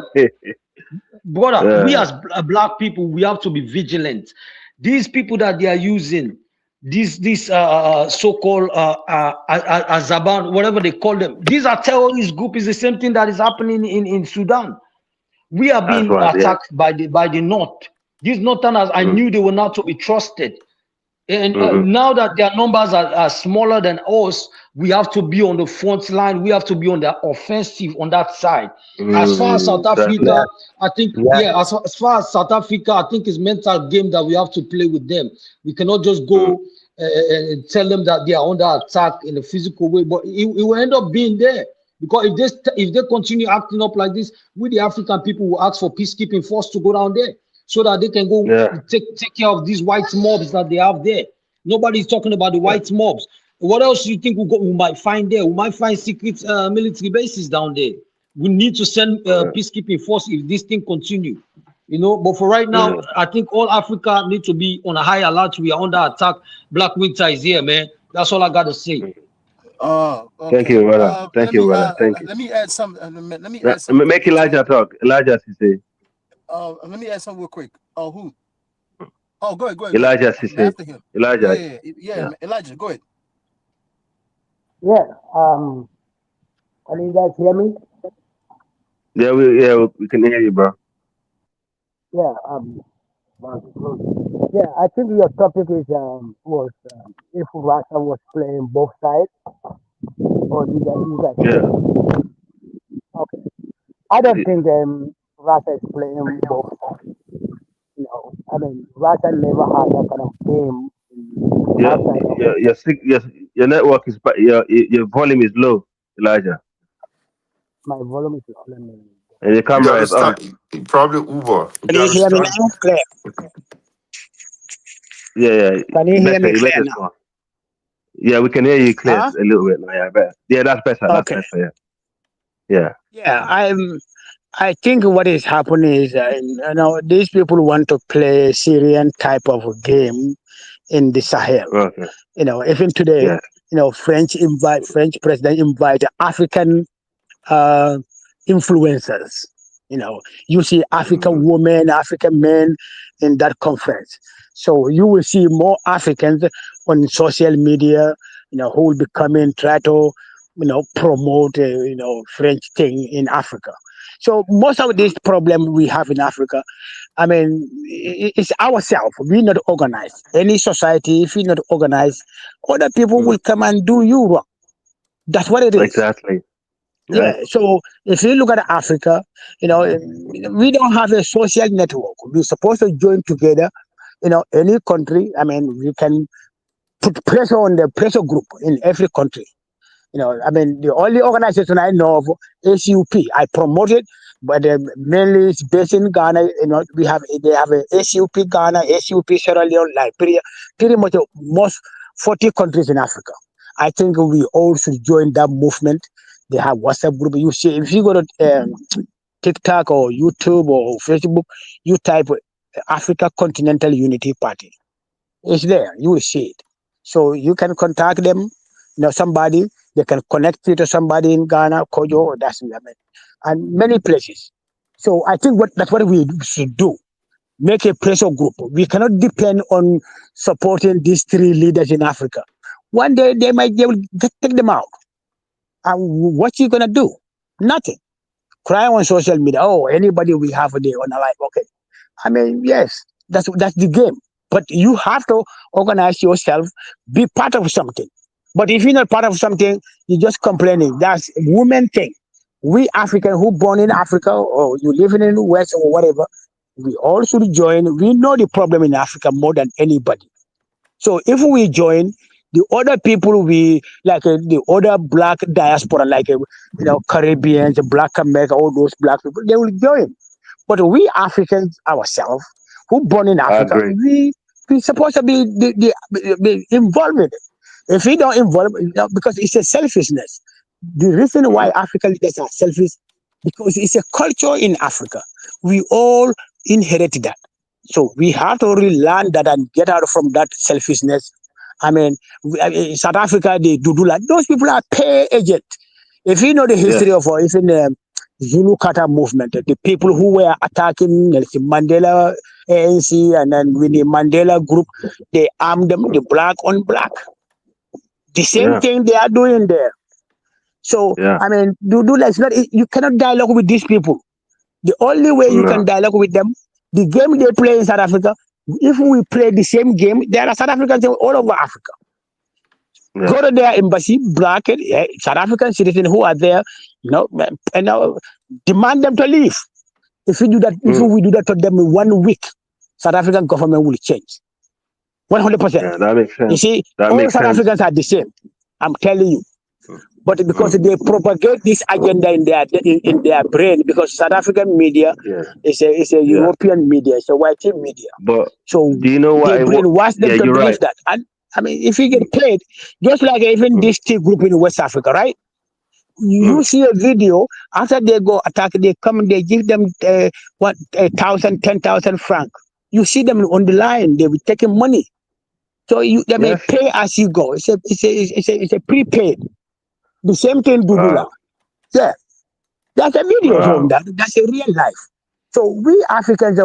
brother, we as black people, we have to be vigilant. These people that they are using, this so-called Azaban, whatever they call them, these are terrorist group. Is the same thing that is happening in Sudan. We are being attacked by the North. These Northerners, I knew they were not to be trusted. And now that their numbers are smaller than us, we have to be on the front line. We have to be on the offensive on that side. As far as South Africa, I think, as far as South Africa, I think it's mental game that we have to play with them. We cannot just go and tell them that they are under attack in a physical way, but it will end up being there. Because if they continue acting up like this, we the African people will ask for peacekeeping force to go down there so that they can go take care of these white mobs that they have there. Nobody's talking about the white mobs. What else do you think we might find there? We might find secret military bases down there. We need to send peacekeeping force if this thing continue. But for right now, I think all Africa need to be on a high alert. We are under attack. Black winter is here, man. That's all I got to say. Okay. Thank you, brother. Thank you, brother. Thank you. Let me add some. Make Elijah talk. Elijah, say. Let me add something real quick. Oh, who? Oh, go ahead. Elijah, say. Elijah. Yeah. Elijah, go ahead. Yeah. Can you guys hear me? Yeah, we can hear you, bro. Yeah. Yeah, I think your topic is was if Russia was playing both sides, or did you guys? Yeah. Okay. I don't think Russia is playing both sides. I mean, Russia never had that kind of game. Your network is, your volume is low, Elijah. My volume is low. And your camera is on. Probably Uber. Can you hear me now? Clear. Yeah. Can you hear me clear now? Go. Yeah, we can hear you clear Huh? a little bit now. Yeah, better. Yeah, that's better. Okay. That's better. Yeah. Yeah, I think what is happening is, these people want to play Syrian type of game in the Sahel. Okay. Even today, Yeah. French president invite African influencers. You see African women, African men in that conference. So you will see more Africans on social media, who will be coming, try to, promote, French thing in Africa. So most of this problem we have in Africa, I mean, it's ourselves. We're not organized. Any society, if we're not organized, other people will come and do you wrong. That's what it is. Exactly. Yeah. So if you look at Africa, we don't have a social network. We're supposed to join together. Any country. I mean, we can put pressure on the pressure group in every country. The only organization I know of, ACUP, I promote it, but mainly it's based in Ghana. They have a ACUP Ghana, ACUP Sierra Leone, Liberia, pretty much most 40 countries in Africa. I think we all should join that movement. They have WhatsApp group. You see, if you go to TikTok or YouTube or Facebook, you type Africa Continental Unity Party. It's there. You will see it. So you can contact them. Somebody, they can connect you to somebody in Ghana, Kojo, that's and many places. So I think that's what we should do. Make a pressure group. We cannot depend on supporting these three leaders in Africa. One day they will take them out. And what you gonna do? Nothing. Cry on social media. Oh, anybody we have a day on a life. Okay. I mean, yes, that's the game. But you have to organize yourself, be part of something. But if you're not part of something, you're just complaining. That's a woman thing. We African who born in Africa or you living in the West or whatever, we all should join. We know the problem in Africa more than anybody. So if we join, the other people we like the other black diaspora, like Caribbeans, Black America, all those black people, they will join. But we Africans ourselves, who born in Africa, we supposed to be involved in it. If we don't involve, because it's a selfishness. The reason why African leaders are selfish, because it's a culture in Africa. We all inherited that. So we have to relearn that and get out from that selfishness. I mean, in South Africa, they do that. Those people are pay agent. If you know the history of even the Zulu Kata movement, the people who were attacking Nelson Mandela, ANC, and then with the Mandela group, they armed them, the black on black. The same thing they are doing there. So, I mean, you cannot dialogue with these people. The only way you can dialogue with them, the game they play in South Africa, if we play the same game, there are South Africans all over Africa. Go to their embassy, block it, South African citizens who are there, and demand them to leave. If we do that, if we do that to them in 1 week, South African government will change. 100%. Yeah, that makes sense. You see, all South Africans are the same. I'm telling you. But because they propagate this agenda in their brain, because South African media is a European media, it's a white media. But so do you know what? They brainwash them to believe that. And I mean, if you get played, just like even this T group in West Africa, right? You see a video after they go attack, they come, they give them 1,000, 10,000 francs. You see them on the line, they will taking money. So they may pay as you go. It's a prepaid. The same thing Dudula. Yeah. That's a video from that. That's a real life. So we Africans, I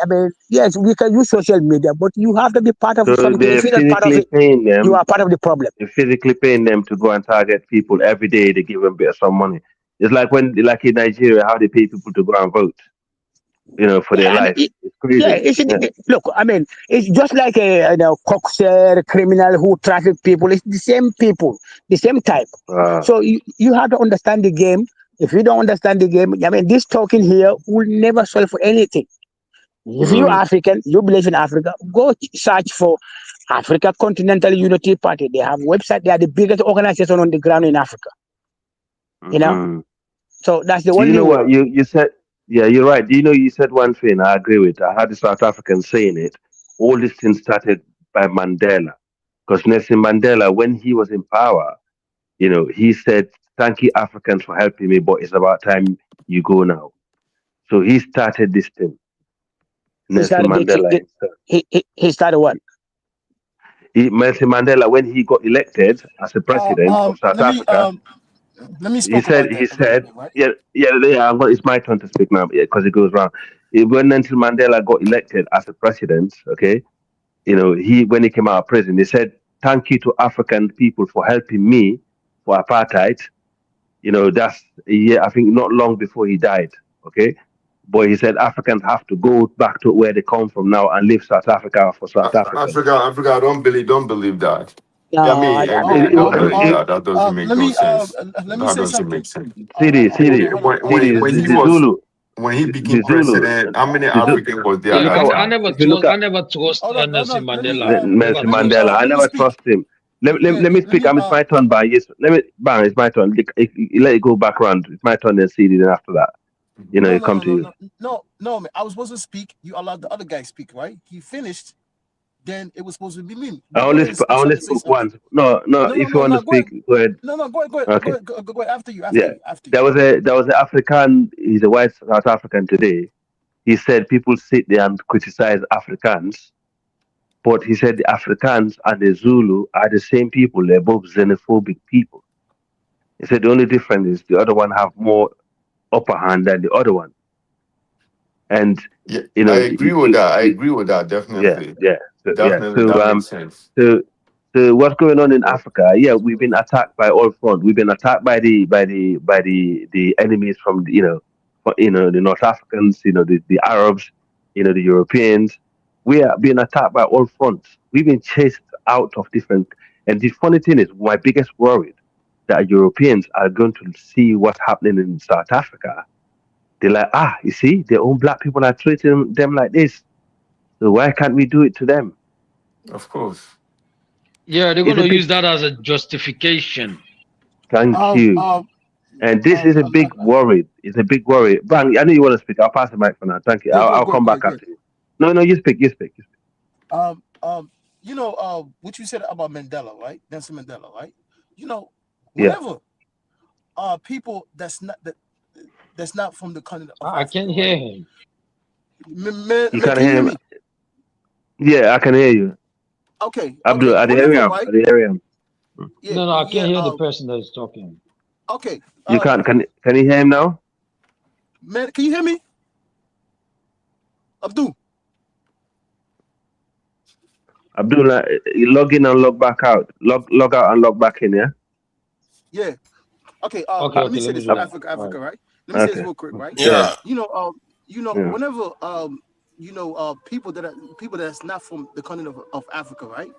mean, yes, we can use social media, but you have to be part of something. They're if you're not part of it, you are part of the problem. They're physically paying them to go and target people every day. They give them a bit of some money. It's like like in Nigeria, how they pay people to go and vote. For their life. It's crazy. Look, I mean, it's just like a cockser criminal who traffic people. It's the same people, the same type. So you have to understand the game. If you don't understand the game, I mean, this talking here will never solve anything. If you're African, you believe in Africa, go search for Africa Continental Unity Party. They have a website. They are the biggest organization on the ground in Africa. So that's the only. You know what you said? Yeah, you're right. You know, you said one thing I agree with. I had the South African saying it. All this thing started by Mandela. Because Nelson Mandela, when he was in power, you know, he said, "Thank you, Africans, for helping me, but it's about time you go now." So he started this thing, He Nelson started Mandela himself. he started what? Nelson Mandela, when he got elected as the president of South Africa, let me spoke about that a little bit, right? It's my turn to speak now because it goes round. When Nelson Mandela got elected as a president, okay, you know, when he came out of prison, he said, "Thank you to African people for helping me for apartheid." You know, that's a year, I think, not long before he died. Okay, but he said Africans have to go back to where they come from now and leave South Africa for South Africans. Africa, don't believe that. I No, mean, don't believe that. That doesn't make no sense. Let me That say doesn't something. make sense. When he became the Zulu, president, how many the Zulu, Africans was there you at look that at time? what, I never trust Nelson Mandela. Nelson Mandela. I let me never speak. trust him. Let me speak. It's my turn, bang. Yes, bang. It's my turn. Let it go back round. It's my turn. Then CD. Then after that, you know, No, it no, come no, to no, you. no, no, no, man. I was supposed to speak. You allowed the other guy to speak, right? He finished. Then it was supposed to be me. I But go only ahead I and try only to say spoke something. once. No. No, no, If you no, want to no. Go ahead. speak, go ahead. No, no, go ahead. Okay. Go ahead after you. Yeah. After you. There was an African. He's a white South African today. He said people sit there and criticize Africans, but he said the Africans and the Zulu are the same people. They're both xenophobic people. He said the only difference is the other one have more upper hand than the other one. And Yeah, you I know, agree with that. I agree with that. yeah, Definitely, yeah, definitely, So that makes sense. so what's going on in Africa? Yeah, we've been attacked by all front. We've been attacked by the enemies from the North Africans, the Arabs, the Europeans. We are being attacked by all fronts. We've been chased out of different. And the funny thing is, my biggest worry that Europeans are going to see what's happening in South Africa. They're like, you see, their own black people are treating them like this. So why can't we do it to them? Of course. Yeah, they're It's gonna a big use that as a justification. thank you. And this is a big worry. It's a big worry. Bang, I know you want to speak. I'll pass the mic for now. Thank you. Yeah, I'll come back go ahead. after you. No, you speak. You speak. You know, what you said about Mandela, right? Nelson Mandela, right? You know, Yeah. whenever people that's not from the continent of I Africa, can't right? hear him. Man, You can can you hear hear him. me? Yeah, I can hear you. Okay, Abdul, I hear whenever, him. right? I hear him. Yeah, No, I yeah. can't hear the person that is talking. Okay. You can't. Can you hear him now? Man, can you hear me? Abdul. Abdullah, you log in and log back out. Log out and log back in. Yeah. Yeah. Okay. Okay, Let me say let me this do for that. Africa, right? Let me say this Okay. real quick, right? Yeah. You know, Yeah. whenever people that's not from the continent of Africa, right?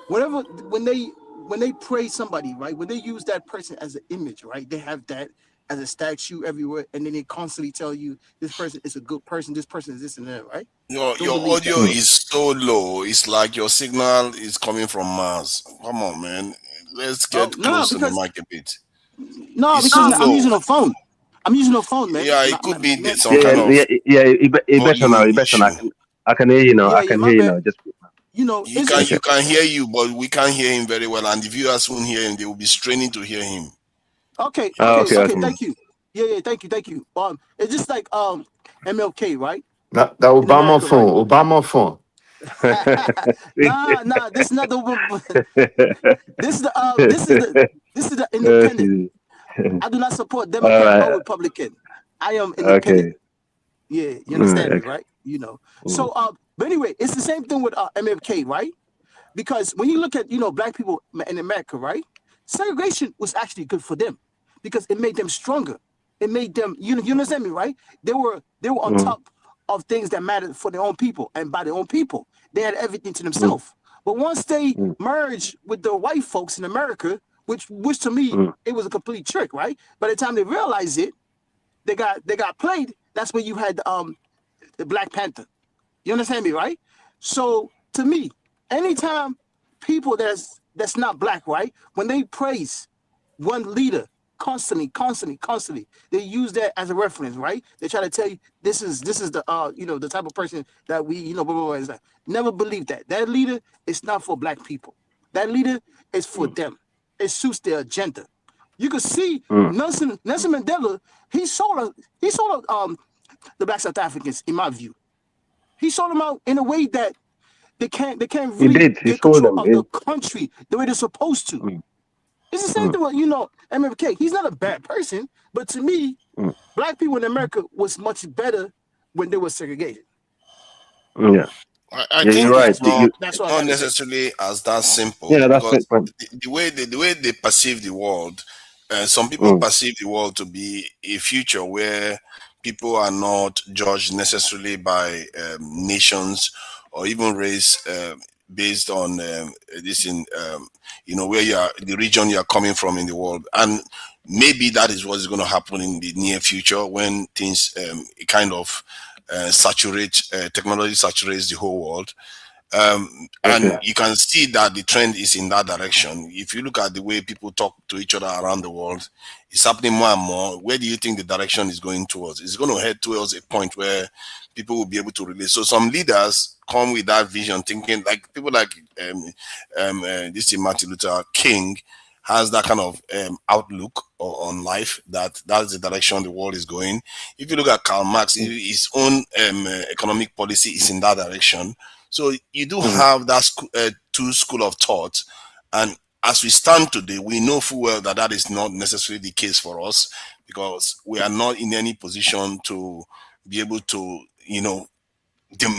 Whenever when they praise somebody, right? When they use that person as an image, right? They have that as a statue everywhere, and then they constantly tell you this person is a good person, this person is this and that, right? Your Don't believe audio that. is so low. It's like your signal is coming from Mars. Come on, man. Let's get close to the mic a bit. It's Because too I'm low. using a phone. I'm using a phone, man. Yeah, it could be Man. some kind of You better now. volume You better now. issue. I can hear you now. I Yeah, can my hear you bad. now. Just You know, You can hear you, but we can't hear him very well. And the viewers won't hear him. They will be straining to hear him. Okay. Okay. Thank you. Yeah, thank you. It's just like MLK, right? That In Obama America, right? phone. Obama phone. Nah, this is not the this is the independent. I do not support Democrat or Republican. I am independent. Okay. Yeah, you understand me, Okay. right? You know. So but anyway, it's the same thing with MLK, right? Because when you look at black people in America, right? Segregation was actually good for them because it made them stronger. It made them, you understand me, right? They were on top of things that mattered for their own people, and by their own people, they had everything to themselves. But once they merged with the white folks in America, which to me it was a complete trick, right? By the time they realized it, they got played. That's when you had the Black Panther. You understand me, right? So to me, anytime people that's not black, right, when they praise one leader constantly. They use that as a reference, right? They try to tell you this is the the type of person that we blah, blah, blah, is that. Never believe that. That leader is not for black people. That leader is for them. It suits their agenda. You can see Nelson Mandela. He sold the black South Africans, in my view. He sold them out in a way that they can't really get control of the country the way they're supposed to. It's the same thing with MFK. He's not a bad person, but to me, black people in America was much better when they were segregated. I think you're right. it's not necessarily as that simple. Yeah, that's because it. the way they perceive the world, some people perceive the world to be a future where people are not judged necessarily by nations or even race based on this in where you are, the region you are coming from in the world. And maybe that is what is going to happen in the near future when things kind of technology saturates the whole world. And you can see that the trend is in that direction. If you look at the way people talk to each other around the world, it's happening more and more. Where do you think the direction is going towards? It's going to head towards a point where people will be able to relate. So some leaders come with that vision, thinking like people like this Martin Luther King has that kind of outlook on life, that's the direction the world is going. If you look at Karl Marx, his own economic policy is in that direction. So you do have that two school of thought, and as we stand today, we know full well that that is not necessarily the case for us, because we are not in any position to be able to,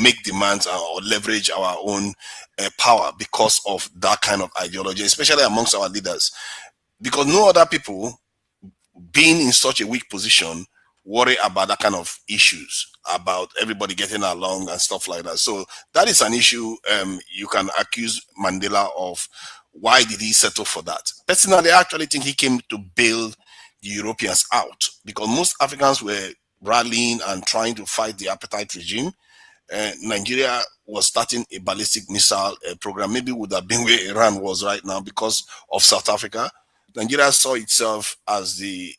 make demands or leverage our own power because of that kind of ideology, especially amongst our leaders, because no other people being in such a weak position worry about that kind of issues, about everybody getting along and stuff like that. So that is an issue you can accuse Mandela of. Why did he settle for that? Personally, I actually think he came to bail the Europeans out, because most Africans were rallying and trying to fight the apartheid regime. Nigeria was starting a ballistic missile program. Maybe would have been where Iran was right now because of South Africa. Nigeria saw itself as the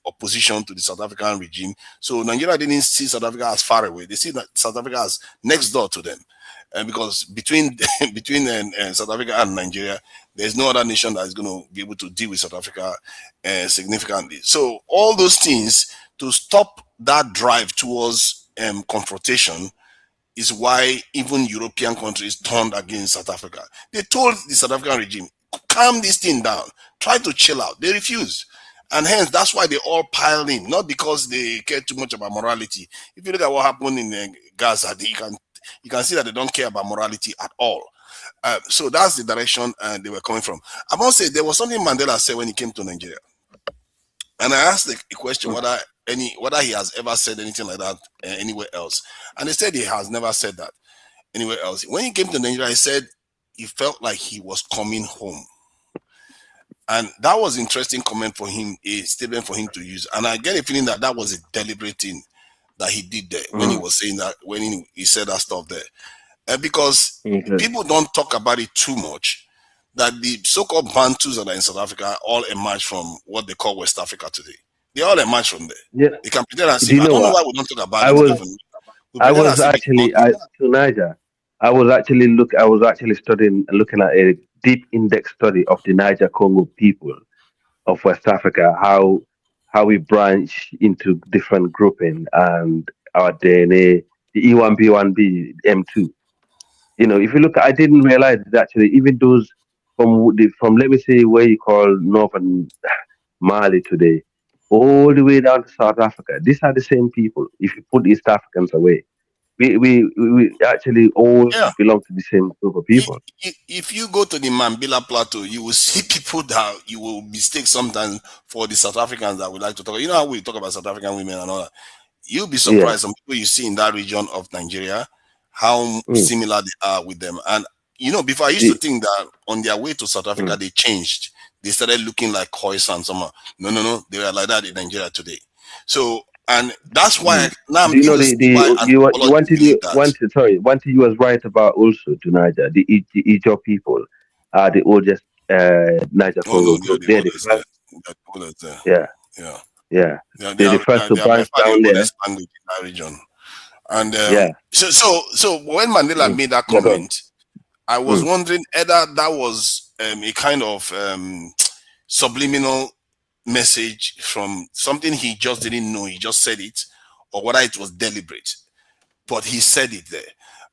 opposition to the South African regime. So Nigeria didn't see South Africa as far away. They see that South Africa as next door to them. Because between South Africa and Nigeria, there's no other nation that is going to be able to deal with South Africa significantly. So all those things to stop that drive towards confrontation is why even European countries turned against South Africa. They told the South African regime, calm this thing down, try to chill out. They refused. And hence, that's why they all piled in, not because they care too much about morality. If you look at what happened in Gaza, you can see that they don't care about morality at all. So that's the direction they were coming from. I must say, there was something Mandela said when he came to Nigeria. And I asked the question whether he has ever said anything like that anywhere else. And they said he has never said that anywhere else. When he came to Nigeria, he said he felt like he was coming home. And that was an interesting comment for him, a statement for him to use. And I get a feeling that that was a deliberate thing that he did there when he was saying that, when he said that stuff there. Because people don't talk about it too much, that the so-called Bantus that are in South Africa all emerged from what they call West Africa today. They all emerged from there. Yeah. They can pretend as if, I don't know why we don't talk about it. I was actually studying, looking at a deep index study of the Niger Congo people of West Africa, how we branch into different grouping and our DNA, the E1B1B, M2. If you look, I didn't realize that actually even those from let me say where you call northern Mali today, all the way down to South Africa, these are the same people. If you put East Africans away, we actually all belong to the same group of people. If you go to the Mambila Plateau, you will see people that you will mistake sometimes for the South Africans that we like to talk about. You know how we talk about South African women and all that? You'll be surprised some people you see in that region of Nigeria, how similar they are with them. And before I used to think that on their way to South Africa, they changed. They started looking like Khoisan somehow. No, they were like that in Nigeria today. So, and that's why now I'm one thing you was right about also to Niger, the Ijaw people are the oldest Niger Congo group. They're the first. Yeah. They're the first to branch down there. Language in that region. And so when Mandela made that comment, I was wondering either that was a kind of subliminal message from something he just didn't know, he just said it, or whether it was deliberate. But he said it there.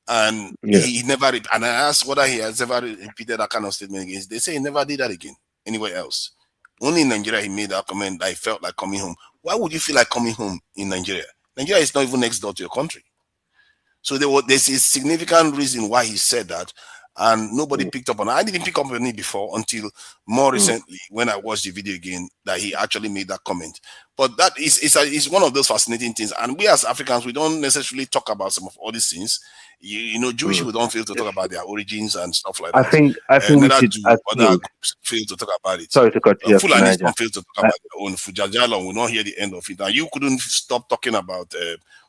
And he never, and I asked whether he has ever repeated that kind of statement again. They say he never did that again anywhere else. Only in Nigeria he made that comment that I felt like coming home. Why would you feel like coming home in Nigeria? Nigeria is not even next door to your country. So there's a significant reason why he said that, and nobody picked up on it. I didn't pick up on it before until more recently when I watched the video again that he actually made that comment. But that is one of those fascinating things. And we as Africans, we don't necessarily talk about some of all these things. You know, Jewish people don't feel to talk about their origins and stuff like that. I think we should. Other groups fail to talk about it. Sorry to cut you off, Fulanis don't fail to talk about their own. Fujajalon will not hear the end of it. And you couldn't stop talking about.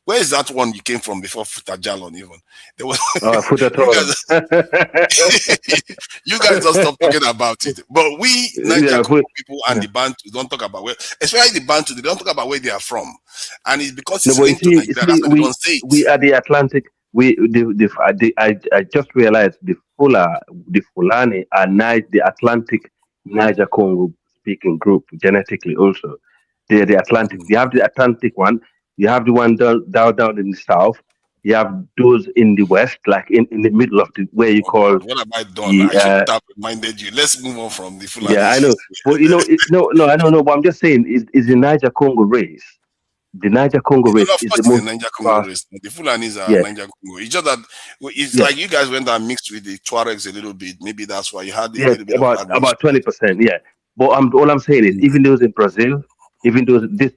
Where is that one you came from before Futajalon even? There was you guys don't stop talking about it. But we Nigerian people and the Bantu don't talk about where, especially the Bantu, they don't talk about where they are from. And it's because it's linked to Nigeria, that's why they don't say it. We are the Atlantic. I just realized the Fulani are the Atlantic Niger Congo speaking group genetically also. They're the Atlantic. You have the Atlantic one. You have the one down in the south. You have those in the west, like in the middle of the where you call. What have I done? I should have reminded you. Let's move on from the Fulani. Yeah, I know. But you know, I don't know. But I'm just saying, is the Niger Congo race. The Niger Congo race is the most. Niger Congo race. The Fulanis are Niger Congo. It's just that it's like you guys went and mixed with the Tuaregs a little bit. Maybe that's why you had a little bit about 20%. Yeah, but all I'm saying is, even those in Brazil, the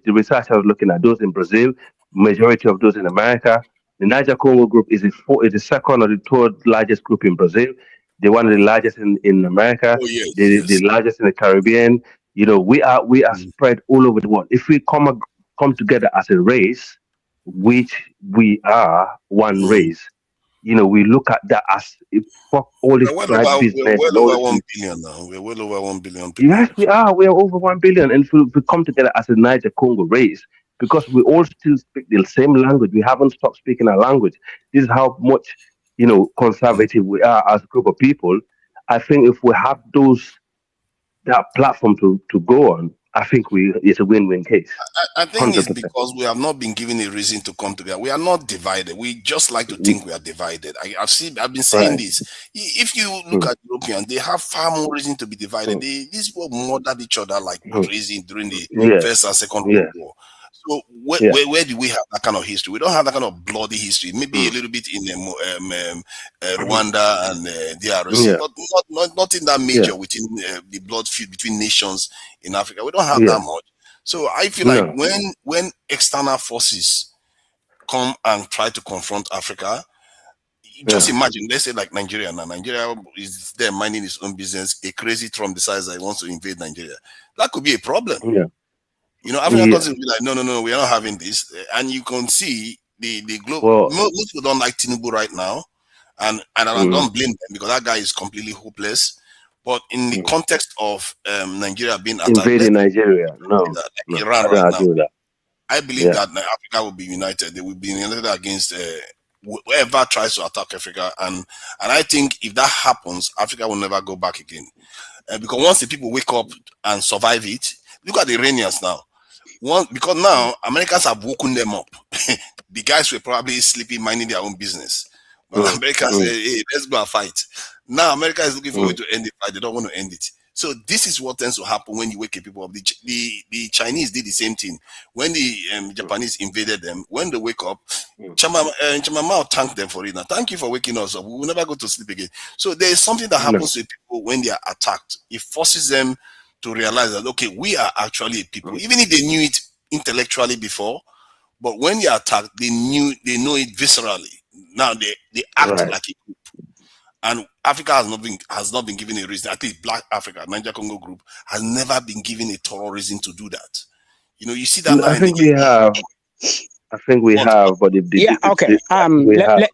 research I was looking at, those in Brazil, majority of those in America, the Niger Congo group is the second or the third largest group in Brazil. They're one of the largest in America. The largest in the Caribbean. You know, we are spread all over the world. If we come together as a race, which we are one race, you know, we look at that as fuck all this tribe business. We're well over 1 billion now. We're well over 1 billion people. Yes, we are. We are over 1 billion. And if we come together as a Niger Congo race, because we all still speak the same language, we haven't stopped speaking our language. This is how much, you know, conservative we are as a group of people. I think if we have that platform to go on, I think it's a win-win case. I think 100%. It's because we have not been given a reason to come together. We are not divided. We just like to think we are divided. I've been saying this. If you look at Europeans, they have far more reason to be divided. These people murdered each other like crazy during the First and Second World War. So where do we have that kind of history? We don't have that kind of bloody history. Maybe a little bit in Rwanda and DRC, but not in that major within the blood feud between nations in Africa. We don't have that much. So I feel like when external forces come and try to confront Africa, just imagine, let's say like Nigeria now. Nigeria is there minding its own business. A crazy Trump decides that he wants to invade Nigeria. That could be a problem. You know, African countries will be like, no, we are not having this. And you can see the global. Most people don't like Tinubu right now. And I don't blame them because that guy is completely hopeless. But in the context of Nigeria being attacked, invading Nigeria, Iran right now, I believe that Africa will be united. They will be united against whoever tries to attack Africa. And I think if that happens, Africa will never go back again. Because once the people wake up and survive it, look at the Iranians now. Because now Americans have woken them up. The guys were probably sleeping, minding their own business. But America said, hey, let's go and fight. Now America is looking for a way to end the fight. They don't want to end it. So this is what tends to happen when you wake people up. The Chinese did the same thing. When the Japanese invaded them, when they wake up, Chamamao thanked them for it. Now, thank you for waking us up. We will never go to sleep again. So there is something that happens to people when they are attacked. It forces them to realize that, okay, we are actually a people. Even if they knew it intellectually before, but when they are attacked, they know it viscerally. Now they act like a group. And Africa has not been given a reason. At least Black Africa, Niger Congo group, has never been given a thorough reason to do that. You know, you see that now. I think we have, but okay. we have.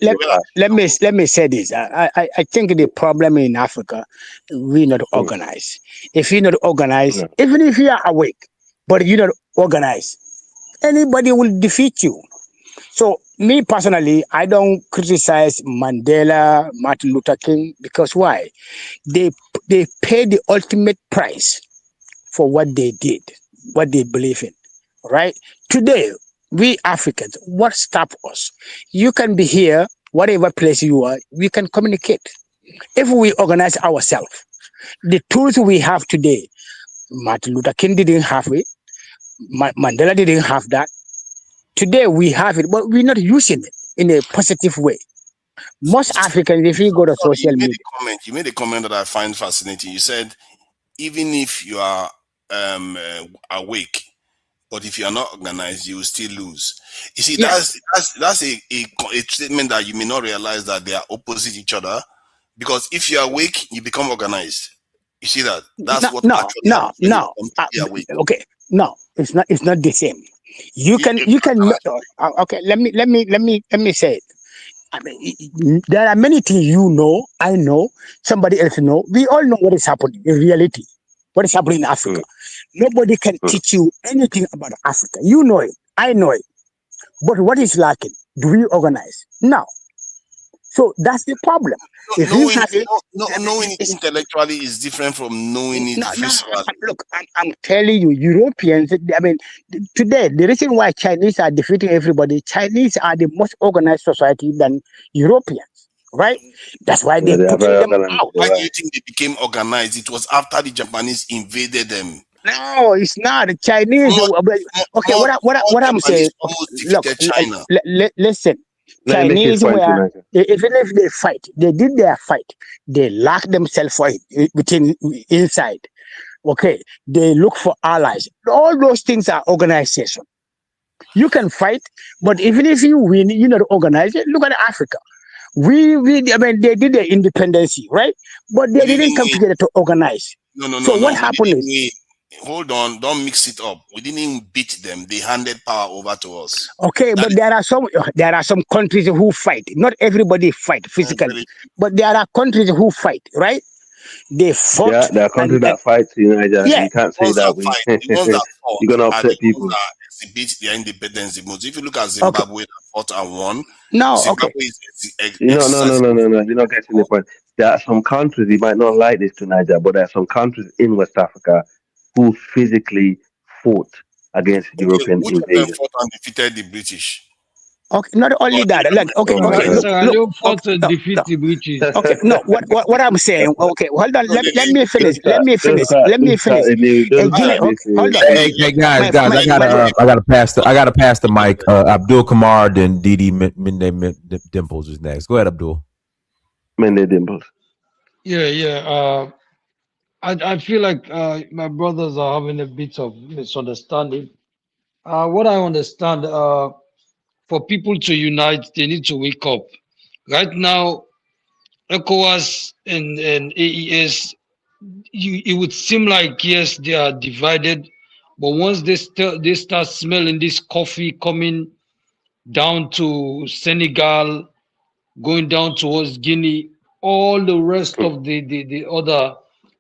Let me say this. I think the problem in Africa, we not organized. If you're not organized, even if you are awake, but you're not organized, anybody will defeat you. So me personally, I don't criticize Mandela, Martin Luther King, because why? They paid the ultimate price for what they did, what they believe in. Right? Today, we Africans, what stop us? You can be here, whatever place you are, we can communicate. If we organize ourselves, the tools we have today, Martin Luther King didn't have it, Mandela didn't have that. Today we have it, but we're not using it in a positive way. Most Africans, if you go to Sorry, social media, you made a comment that I find fascinating. You said, even if you are awake, but if you are not organized, you will still lose. You see, that's a statement that you may not realize that they are opposite each other. Because if you are awake, you become organized. You see that? That's what actually happens when you become to be awake. Okay, no, it's not. It's not the same. You can. Okay, let me say it. I mean, there are many things you know, I know, somebody else know. We all know what is happening in reality. What is happening in Africa? Nobody can teach you anything about Africa. You know it. I know it. But what is lacking? Do we organize? No. So that's the problem. If you have it, knowing it intellectually is different from knowing it physically. Look, I'm telling you, Europeans, I mean, today, the reason why Chinese are defeating everybody, Chinese are the most organized society than Europeans, right? That's why they're putting them out. Why do you think they became organized? It was after the Japanese invaded them. No, it's not. The Chinese. Okay, what I'm saying. Look, China. Listen. Chinese were, even if they fight, they did their fight. They lock themselves for it within inside. Okay, they look for allies. All those things are organization. You can fight, but even if you win, you're not organized. Look at Africa. I mean, they did their independence, right? But they didn't come together to organize. No. What happened is, hold on, don't mix it up. We didn't beat them. They handed power over to us. Okay, but there are some countries who fight. Not everybody fight physically, but there are countries who fight, right? They fought. Yeah, there are countries that fight. You can't say that. The ones that fought you're gonna upset people. That exhibit their independence the most. If you look at Zimbabwe that fought and won, Zimbabwe is No. You're not getting the point. There are some countries, you might not like this to Niger, but there are some countries in West Africa who physically fought against European invasion. Fought and defeated the British. Okay, not only that. Like, okay. Fought to defeat the British. Okay, no. What I'm saying. Okay, hold on. Let me finish. Let me finish. Hold on. Hey guys, I gotta pass the mic. Abdul Kamar, then Didi Mende Dimples is next. Go ahead, Abdul. Mende Dimples. Yeah. I feel like my brothers are having a bit of misunderstanding. What I understand, for people to unite, they need to wake up. Right now, ECOWAS and AES, it would seem like, yes, they are divided, but once they start smelling this coffee coming down to Senegal, going down towards Guinea, all the rest of the other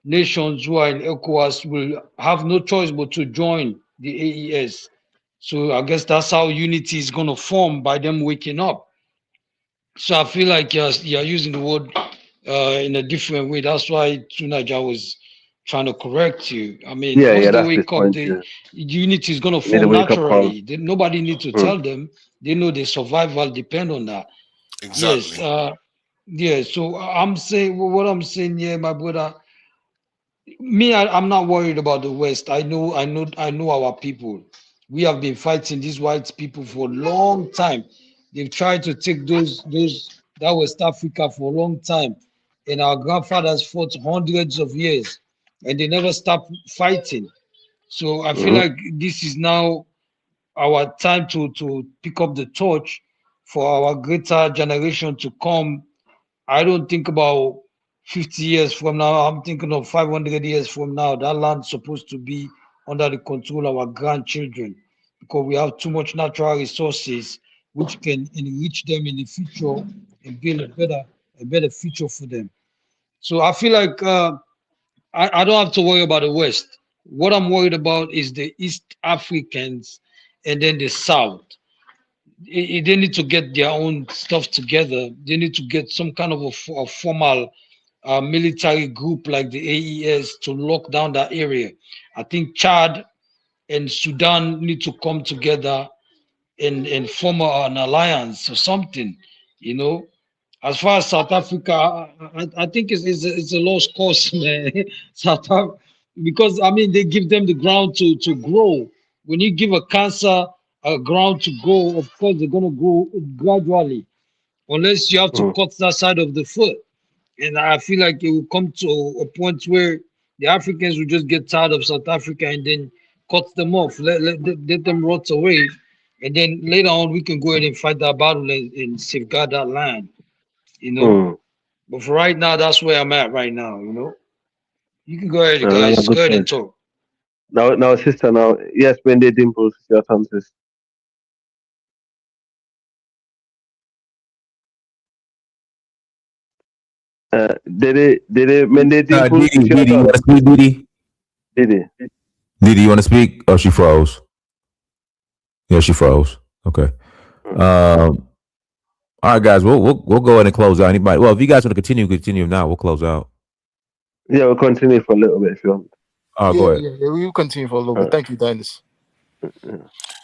nations who are in ECOWAS will have no choice but to join the AES. So I guess that's how unity is going to form, by them waking up. So I feel like you're using the word in a different way. That's why Tunaja was trying to correct you. I mean, once they wake up, the unity is going to form naturally. Nobody needs to tell them. They know their survival depend on that. Exactly. Yes. So I'm saying what I'm saying here, my brother. Me, I'm not worried about the West. I know our people. We have been fighting these white people for a long time. They've tried to take that West Africa for a long time, and our grandfathers fought hundreds of years, and they never stopped fighting. So I feel like this is now our time to pick up the torch for our greater generation to come. I don't think about 50 years from now. I'm thinking of 500 years from now. That land's supposed to be under the control of our grandchildren, because we have too much natural resources which can enrich them in the future and build a better future for them. So I feel like I don't have to worry about the West. What I'm worried about is the East Africans and then the South. They need to get their own stuff together. They need to get some kind of a formal military group like the AES to lock down that area. I think Chad and Sudan need to come together and form an alliance or something, you know. As far as South Africa, I think it's a lost cause, man. South Africa, because I mean they give them the ground to grow. When you give a cancer a ground to grow, of course they're gonna grow gradually, unless you have to cut that side of the foot. And I feel like it will come to a point where the Africans will just get tired of South Africa and then cut them off, let them rot away, and then later on we can go ahead and fight that battle and safeguard that land, you know. But for right now, that's where I'm at right now, you know. You can go ahead, guys. Go ahead and talk. Now, sister, now, yes, when they dimples, your turn, sis. Did it, when they dimples, Didi, you want to speak, Didi? Didi, you want to speak? Oh, she froze. Yeah, she froze. Okay. All right, guys, we'll go ahead and close out. Anybody? Well, if you guys want to continue. Now we'll close out. Yeah, we'll continue for a little bit if you want. Oh, go ahead. Yeah, we'll continue for a little bit. Thank you, Dennis.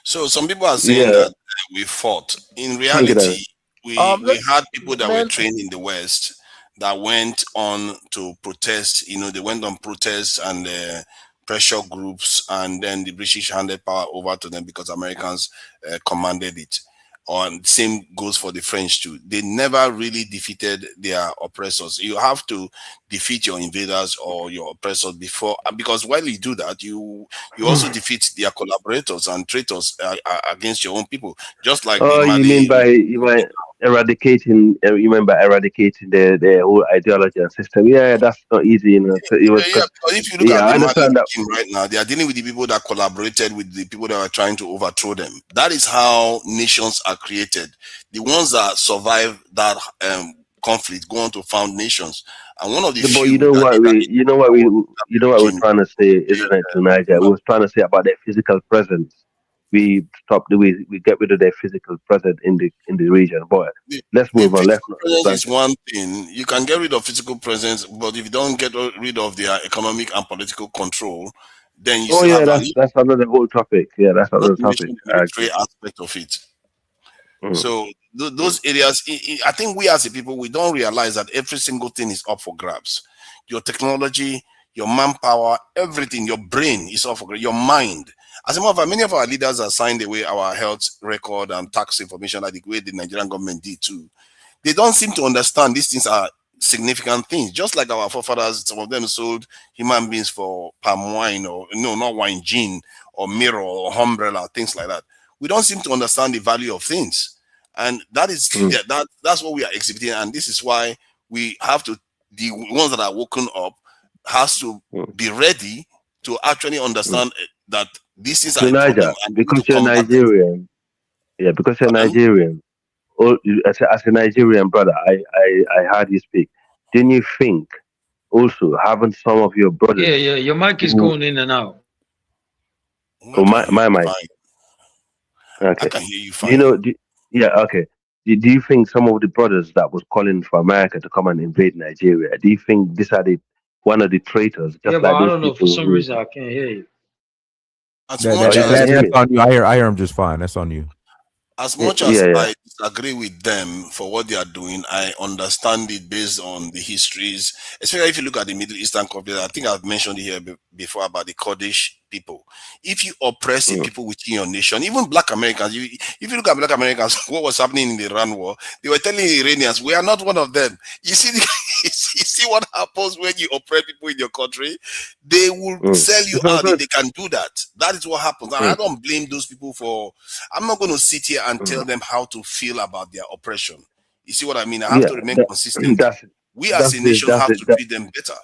So some people are saying that we fought. In reality, we had people that were trained in the West that went on to protest. You know, they went on protests and pressure groups, and then the British handed power over to them because Americans commanded it. Same goes for the French too. They never really defeated their oppressors. You have to defeat your invaders or your oppressors before, because while you do that, you also defeat their collaborators and traitors against your own people. Just like you mean eradicating? You mean by eradicating the whole ideology and system? Yeah, that's not easy, you know. So it was if you look at the Mali regime right now, they are dealing with the people that collaborated with the people that were trying to overthrow them. That is how nations are created. The ones that survive that conflict go on to found nations. And one of the few. You know what we're trying to say, isn't it, to Niger? We were trying to say about their physical presence. We get rid of their physical presence in the region. But let's move on. Presence is one thing. You can get rid of physical presence, but if you don't get rid of their economic and political control, then you still have that's another whole topic. Yeah, that's another topic. Military aspect of it. So those areas, I think we as a people, we don't realize that every single thing is up for grabs. Your technology, your manpower, everything, your brain is up for grabs. Your mind. As a matter of fact, many of our leaders have signed away our health record and tax information like the way the Nigerian government did too. They don't seem to understand these things are significant things. Just like our forefathers, some of them sold human beings for palm wine or not wine, gin or mirror or umbrella, things like that. We don't seem to understand the value of things. And that is that's what we are exhibiting. And this is why we have to, the ones that are woken up has to be ready to actually understand that these things are a problem. Because you're Nigerian. Yeah, because you're Nigerian. As a Nigerian brother, I heard you speak. Didn't you think also having some of your brothers? Yeah, your mic is going in and out. My mic. Okay. I can hear you fine. Okay. Do you think some of the brothers that was calling for America to come and invade Nigeria, do you think these are one of the traitors? But I don't know. For some reason, I can't hear you. That's on you. I hear him just fine. That's on you. As much as I disagree with them for what they are doing, I understand it based on the histories, especially if you look at the Middle Eastern conflict. I think I've mentioned it here before about the Kurdish people. If you oppress the people within your nation, even Black Americans, if you look at Black Americans, what was happening in the Iran war, they were telling the Iranians, we are not one of them. You see what happens when you oppress people in your country? They will sell you out if they can do that. That is what happens. And I don't blame those people for, I'm not going to sit here and tell them how to feel about their oppression. You see what I mean? I have to remain consistent. We as a nation have to treat them better.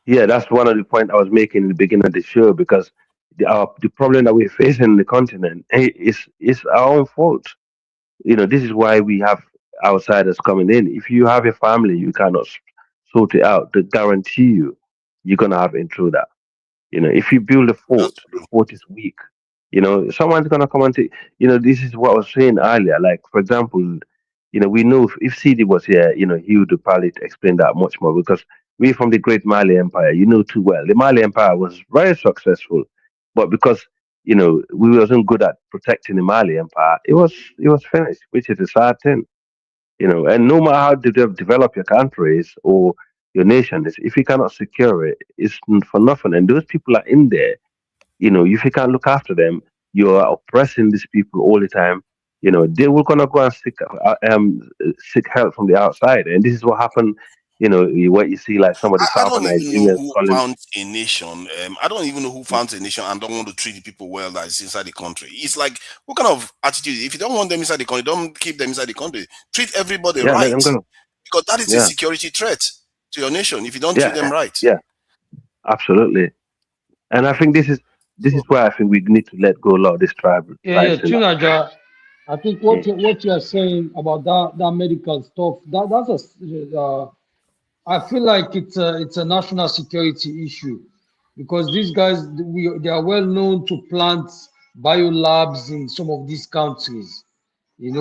Yeah, that's one of the points I was making in the beginning of the show, because the problem that we're facing in the continent is our own fault. This is why we have outsiders coming in. If you have a family, you cannot sort it out. To guarantee you're gonna have intruder. If you build a fort, the fort is weak. Someone's gonna come and take. This is what I was saying earlier. Like, for example, we know if CD was here, he would probably explain that much more because we're from the great Mali Empire. You know too well. The Mali Empire was very successful, but because we wasn't good at protecting the Mali Empire, it was finished, which is a sad thing. And no matter how develop your countries or your nation is, if you cannot secure it, it's for nothing. And those people are in there. If you can't look after them, you are oppressing these people all the time. They will gonna go and seek help from the outside, and this is what happened. What you see, like some of the I South don't even know Nigerians who calling. founds a nation. I don't even know who founds a nation and don't want to treat the people well that is inside the country. It's like, what kind of attitude? If you don't want them inside the country, don't keep them inside the country. Treat everybody Yeah, let right, them go. because that is a Yeah, security threat to your nation if you don't treat them right. yeah, absolutely. And I think this is why I think we need to let go a lot of this tribes in our Tunaja, I think what you are saying about that medical stuff, I feel like it's a national security issue because these guys they are well known to plant biolabs in some of these countries, and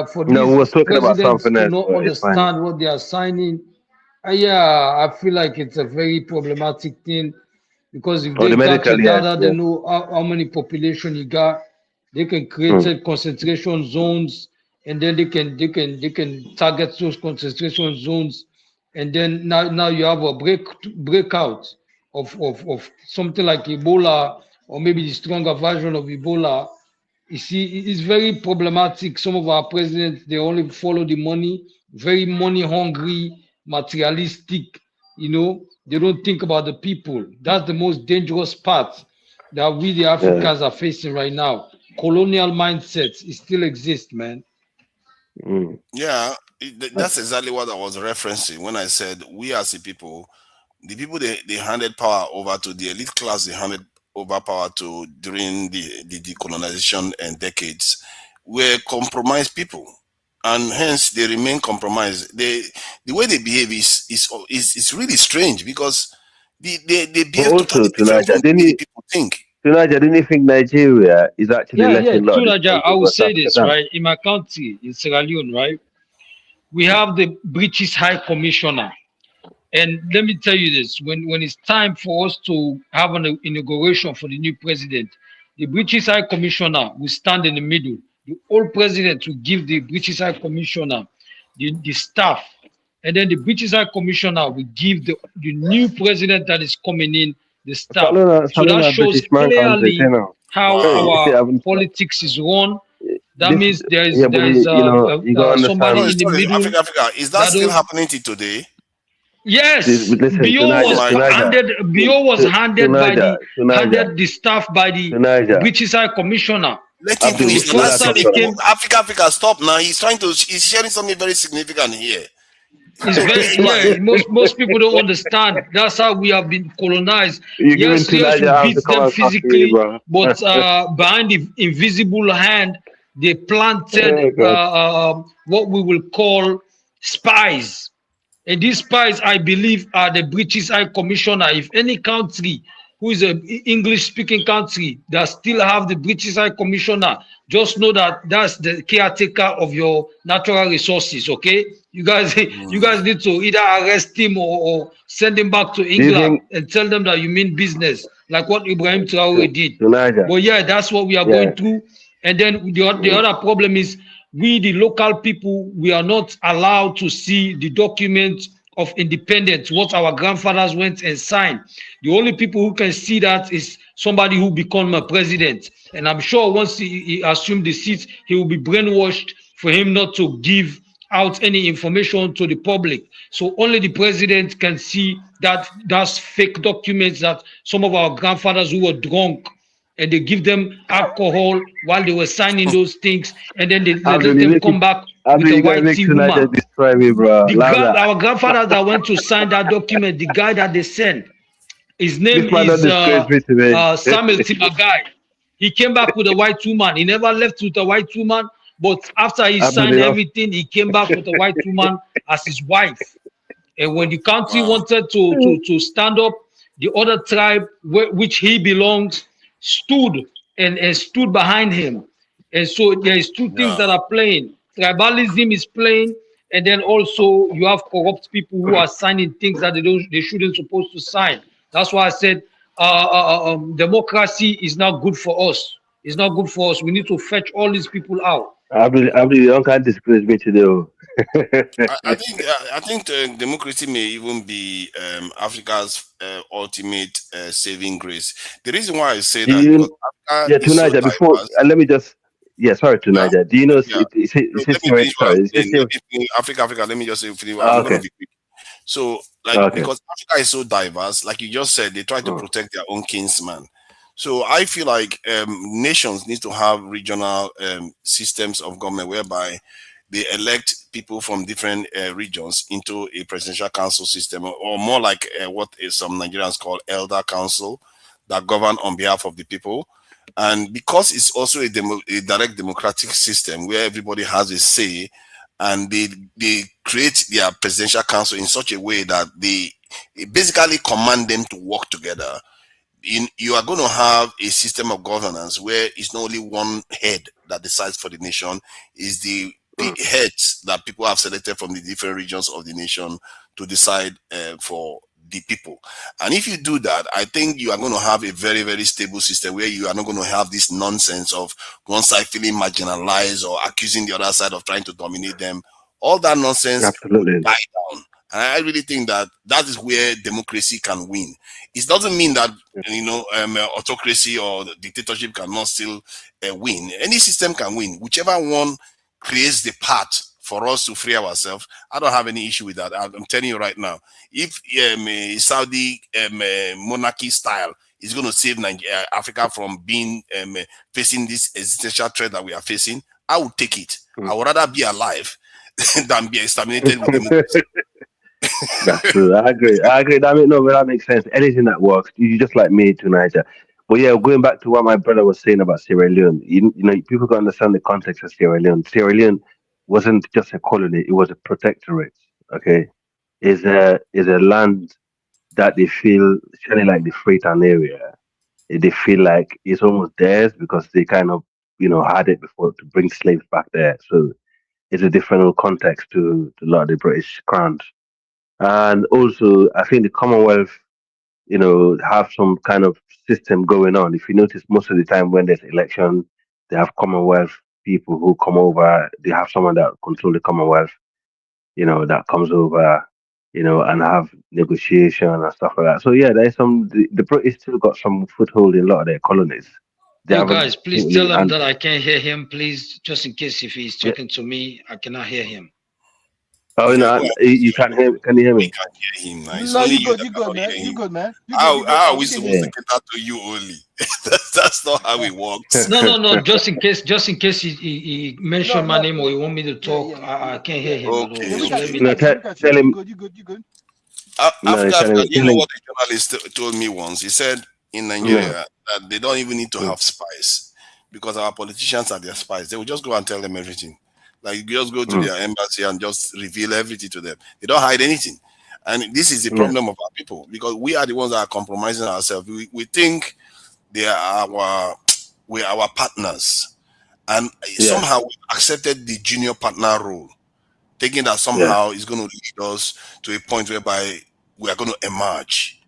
for No, we these was talking about presidents something to else, not but it's fine. understand what they are signing, yeah, I feel like it's a very problematic thing because if Oh, the they got medical, your yes, data, they yes. know how many population you got. They can create concentration zones, and then they can target those concentration zones, and then now you have a breakout of something like Ebola or maybe the stronger version of Ebola. You see, it's very problematic. Some of our presidents, they only follow the money, very money hungry, materialistic, they don't think about the people. That's the most dangerous part that we, the Yeah. Africans, are facing right now. Colonial mindsets, it still exists, man. Yeah, that's exactly what I was referencing when I said we as the people they handed power over to the elite class, they handed over power to during the decolonization and decades, were compromised people. And hence they remain compromised. The way they behave is really strange because they But behave also, totally different from the way the people think. Didn't you think Nigeria is actually Yeah, letting a lot of this Tunaja, I country will West say Africa this, down? right? In my country, in Sierra Leone, right? We have the British High Commissioner. And let me tell you this, when it's time for us to have an inauguration for the new president, the British High Commissioner will stand in the middle. The old president will give the British High Commissioner the staff. And then the British High Commissioner will give the new president that is coming in the staff. So that Salona shows British man country, clearly how Hey, if you our haven't, politics is run. That this, means yeah, but you gotta somebody understand. in the Sorry, middle Africa, is that that still don't. happening to today? Yes, Listen, BO Oh was my God. handed. BO was handed the staff by the Tunaja, British High Commissioner. Let him Abdul, The finish. Now first that's time he significant. came, Africa, stop now. He's sharing something very significant here. is very Go ahead. most people don't understand. That's how we have been colonized. you're giving Yes, we Tunaja have beat to come them and talk to you, physically, bro. but behind the invisible hand, they planted Oh, God. what we will call spies. And these spies, I believe, are the British High Commissioner. If any country who is an English-speaking country that still have the British High Commissioner, just know that that's the caretaker of your natural resources. Okay, you guys need to either arrest him or send him back to Do you England think and tell them that you mean business, like what Ibrahim Traore did. Tunaja? But yeah, that's what we are Yeah. going through. And then the other problem is we, the local people, we are not allowed to see the documents of independence, what our grandfathers went and signed. The only people who can see that is somebody who become a president. And I'm sure once he assumed the seat, he will be brainwashed for him not to give out any information to the public. So only the president can see that that's fake documents that some of our grandfathers who were drunk and they give them alcohol while they were signing those things, and then they let them come back with a You gotta white make tea Tunaja woman. destroy me, bro. Louder. Our grandfathers that went to sign that document, the guy that they sent, His name is Samuel Timagai. He came back with a white woman. He never left with a white woman, but after he signed everything, he came back with a white woman as his wife. And when the country wanted to stand up, the other tribe which he belongs stood and stood behind him. And so there is two things that are playing. Tribalism is playing, and then also you have corrupt people who are signing things that they shouldn't supposed to sign. That's why I said democracy is not good for us. It's not good for us. We need to fetch all these people out. I believe you can't discourage me today. I think democracy may even be Africa's ultimate saving grace. The reason why I say that because Africa is so diverse. Before let me just sorry to Niger. Do you know Africa? Let me just say I'm going to be quick. So because Africa is so diverse, like you just said, they try to protect their own kinsman. So I feel like nations need to have regional systems of government whereby they elect people from different regions into a presidential council system, or more like what some Nigerians call elder council that govern on behalf of the people. And because it's also a direct democratic system where everybody has a say, and they create their presidential council in such a way that they basically command them to work together. You are going to have a system of governance where it's not only one head that decides for the nation, is the heads that people have selected from the different regions of the nation to decide for the people. And if you do that, I think you are going to have a very, very stable system where you are not going to have this nonsense of one side feeling marginalized or accusing the other side of trying to dominate them. All that nonsense will die down. And I really think that is where democracy can win. It doesn't mean that autocracy or dictatorship cannot still win. Any system can win. Whichever one creates the path for us to free ourselves, I don't have any issue with that. I'm telling you right now, if Saudi monarchy style is going to save Africa from being facing this existential threat that we are facing, I would take it. I would rather be alive than be exterminated with democracy. That's true. I agree. That makes sense. Anything that works. You just like me to Niger. But yeah, going back to what my brother was saying about Sierra Leone, you know, people got to understand the context of Sierra Leone. Sierra Leone wasn't just a colony; it was a protectorate. Okay, is a land that they feel, especially like the Freetown area, they feel like it's almost theirs because they kind of had it before to bring slaves back there. So it's a different context to a lot of the British crowns. And also, I think the Commonwealth, have some kind of system going on. If you notice, most of the time when there's election, they have Commonwealth people who come over. They have someone that control the Commonwealth, that comes over, and have negotiation and stuff like that. So yeah, there's the British still got some foothold in a lot of their colonies. Yo, guys, please tell him that I can't hear him, please, just in case if he's talking to me, I cannot hear him. Oh no, you can't hear. Can you hear me? We can't hear him. Nice. No, you good, man. You good, man. How are we supposed to get that to you only? that's not how it works. No. Just in case he mentioned my name or he want me to talk, I can't hear him. Okay. Tell him. You good. Africa, you know what a journalist told me once? He said in Nigeria that they don't even need to have spies because our politicians are their spies. They will just go and tell them everything. Like, you just go to their embassy and just reveal everything to them. They don't hide anything. And this is the problem of our people, because we are the ones that are compromising ourselves. We think they are our partners. And somehow we accepted the junior partner role, thinking that somehow it's going to lead us to a point whereby we are going to emerge.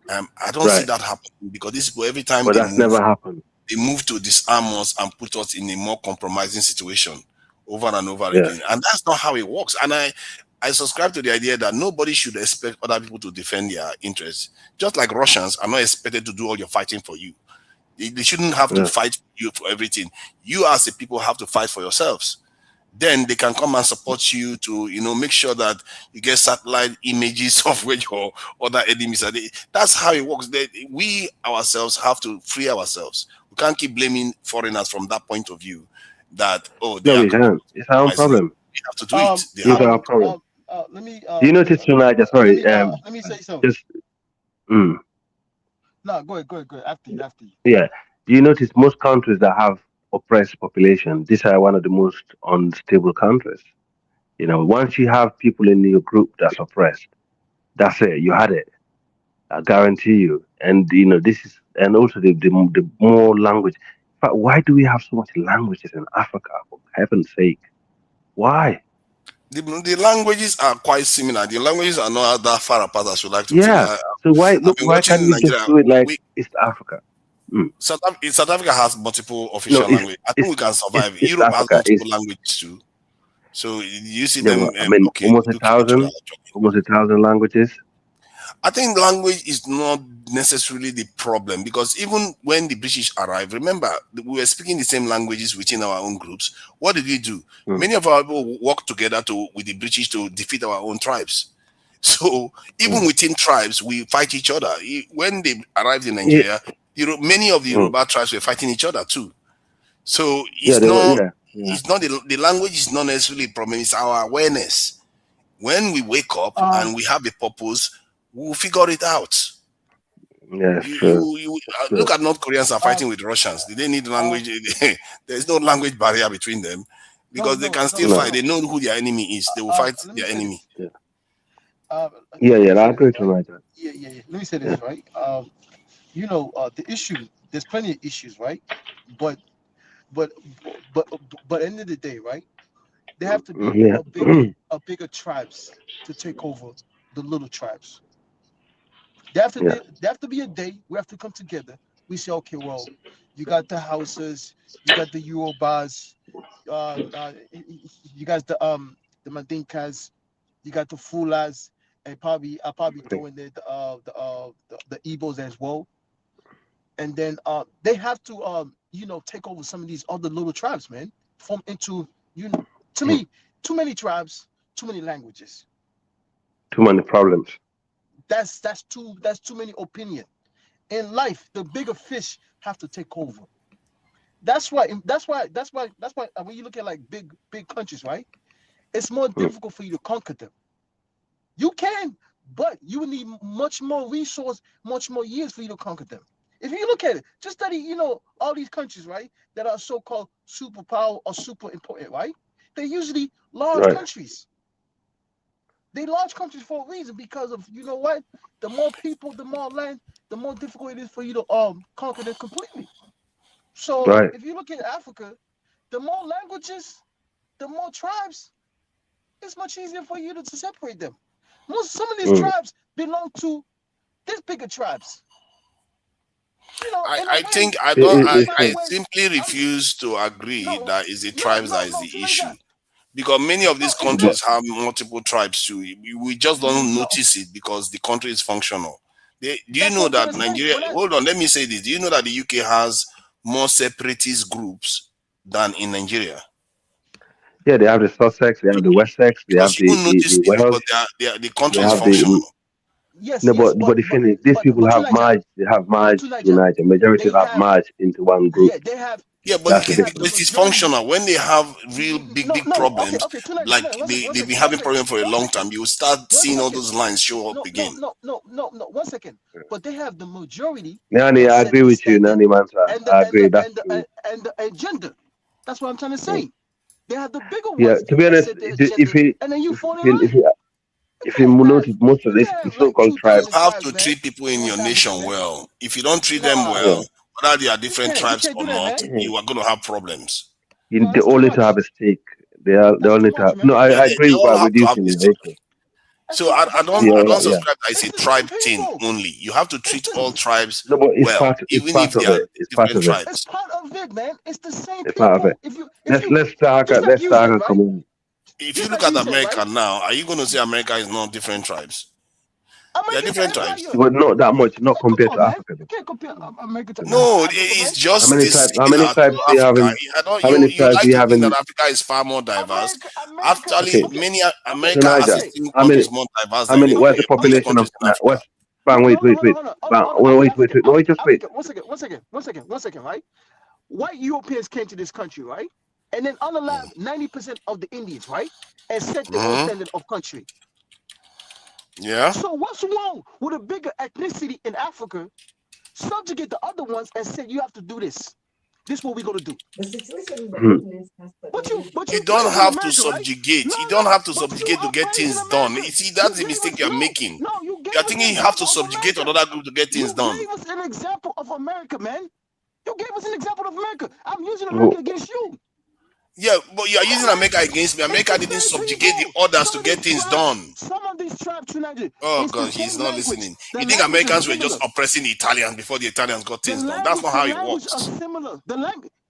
I don't see that happening, because these people, every time never happened. They move to disarm us and put us in a more compromising situation over and over again. And that's not how it works. And I subscribe to the idea that nobody should expect other people to defend their interests. Just like Russians are not expected to do all your fighting for you. They shouldn't have to fight you for everything. You as a people have to fight for yourselves. Then they can come and support you to, make sure that you get satellite images of where your other enemies are. That's how it works. We ourselves have to free ourselves. We can't keep blaming foreigners from that point of view. That we can't. It's our own problem. We have to do it. It's our problem. Let me. Do you notice tonight? Sorry. Let me say something. No, go ahead. After you. Yeah. Do you notice most countries that have oppressed population, these are one of the most unstable countries. Once you have people in your group that's oppressed, that's it. You had it. I guarantee you. And this is, and also the more language. But why do we have so much languages in Africa? For heaven's sake, why? The languages are quite similar. The languages are not that far apart as you like to think. Yeah. So why I've look? been Why can't watching we just Nigeria. do it like East Africa? South Africa has multiple No, official languages. I think we can it's survive. East Europe has Africa. multiple languages too. So you see Yeah, them, well, I mean, okay, looking at each other. almost 1,000 languages. I think language is not necessarily the problem, because even when the British arrived, remember, we were speaking the same languages within our own groups. What did we do? Many of our people worked together with the British to defeat our own tribes. So even within tribes, we fight each other. When they arrived in Nigeria, many of the Yoruba tribes were fighting each other too. So it's not the language is not necessarily a problem. It's our awareness. When we wake up and we have a purpose, we'll figure it out. Yeah, you look at North Koreans are fighting with Russians. Did they need language? There's no language barrier between them, because they can still fight. They know who their enemy is. They will fight their enemy. I agree to that. Yeah. Let me say this, right? The issue. There's plenty of issues, right? But at the end of the day, right? There have to be a bigger tribes to take over the little tribes. There have to be a day we have to come together. We say, okay, well, you got the Hausas, you got the Yorubas, you got the Mandinkas, you got the Fulas, and I'll probably throw in there the Igbos as well. And then they have to take over some of these other little tribes, man. Form into to me, too many tribes, too many languages. Too many problems. That's too many opinion. In life, the bigger fish have to take over. That's why when you look at like big countries, right? It's more difficult for you to conquer them. You can, but you would need much more resource, much more years for you to conquer them. If you look at it, just study, all these countries, right, that are so-called superpower or super important, right? They're usually large countries. They large countries for a reason, because of, you know what? The more people, the more land, the more difficult it is for you to conquer them completely. So if you look at Africa, the more languages, the more tribes, it's much easier for you to separate them. Some of these tribes belong to these bigger tribes. I simply refuse to agree that is the tribes that is the issue. Because many of these countries have multiple tribes too. We just don't notice it because the country is functional. Do you know that Nigeria, hold on, let me say this. Do you know that the UK has more separatist groups than in Nigeria? Yeah, they have the Sussex, they have the Wessex, they have the Wales. Because the country is functional. But the thing is, these people have merged. They have merged to unite. The majority have merged into one group. Yeah, they have. Yeah, but it is functional. When they have real big problems, like they've been having problems for a long time, you will start seeing all those lines show up again. No. 1 second. But they have the majority. Nani, I agree with you, Nani Mansa. I agree. And the agenda. That's what I'm trying to say. They have the bigger ones. Yeah, to be honest, if you notice, most of these so-called tribes, you have to treat people in your nation well. If you don't treat them well, whether they are different tribes or not, you are going to have problems. They all need to have a stake. They all need to have. No, I agree about reducing it also. So I don't subscribe that it's a tribe thing only. You have to treat all tribes well, even if they are different tribes. It's part of it, man. It's the same people. Part of it. Let's start a community. If you look at America now, are you going to say America is not different tribes? They're different tribes. But not that much, not compared to Africa. You can't compare America to No, it's just how many tribes do you have in that Africa is far more diverse. Actually, many America has is more diverse than what's the population of West? Wait. Just wait. 1 second, right? White Europeans came to this country, right? And then unallowed 90% of the Indians, right? And set the standard of country. Yeah. So what's wrong with a bigger ethnicity in Africa subjugate the other ones and say you have to do this. This is what we're gonna do. The situation in the Middle East has But you don't have to subjugate. You don't have to subjugate to get things done. You see, that's the mistake you're making. You're thinking you have to subjugate another group to get things done. You gave us an example of America, man. You gave us an example of America. I'm using America against you. Yeah, but you are using America against me. America didn't subjugate the others to get things done. Some of these tribes tonight. Oh God, he's not listening. You think Americans were just oppressing the Italians before the Italians got things done? That's not how it works. Similar.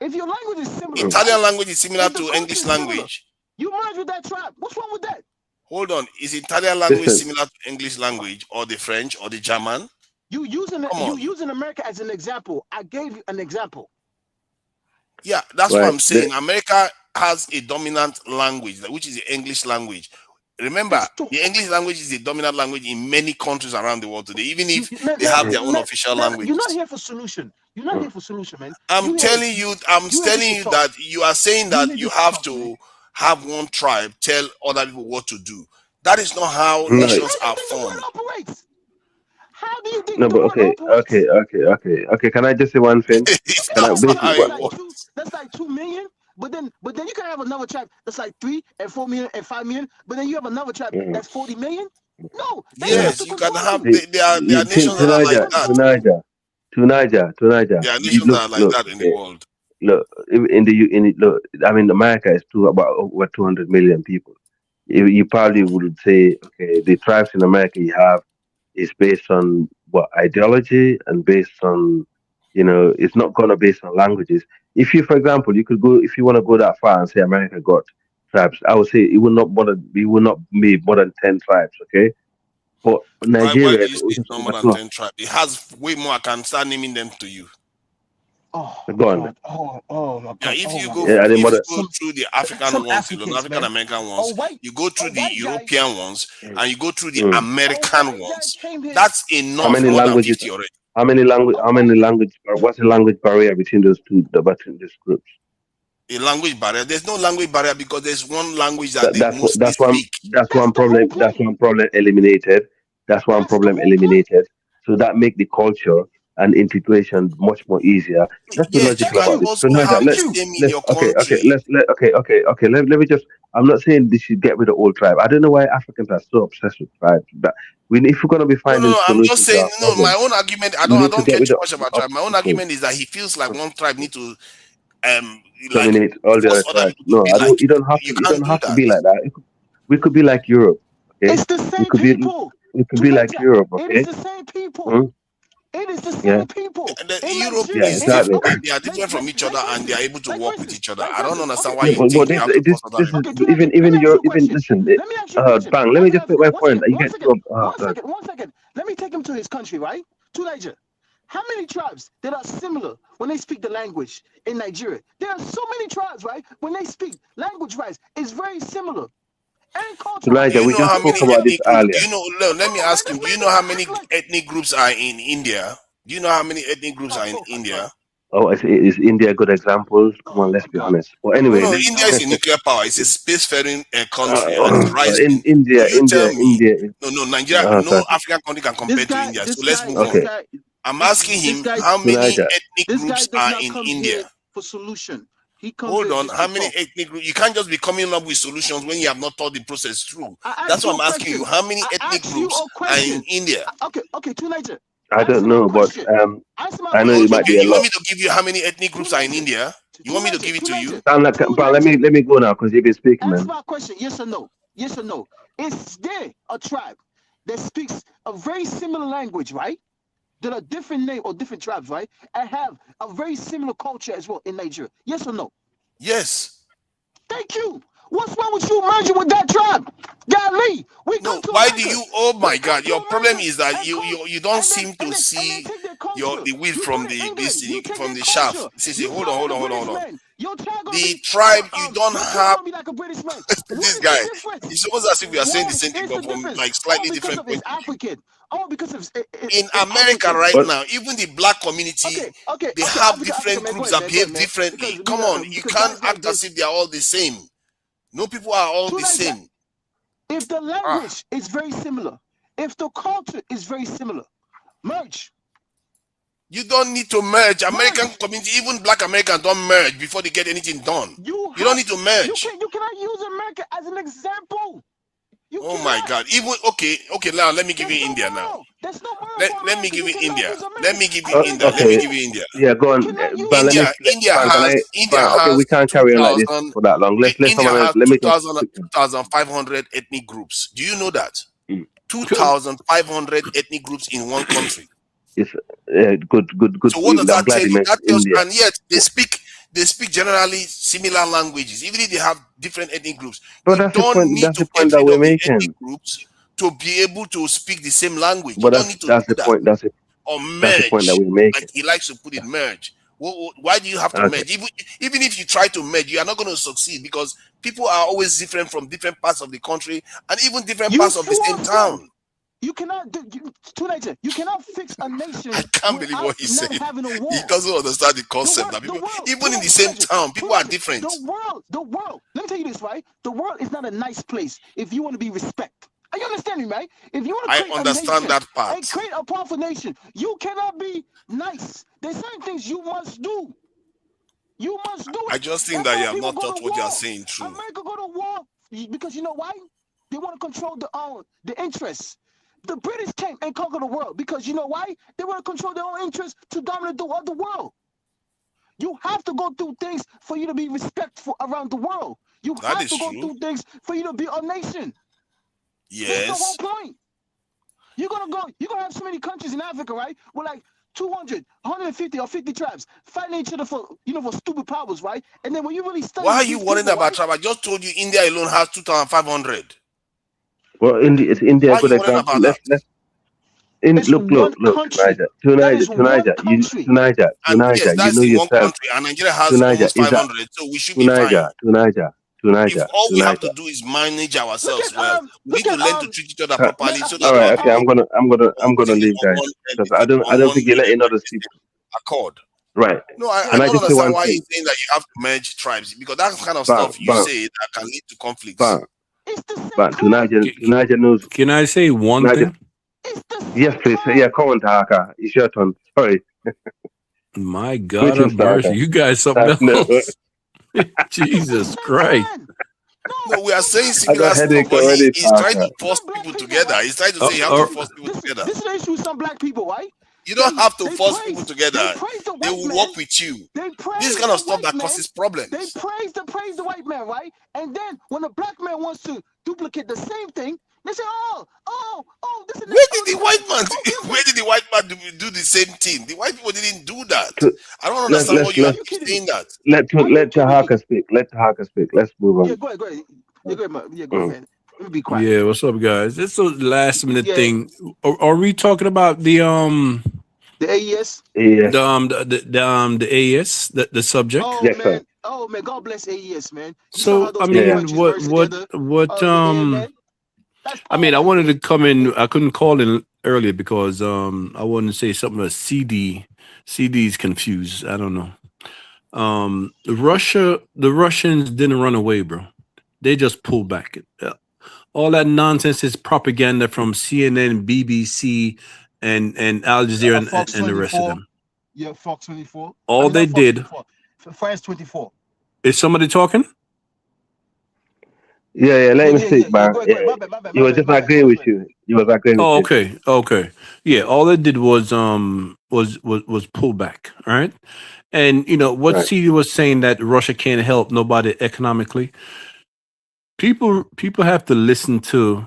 If your language is similar, Italian language is similar to English language. You merge with that tribe. What's wrong with that? Hold on, is Italian language similar to English language or the French or the German? You using America as an example. I gave you an example. Yeah, that's what I'm saying. America has a dominant language, which is the English language. Remember, the English language is the dominant language in many countries around the world today, even if they have their own official language. You're not here for solution. You're not here for solution, man. I'm telling you that you are saying that you have to have one tribe tell other people what to do. That is not how nations are formed. How do you think Okay. Can I just say one thing? That's like 2 million. But then you can have another tribe that's like 3 and 4 million and 5 million. But then you have another tribe that's 40 million. No. Yes, you can have. There are nations that are like that. To Niger. There are nations that are like that in the world. Look, I mean, America is about over 200 million people. You probably would say, okay, the tribes in America you have is based on what ideology and based on, it's not gonna based on languages. If you, for example, if you want to go that far and say America got tribes, I would say it will not be more than 10 tribes, okay? But Nigeria is not more than 10 tribes. It has way more. I can start naming them to you. Go on. Oh my God. Yeah, if you go through the African ones, the African American ones, you go through the European ones, and you go through the American ones. That's enough. How many languages? Already. How many language? What's the language barrier between these groups? A language barrier. There's no language barrier because there's one language that they mostly speak. That's one problem eliminated. So that make the culture and integration much more easier. That's the logic about this. So let me just. I'm not saying they should get rid of all tribe. I don't know why Africans are so obsessed with tribes. But if we're gonna be finding I'm just saying. No, my own argument. I don't care too much about tribe. My own argument is that he feels like one tribe need to dominate all the other tribes. No, you don't have to be like that. We could be like Europe. Okay? It's the same people. We could be like Europe. Okay. It is the same people. It is the same people. Europe is different. They are different from each other and they are able to work with each other. I don't understand why you think you have to listen. Bang, let me just make my point. One second. Let me take him to his country, right? To Niger. How many tribes that are similar when they speak the language in Nigeria? There are so many tribes, right? When they speak language-wise, it's very similar. Elijah, we just spoke about this earlier. Let me ask him, do you know how many ethnic groups are in India? Do you know how many ethnic groups are in India? Oh, is India a good example? Come on, let's be honest. Well, anyway, India is a nuclear power. It's a spacefaring country. India. No, Nigeria. No African country can compare to India. So let's move on. I'm asking him how many ethnic groups are in India. For solution. Hold on, how many ethnic groups? You can't just be coming up with solutions when you have not thought the process through. That's what I'm asking you. How many ethnic groups are in India? Okay, to Niger. I don't know, but I know it might be a lot. You want me to give you how many ethnic groups are in India? You want me to give it to you? Let me go now because you've been speaking, man. Answer my question. Yes or no? Yes or no? Is there a tribe that speaks a very similar language, right? That are different name or different tribes, right? And have a very similar culture as well in Nigeria. Yes or no? Yes. Thank you. What's wrong with you merging with that tribe? Golly, why do you? Oh my God! Your problem is that you don't seem to see the wheat from the shaft. See, hold on. The tribe you don't have. This guy, it's almost as if we are saying the same thing, but from like slightly different point of view. In America right now, even the black community, they have different groups that behave differently. Come on, you can't act as if they are all the same. No, people are all the same. If the language is very similar, if the culture is very similar, merge. You don't need to merge. American community, even Black Americans don't merge before they get anything done. You don't need to merge. You cannot use America as an example. Oh my God! Even okay. Now let me give you India now. Let me give you India. Let me give you India. Let me give you India. Yeah, go on. India has okay, we can't carry on like this for that long. India has 2,500 ethnic groups. Do you know that? 2,500 ethnic groups in one country. It's good. So what does that tell you? That tells, and yet they speak generally similar languages, even if they have different ethnic groups. But you don't need to get rid of the ethnic groups to be able to speak the same language. But you don't need to that's do the point. That's or merge. That's the point that we make. Like he likes to put it, merge. Why do you have to merge? Even if you try to merge, you are not going to succeed because people are always different from different parts of the country and even different parts of the same town. You cannot do you cannot fix a nation. I can't believe what he's saying. He doesn't understand the concept that people, even in the same town, people are different. The world. Let me tell you this, right? The world is not a nice place if you want to be respected. Are you understanding me, right? If you want to create understand a nation that part. and create a powerful nation, you cannot be nice. There's certain things you must do. You must do it. I just think that you have not thought what you are saying true. America go to war because you know why? They want to control the interests. The British came and conquered the world because you know why? They want to control their own interests to dominate the other world. You have to go through things for you to be respectful around the world. You have to go through things for you to be a nation. Yes. That's the whole point. You're gonna have so many countries in Africa, right? With like 200, 150 or 50 tribes fighting each other for stupid powers, right? And then when you really study, why are you worrying about tribe? I just told you India alone has 2,500. Well, is India a good example? Look, Tunisia. You know yourself. And Nigeria has almost 500, so we should be fine. Tunisia. If all we have to do is manage ourselves well, we need to learn to treat each other properly. So that all right, okay, I'm gonna leave, guys, because I don't think you're letting others people accord. Right. No, I don't understand why he's saying that you have to merge tribes because that kind of stuff you say that can lead to conflicts. But Tunisia knows. Can I say one thing? Yes, please. Yeah, come on, Tahaka. It's your turn. Sorry. My God, of mercy. You guys something else. Jesus Christ. No, we are saying similar stuff, but he's trying to force people together. He's trying to say you have to force people together. This is the issue with some black people, right? You don't have to force people together. They will work with you. This kind of stuff that causes problems. They praise the white man, right? And then when a black man wants to duplicate the same thing, they say, this is where did the white man do the same thing? The white people didn't do that. I don't understand why you are saying that. Let Tahaka speak. Let's move on. Yeah, go ahead. Yeah, go ahead. Let me be quiet. Yeah, what's up, guys? It's a last minute thing. Are we talking about the AES? The AES, the subject? Oh man, God bless AES, man. So I mean, I mean, I wanted to come in. I couldn't call in earlier because I wanted to say something about CD's confused. I don't know. The Russians didn't run away, bro. They just pulled back. All that nonsense is propaganda from CNN, BBC, and Al Jazeera and the rest of them. Yeah, Fox 24. All they did. France 24. Is somebody talking? Yeah, let him speak, man. He was just agreeing with you. Okay. Yeah, all they did was pull back, all right? And you know what CD was saying, that Russia can't help nobody economically. People have to listen to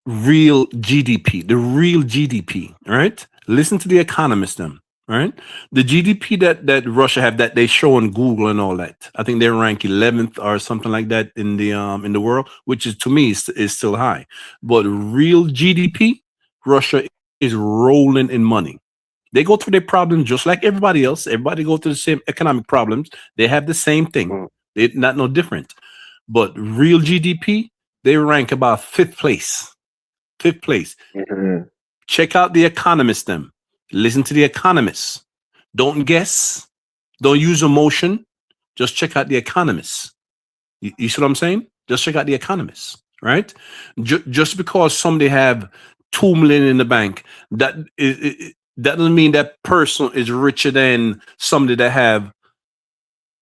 real GDP, the real GDP, all right? Listen to the economists, them, right? The GDP that Russia have, that they show on Google and all that. I think they rank 11th or something like that in the world, which is, to me, is still high. But real GDP, Russia is rolling in money. They go through their problems just like everybody else. Everybody go through the same economic problems. They have the same thing. They're not no different. But real GDP, they rank about fifth place. Mm-hmm. Check out the economists, them. Listen to the economists. Don't guess. Don't use emotion. Just check out the economists. You see what I'm saying? Just check out the economists, right? Just because somebody have $2 million in the bank, that that doesn't mean that person is richer than somebody that have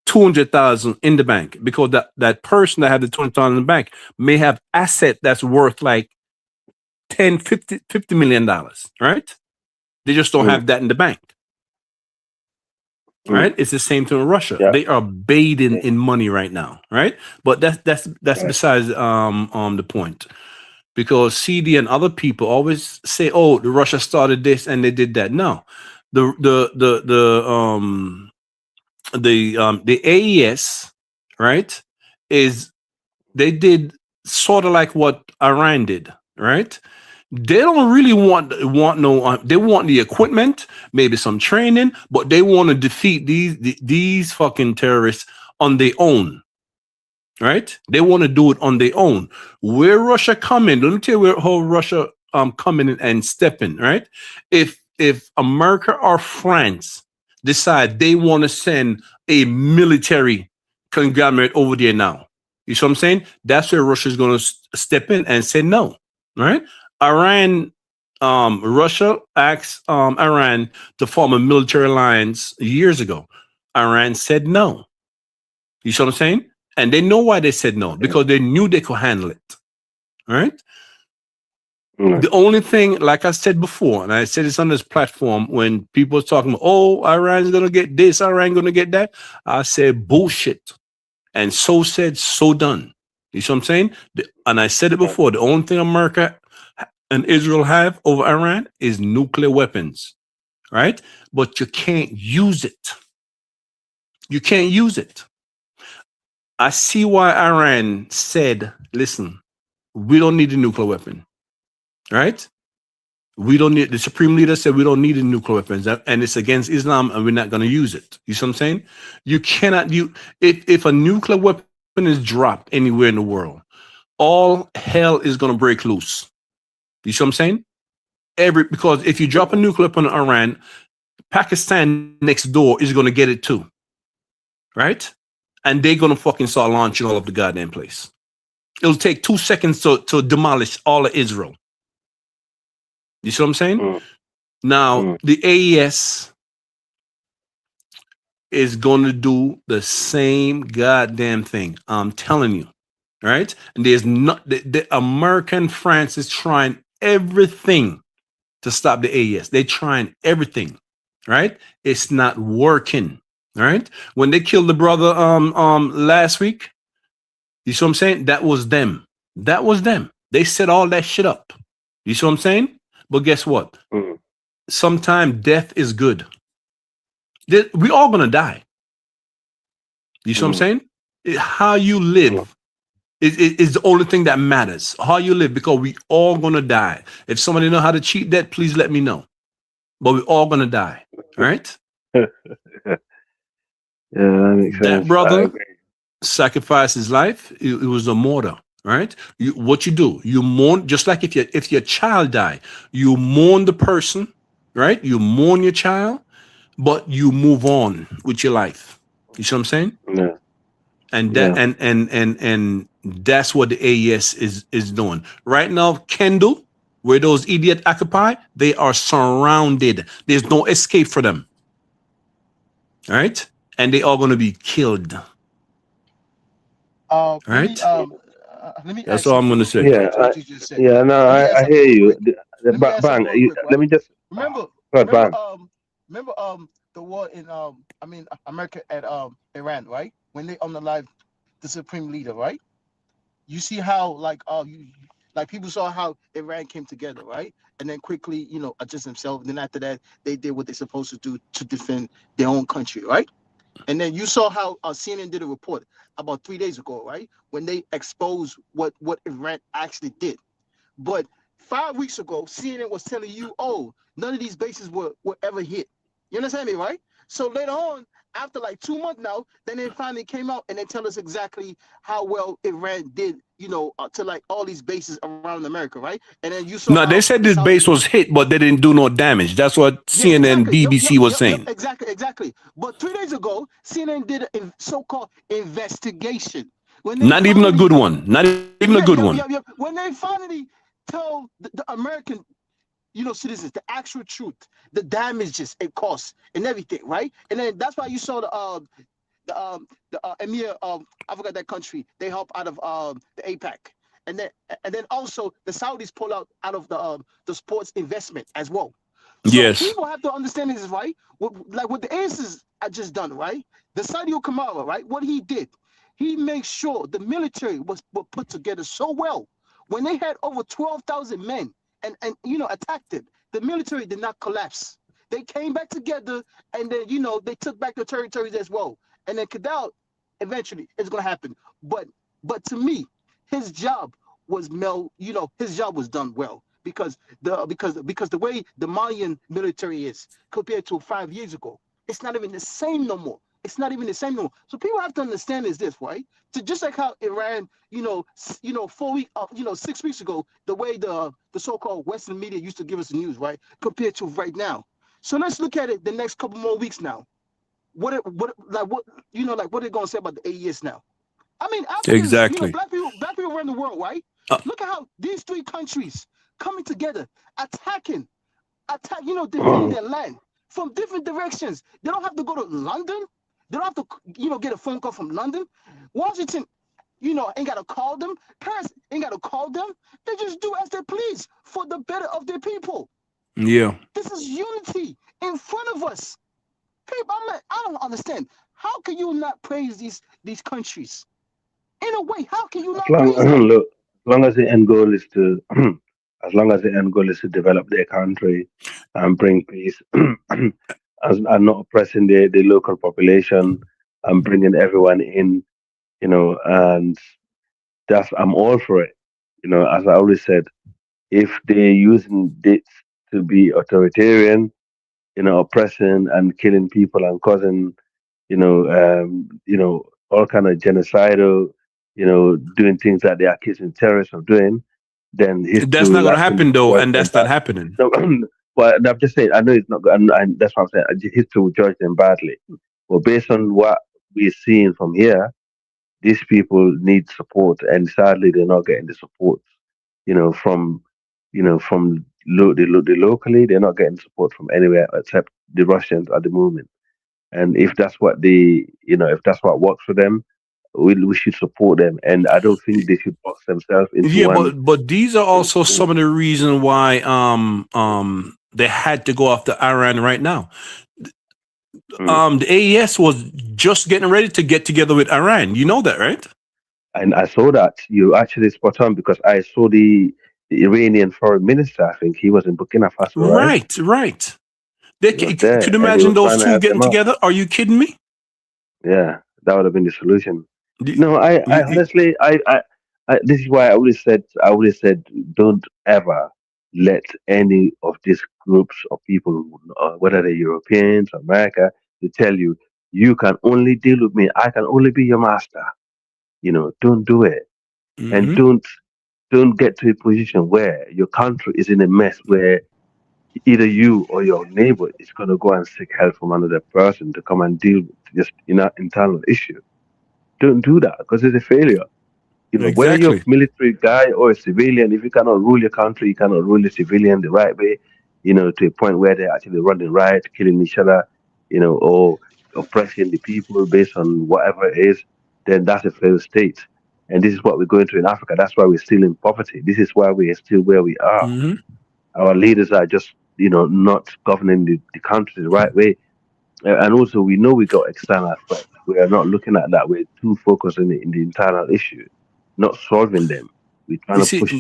200,000 in the bank, because that person that had the 200,000 in the bank may have asset that's worth like 10, 50 million dollars, right? They just don't have that in the bank. Right? It's the same thing in Russia. They are bathing in money right now, right? But that's besides the point. Because CD and other people always say, "Oh, the Russia started this and they did that." No, the AES, right, is they did sort of like what Iran did, right? They don't really want no. They want the equipment, maybe some training, but they want to defeat these fucking terrorists on their own. Right? They want to do it on their own. Where Russia coming? Let me tell you how Russia coming and stepping. Right? If America or France decide they want to send a military conglomerate over there now, you see what I'm saying? That's where Russia is going to step in and say no. Right? Iran, Russia asked Iran to form a military alliance years ago. Iran said no. You see what I'm saying? And they know why they said no, because they knew they could handle it. All right. The only thing, like I said before, and I said this on this platform, when people are talking about, oh, Iran's going to get this, Iran going to get that, I said bullshit. And so said, so done. You see what I'm saying? And I said it before, the only thing America and Israel have over Iran is nuclear weapons. Right? But you can't use it. You can't use it. I see why Iran said, listen, we don't need a nuclear weapon, right? We don't need, the supreme leader said we don't need a nuclear weapons, and it's against Islam and we're not going to use it. You see what I'm saying? You cannot, if a nuclear weapon is dropped anywhere in the world, all hell is going to break loose. You see what I'm saying? Because if you drop a nuclear weapon on Iran, Pakistan next door is going to get it too, right? And they're going to fucking start launching all of the goddamn place. It'll take 2 seconds to demolish all of Israel. You see what I'm saying? Now, the AES is going to do the same goddamn thing. I'm telling you, right? And there's not, the American France is trying everything to stop the AES. They're trying everything, right? It's not working. All right. When they killed the brother last week, you see what I'm saying? That was them. That was them. They set all that shit up. You see what I'm saying? But guess what? Sometimes death is good. We all gonna die. You see what I'm saying? How you live is the only thing that matters. How you live, because we all gonna die. If somebody know how to cheat that, please let me know. But we all gonna die. Right? Yeah, that makes sense. That brother sacrificed his life. It was a martyr, right? What you do, you mourn, just like if your child died, you mourn the person, right? You mourn your child, but you move on with your life. You see what I'm saying? Yeah. And that and that's what the AES is doing right now. Kendall, where those idiots occupy, they are surrounded. There's no escape for them. All right. And they are going to be killed. Right? Let me That's all I'm going to say. Yeah, no, I hear you. Bang, let me just remember the war in America at Iran, right? When they unalived the supreme leader, right? You see how like people saw how Iran came together, right? And then quickly, adjust themselves. And then after that, they did what they're supposed to do to defend their own country, right? And then you saw how CNN did a report about 3 days ago, right? When they exposed what Iran actually did. But 5 weeks ago, CNN was telling you, oh, none of these bases were ever hit. You understand me, right? So later on, after like 2 months now, then they finally came out and they tell us exactly how well Iran did, to like all these bases around America, right? And then you saw. No, they said this base was hit, but they didn't do no damage. That's what CNN, BBC was saying. Exactly. But 3 days ago, CNN did a so-called investigation. Not even a good one. Not even a good one. When they finally told the American, citizens, the actual truth, the damages it costs and everything, right? And then that's why you saw the emir I forgot that country. They help out of the APAC, and then also the Saudis pull out of the sports investment as well. So Yes. people have to understand this, right? Like what the Aces are just done, right? The Sadio Kamara, right? What he did, he made sure the military was put together so well. When they had over 12,000 men and attacked it, the military did not collapse. They came back together, and then they took back the territories as well. And then Kadal eventually is going to happen. But to me, his job was his job was done well because the way the Malian military is compared to 5 years ago, it's not even the same no more. It's not even the same no more. So people have to understand is this, right? To just like how Iran, 6 weeks ago, the way the so-called Western media used to give us the news, right? Compared to right now. So let's look at it the next couple more weeks now. What are they gonna say about the AES now? I mean, Africans, Exactly. black people around the world, right? Look at how these three countries coming together, defending their land from different directions. They don't have to go to London. They don't have to, get a phone call from London. Washington, ain't gotta call them. Paris ain't gotta call them. They just do as they please for the better of their people. Yeah. This is unity in front of us. People, I don't understand. How can you not praise these countries? In a way, how can you not praise them? Look, as long as the end goal is to, as long as the end goal is to develop their country and bring peace, and not oppressing the local population and bringing everyone in, and I'm all for it. As I always said, if they're using this to be authoritarian, oppressing and killing people and causing, all kind of genocidal, doing things that they are accusing terrorists of doing, then history That's not will going to actually happen though, judge and them that's not bad. happening. No, but I'm just saying, I know it's not, and that's what I'm saying. History will judge them badly. But based on what we're seeing from here, these people need support, and sadly, they're not getting the support. From the locally, they're not getting support from anywhere except the Russians at the moment. And if that's what if that's what works for them, we should support them. And I don't think they should box themselves into Yeah, one. but these are also some of the reasons why they had to go after Iran right now. The AES was just getting ready to get together with Iran. You know that, right? And I saw that you actually spot on because I saw the Iranian foreign minister. I think he was in Burkina Faso, right? Right. He was there, Could you and he imagine was those trying to two help getting them out. together? Are you kidding me? Yeah, that would have been the solution. No, I honestly, this is why I always said, don't ever let any of these groups of people, whether they're Europeans or America, to tell you, you can only deal with me. I can only be your master. Don't do it. And don't get to a position where your country is in a mess where either you or your neighbor is going to go and seek help from another person to come and deal with just internal issue. Don't do that because it's a failure. Whether you're a Exactly. military guy or a civilian, if you cannot rule your country, you cannot rule the civilian the right way, to a point where they're actually running riot, killing each other, or oppressing the people based on whatever it is, then that's a failed state. And this is what we're going through in Africa. That's why we're still in poverty. This is why we are still where we are. Our leaders are just, not governing the country the right way. And also, we know we got external threats. We are not looking at that. We're too focused in the internal issue, not solving them. We're trying You to see, push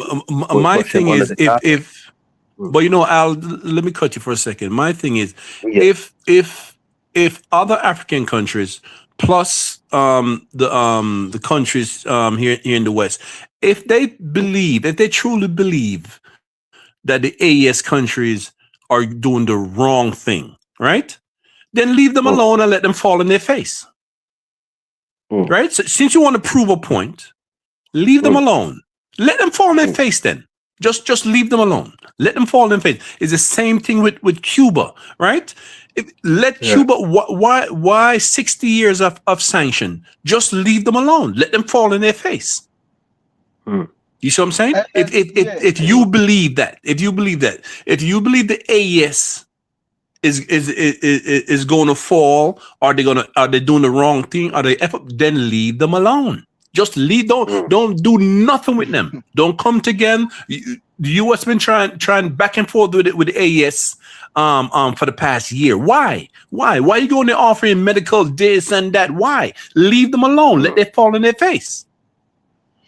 my them thing under is the carpet. but Al, let me cut you for a second. My thing is, Yeah. if other African countries plus the countries here in the West, if they truly believe that the AES countries are doing the wrong thing, right? Then leave them alone and let them fall in their face. Right? So since you want to prove a point, leave them alone. Let them fall in their face then. Just leave them alone. Let them fall in their face. It's the same thing with Cuba, right? Cuba, why 60 years of sanction? Just leave them alone. Let them fall in their face. You see what I'm saying? If you believe that, if you believe the AES is going to fall, are they doing the wrong thing? Are they then leave them alone? Just leave. Don't do nothing with them. Don't come together. The U.S. been trying back and forth with the AES for the past year. Why are you going there offering medical this and that? Why? Leave them alone. Let them fall in their face.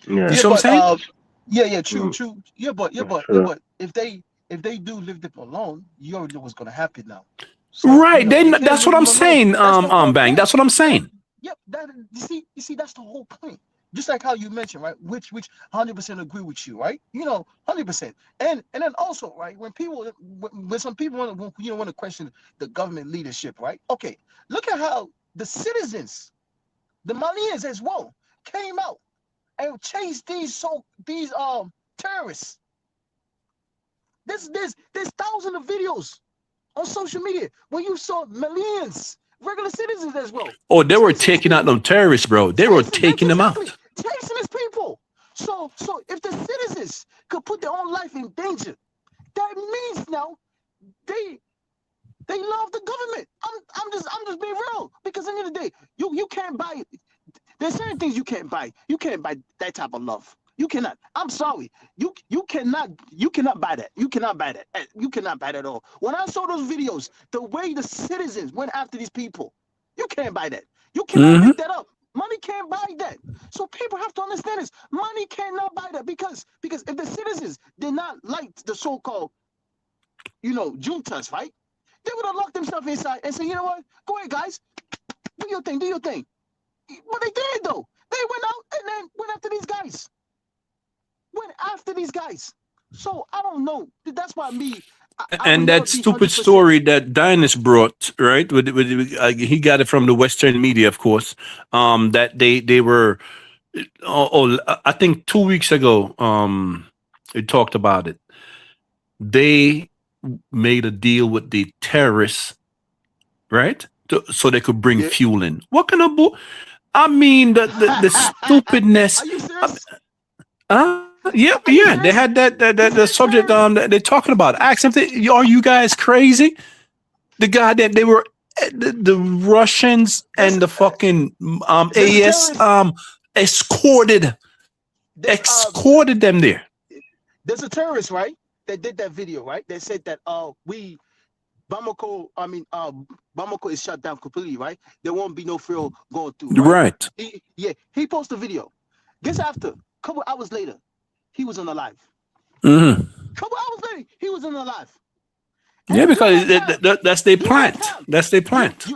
Yeah. You see what I'm saying? True. But if they do leave them alone, you already know what's gonna happen now. So, right. That's what I'm saying. Bang. That's what I'm saying. Yep. You see, that's the whole point. Just like how you mentioned, right? Which 100% agree with you, right? 100%. And then also, right, when some people want to question the government leadership, right? Okay, look at how the citizens, the Malians as well, came out and chased these terrorists. There's thousands of videos on social media where you saw Malians, regular citizens as well. Oh, they were taking out them terrorists, bro. They were taking them out. Chasing his people. So if the citizens could put their own life in danger, that means now they love the government. I'm just being real, because at the end of the day, you can't buy. There's certain things you can't buy. You can't buy that type of love. You cannot. I'm sorry. You cannot buy that. You cannot buy that. You cannot buy that at all. When I saw those videos, the way the citizens went after these people, you can't buy that. You cannot make that up. Money can't buy that. So people have to understand this. Money cannot buy that, because if the citizens did not like the so-called, juntas, right? They would have locked themselves inside and said, you know what? Go ahead, guys. Do your thing. But they did, though. They went out and then went after these guys. So I don't know. That's why and that stupid story that Dynas brought, right? He got it from the Western media, of course. That they were. I think 2 weeks ago, we talked about it. They made a deal with the terrorists, right? So they could bring fuel in. What kind of I mean, the stupidness. Are you serious? Yeah. They had the subject they're talking about. Ask them, are you guys crazy? The guy that they were the Russians and the fucking AES escorted them there. There's a terrorist, right, that did that video, right? They said that Bamako is shut down completely, right? There won't be no fuel going through. Right. He posted a video. Guess after, a couple hours later, he was on the live. Couple hours later, he was on the live. Yeah, because that's their plant. That's their plant.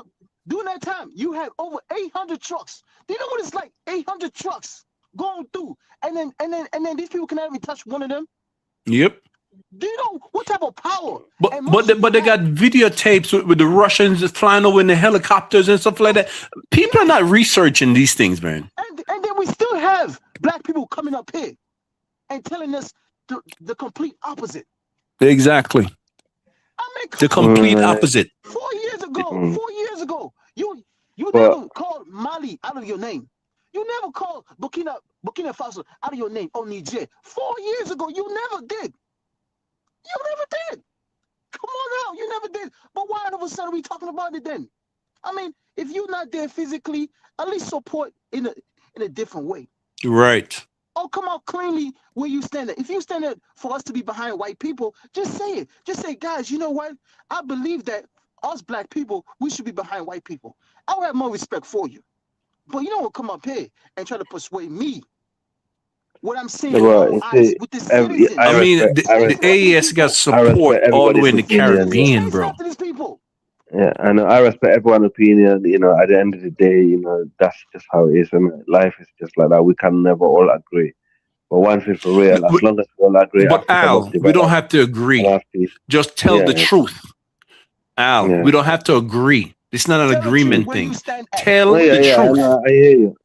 During that time, you had over 800 trucks. Do you know what it's like? 800 trucks going through, and then these people cannot even touch one of them. Yep. Do you know what type of power? But they got videotapes with the Russians flying over in the helicopters and stuff like that. People are not researching these things, man. And then we still have black people coming up here and telling us the complete opposite. Exactly. The complete opposite. 4 years ago, you never called Mali out of your name. You never called Burkina Faso out of your name, or Niger. 4 years ago, you never did. You never did. Come on now, you never did. But why all of a sudden are we talking about it then? I mean, if you're not there physically, at least support in a different way. Right. Oh, come out cleanly where you stand at. If you stand there for us to be behind white people, just say it. Just say, guys, you know what? I believe that us black people, we should be behind white people. I will have more respect for you. But you don't come up here and try to persuade me. What I'm saying with the citizens. I mean, the AES got support all the way in the Caribbean, bro. Yeah, I know. I respect everyone's opinion. At the end of the day, that's just how it is. Life is just like that. We can never all agree. But one thing for real, as long as we all agree. But Al, we don't have to agree. Just tell the truth. Al, we don't have to agree. It's not an agreement thing. Tell the truth. I hear you.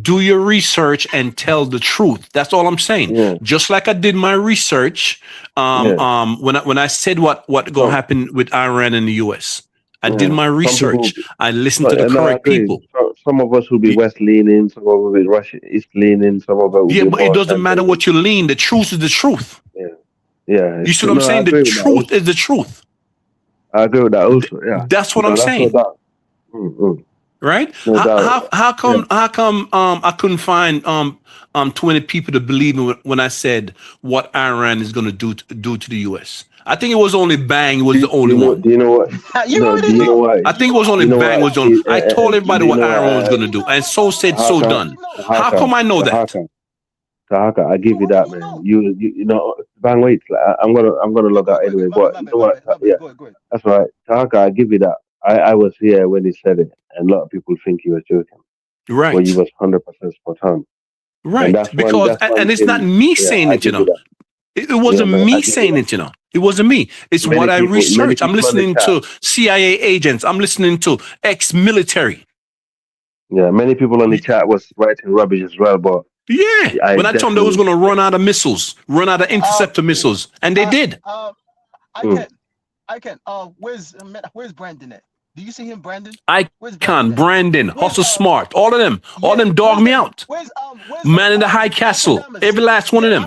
Do your research and tell the truth. That's all I'm saying. Yeah. Just like I did my research when I said what gonna happen with Iran and the US. I did my research. I listened to the correct people. Some of us will be West leaning, some of us will be Russia East leaning, some of us will be but it doesn't matter center. what you lean. The truth is the truth. Yeah. You see what I'm saying? The truth is the truth. I agree with that also. Yeah, that's what I'm saying. Right? How come I couldn't find 20 people to believe me when I said what Iran is going to do to the US? I think it was only Bang was the only one. Do you know what? I think it was only Bang was the only. I told everybody what Iran was going to do, and so said, so done. How come I know that? Tahaka, I give you that, man. You know, Bang wait, I'm gonna log out anyway. But you know what? Yeah, that's right. Tahaka, I give you that. I was here when he said it, and a lot of people think he was joking. Right. But he was 100% spot on. Right. And it's not me saying it, you know. It wasn't me saying it, you know. It wasn't me. It's what I researched. I'm listening to CIA agents. I'm listening to ex-military. Yeah, many people on the chat was writing rubbish as well, but yeah, when I told them they was going to run out of missiles, run out of interceptor missiles, and they did. I can. Where's Brandon at? Do you see him, Brandon? Brandon, Hustle Smart, all of them dog me out. Man in the High Castle, every last one of them.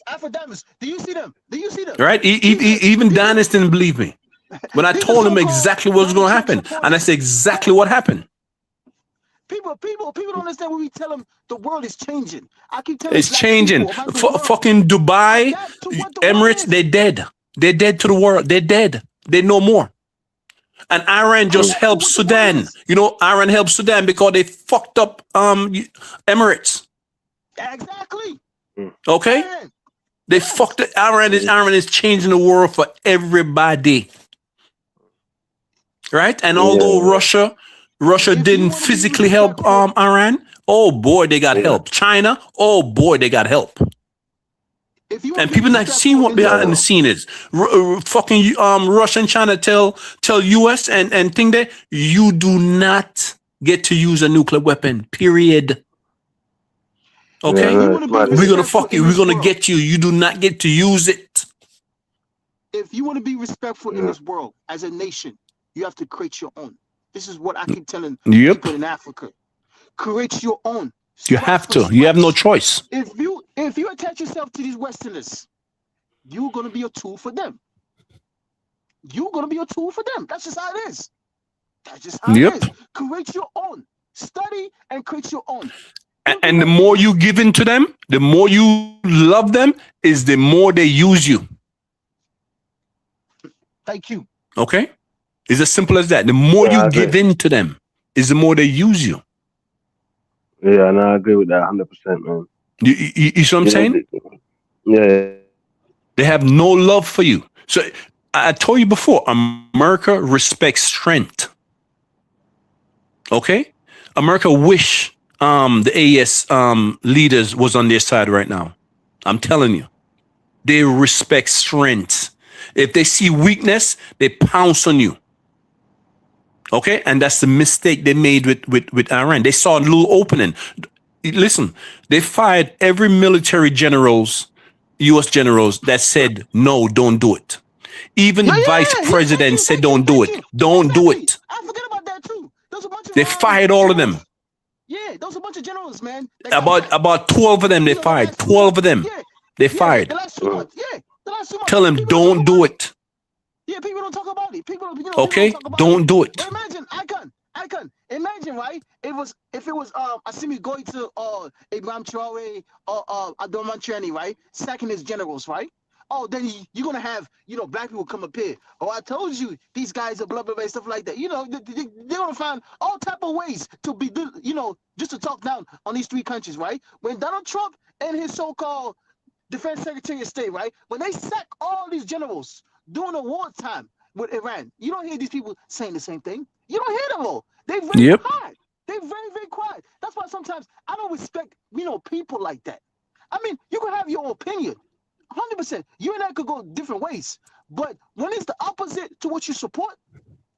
Afrodamus, do you see them? Right? Even Dennis didn't believe me when I told him exactly what was going to happen, and that's exactly what happened. People don't understand when we tell them the world is changing. I keep telling it's changing. Fucking Dubai, Emirates, they're dead. They're dead to the world. They're dead. They're no more. And Iran just helped Sudan. You know, Iran helped Sudan because they fucked up Emirates. Exactly. Okay? They fucked it. Iran is changing the world for everybody. Right? And although Russia didn't physically help Iran, oh boy, they got help. China, oh boy, they got help. And people not seeing what behind the scene is. Fucking Russia and China tell US and think that you do not get to use a nuclear weapon. Period. Okay? We're gonna fuck you. We're gonna get you. You do not get to use it. If you want to be respectful in this world as a nation, you have to create your own. This is what I keep telling people in Africa. Create your own. You have to. You have no choice. If you attach yourself to these Westerners, you're gonna be a tool for them. You're gonna be a tool for them. That's just how it is. That's just how it is. Create your own. Study and create your own. And the more you give in to them, the more you love them, is the more they use you. Thank you. Okay? It's as simple as that. The more you give in to them, is the more they use you. Yeah, and I agree with that 100%, man. You see what I'm saying? Yeah. They have no love for you. So I told you before, America respects strength. Okay? America wish the AES leaders was on their side right now. I'm telling you. They respect strength. If they see weakness, they pounce on you. Okay, and that's the mistake they made with Iran. They saw a little opening. Listen, they fired every military U.S. generals that said, no, don't do it. Even the vice president said, don't do it. Don't do it. I forget about that too. They fired all of them. Yeah, those are a bunch of generals, man. About 12 of them they fired. 12 of them they fired. The last 2 months. The last 2 months. Tell them, don't do it. Yeah, people don't talk about it. Okay, don't do it. But imagine, Icon. Imagine, right? If it was Assimi going to Ibrahim Traore or Abdurrahman Chani, right? Sacking his generals, right? Oh, then you're gonna have black people come up here. Oh, I told you these guys are blah blah blah stuff like that. They're gonna find all type of ways to be just to talk down on these 3 countries, right? When Donald Trump and his so-called Defense Secretary of State, right? When they sack all these generals during the wartime with Iran, you don't hear these people saying the same thing. You don't hear them all. They're very quiet. They're very, very quiet. That's why sometimes I don't respect, people like that. I mean, you can have your opinion, 100%. You and I could go different ways. But when it's the opposite to what you support,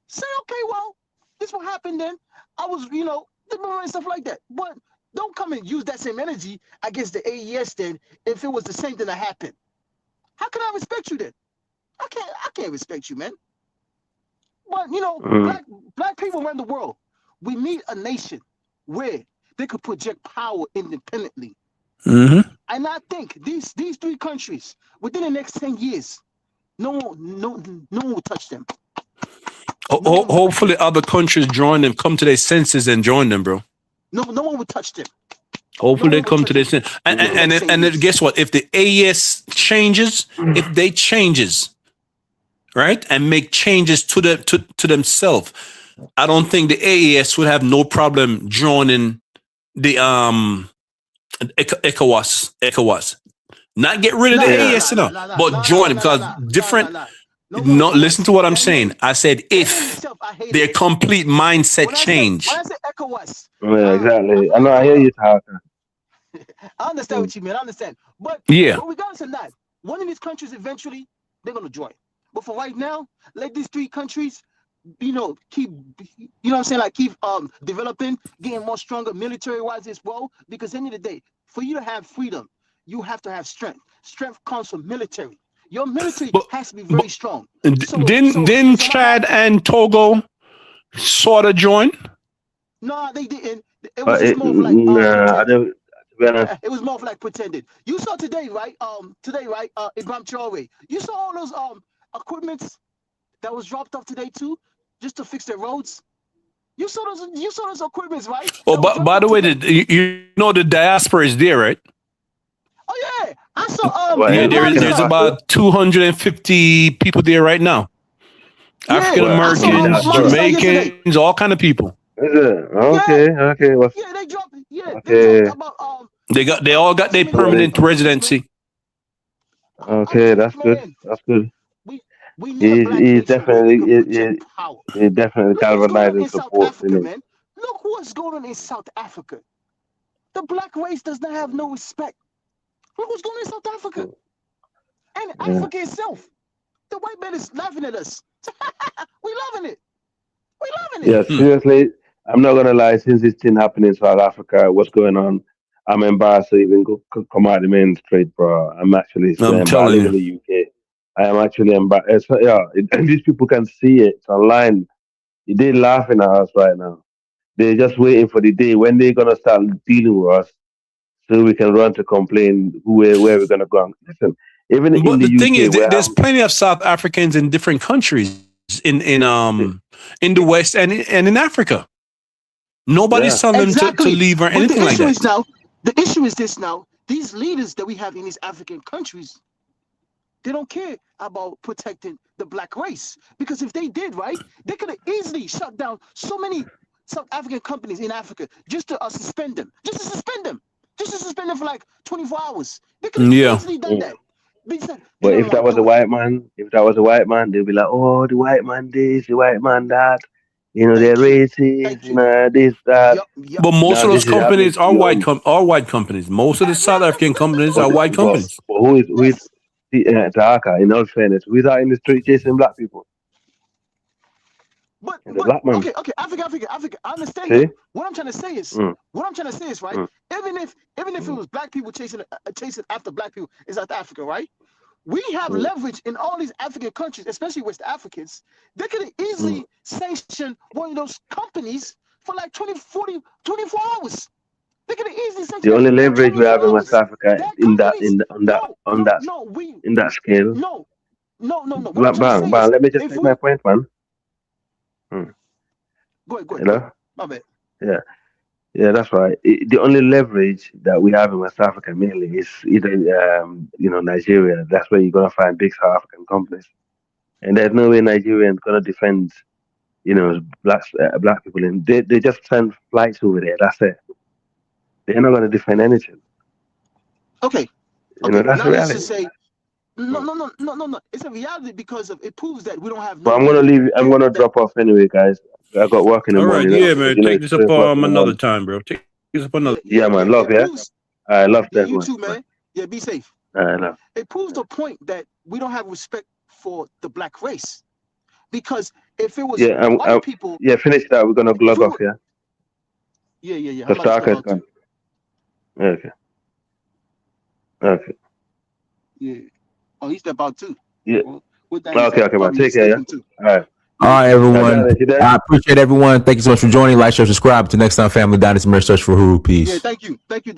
say, okay, well, this will happen then. I was, and stuff like that. But don't come and use that same energy against the AES then if it was the same thing that happened. How can I respect you then? I can't respect you, man. But black people around the world, we need a nation where they could project power independently. Mm-hmm. And I think these 3 countries, within the next 10 years, no one will touch them. Hopefully other countries join them, come to their senses and join them, bro. No one will touch them. Hopefully they come to their senses. And guess what? If the AES changes, if they changes, right, and make changes to themselves, I don't think the AES would have no problem joining the ECOWAS. Not get rid of the AES, but join it because different. No, listen to what I'm saying. I said if their complete mindset change. When I say ECOWAS, Yeah, exactly. I know. I hear you talking. I understand what you mean. I understand, but regardless of that, one of these countries eventually they're gonna join. But for right now, let these 3 countries, keep, what I'm saying, like keep developing, getting more stronger military-wise as well. Because at the end of the day, for you to have freedom, you have to have strength. Strength comes from military. Your military has to be very strong. Didn't Chad and Togo sort of join? No, they didn't. It was just more of like pretended. It was more of like pretended. You saw today, right? Ibrahim Traore. You saw all those equipments that was dropped off today too, just to fix their roads. You saw those equipments, right? Oh, by the way, the diaspora is there, right? Oh yeah, I saw. There's about 250 people there right now. African Americans, Jamaicans, all kind of people. Is it? Okay. Yeah, they dropped. Yeah, they dropped about. They all got their permanent residency. Okay, that's good. That's good. He's definitely galvanizing support. Man. Look what's going on in South Africa. The black race does not have no respect. Look what's going on in South Africa. And Africa itself. The white man is laughing at us. We loving it. Yeah, seriously, I'm not gonna lie. Since this thing happening in South Africa, what's going on? I'm embarrassed to even come out the main street, bro. I'm actually embarrassed. I live in the UK. I am actually embarrassed. And these people can see it. It's online. They're laughing at us right now. They're just waiting for the day when they're gonna start dealing with us, so we can run to complain where we're gonna go. Listen, even in the UK, thing is, there's plenty of South Africans in different countries in the West and in Africa. Nobody's telling them to leave or anything like that. The issue is this now. These leaders that we have in these African countries, they don't care about protecting the black race. Because if they did, right, they could have easily shut down so many South African companies in Africa just to suspend them. Just to suspend them for like 24 hours. They could have easily done that. But if that was a white man, they'd be like, "Oh, the white man this, the white man that." They're racist. This, that. But most of those companies are white companies. Most of the South African companies are white companies. But who is Taka? In all fairness, who's out in the street chasing black people? But black man. Okay, Africa. I understand that. What I'm trying to say is, right? Even if it was black people chasing after black people in South Africa, right? We have leverage in all these African countries, especially West Africans. They could easily sanction one of those companies for like 24 hours. They could easily sanction. The only leverage we have in West Africa on that scale. No. Bang. Let me just make my point, man. Go ahead. Hello? My bad. Yeah, that's right. The only leverage that we have in West Africa mainly is either, Nigeria. That's where you're gonna find big South African companies, and there's no way Nigerians gonna defend, black people. And they just send flights over there. That's it. They're not gonna defend anything. Okay. That's now reality. Let's just say, no. It's a reality because it proves that we don't have. But I'm gonna leave. I'm gonna drop off anyway, guys. I got work in the morning. All right, yeah, man. Take this up another time, bro. Take this up another. Yeah, man. Love, yeah. I love that. You too, man. Yeah, be safe. Love. It proves the point that we don't have respect for the black race, because if it was white people. Yeah, finish that. We're gonna log off, yeah. Yeah. The stock is gone. Okay. Yeah. Oh, he's about to. Yeah. Okay, man. Take care, yeah. All right. All right, everyone. I appreciate everyone. Thank you so much for joining. Like, share, subscribe. Until next time, family. Dynasty Mirror Search for Huru. Peace. Yeah, thank you, Dynasty.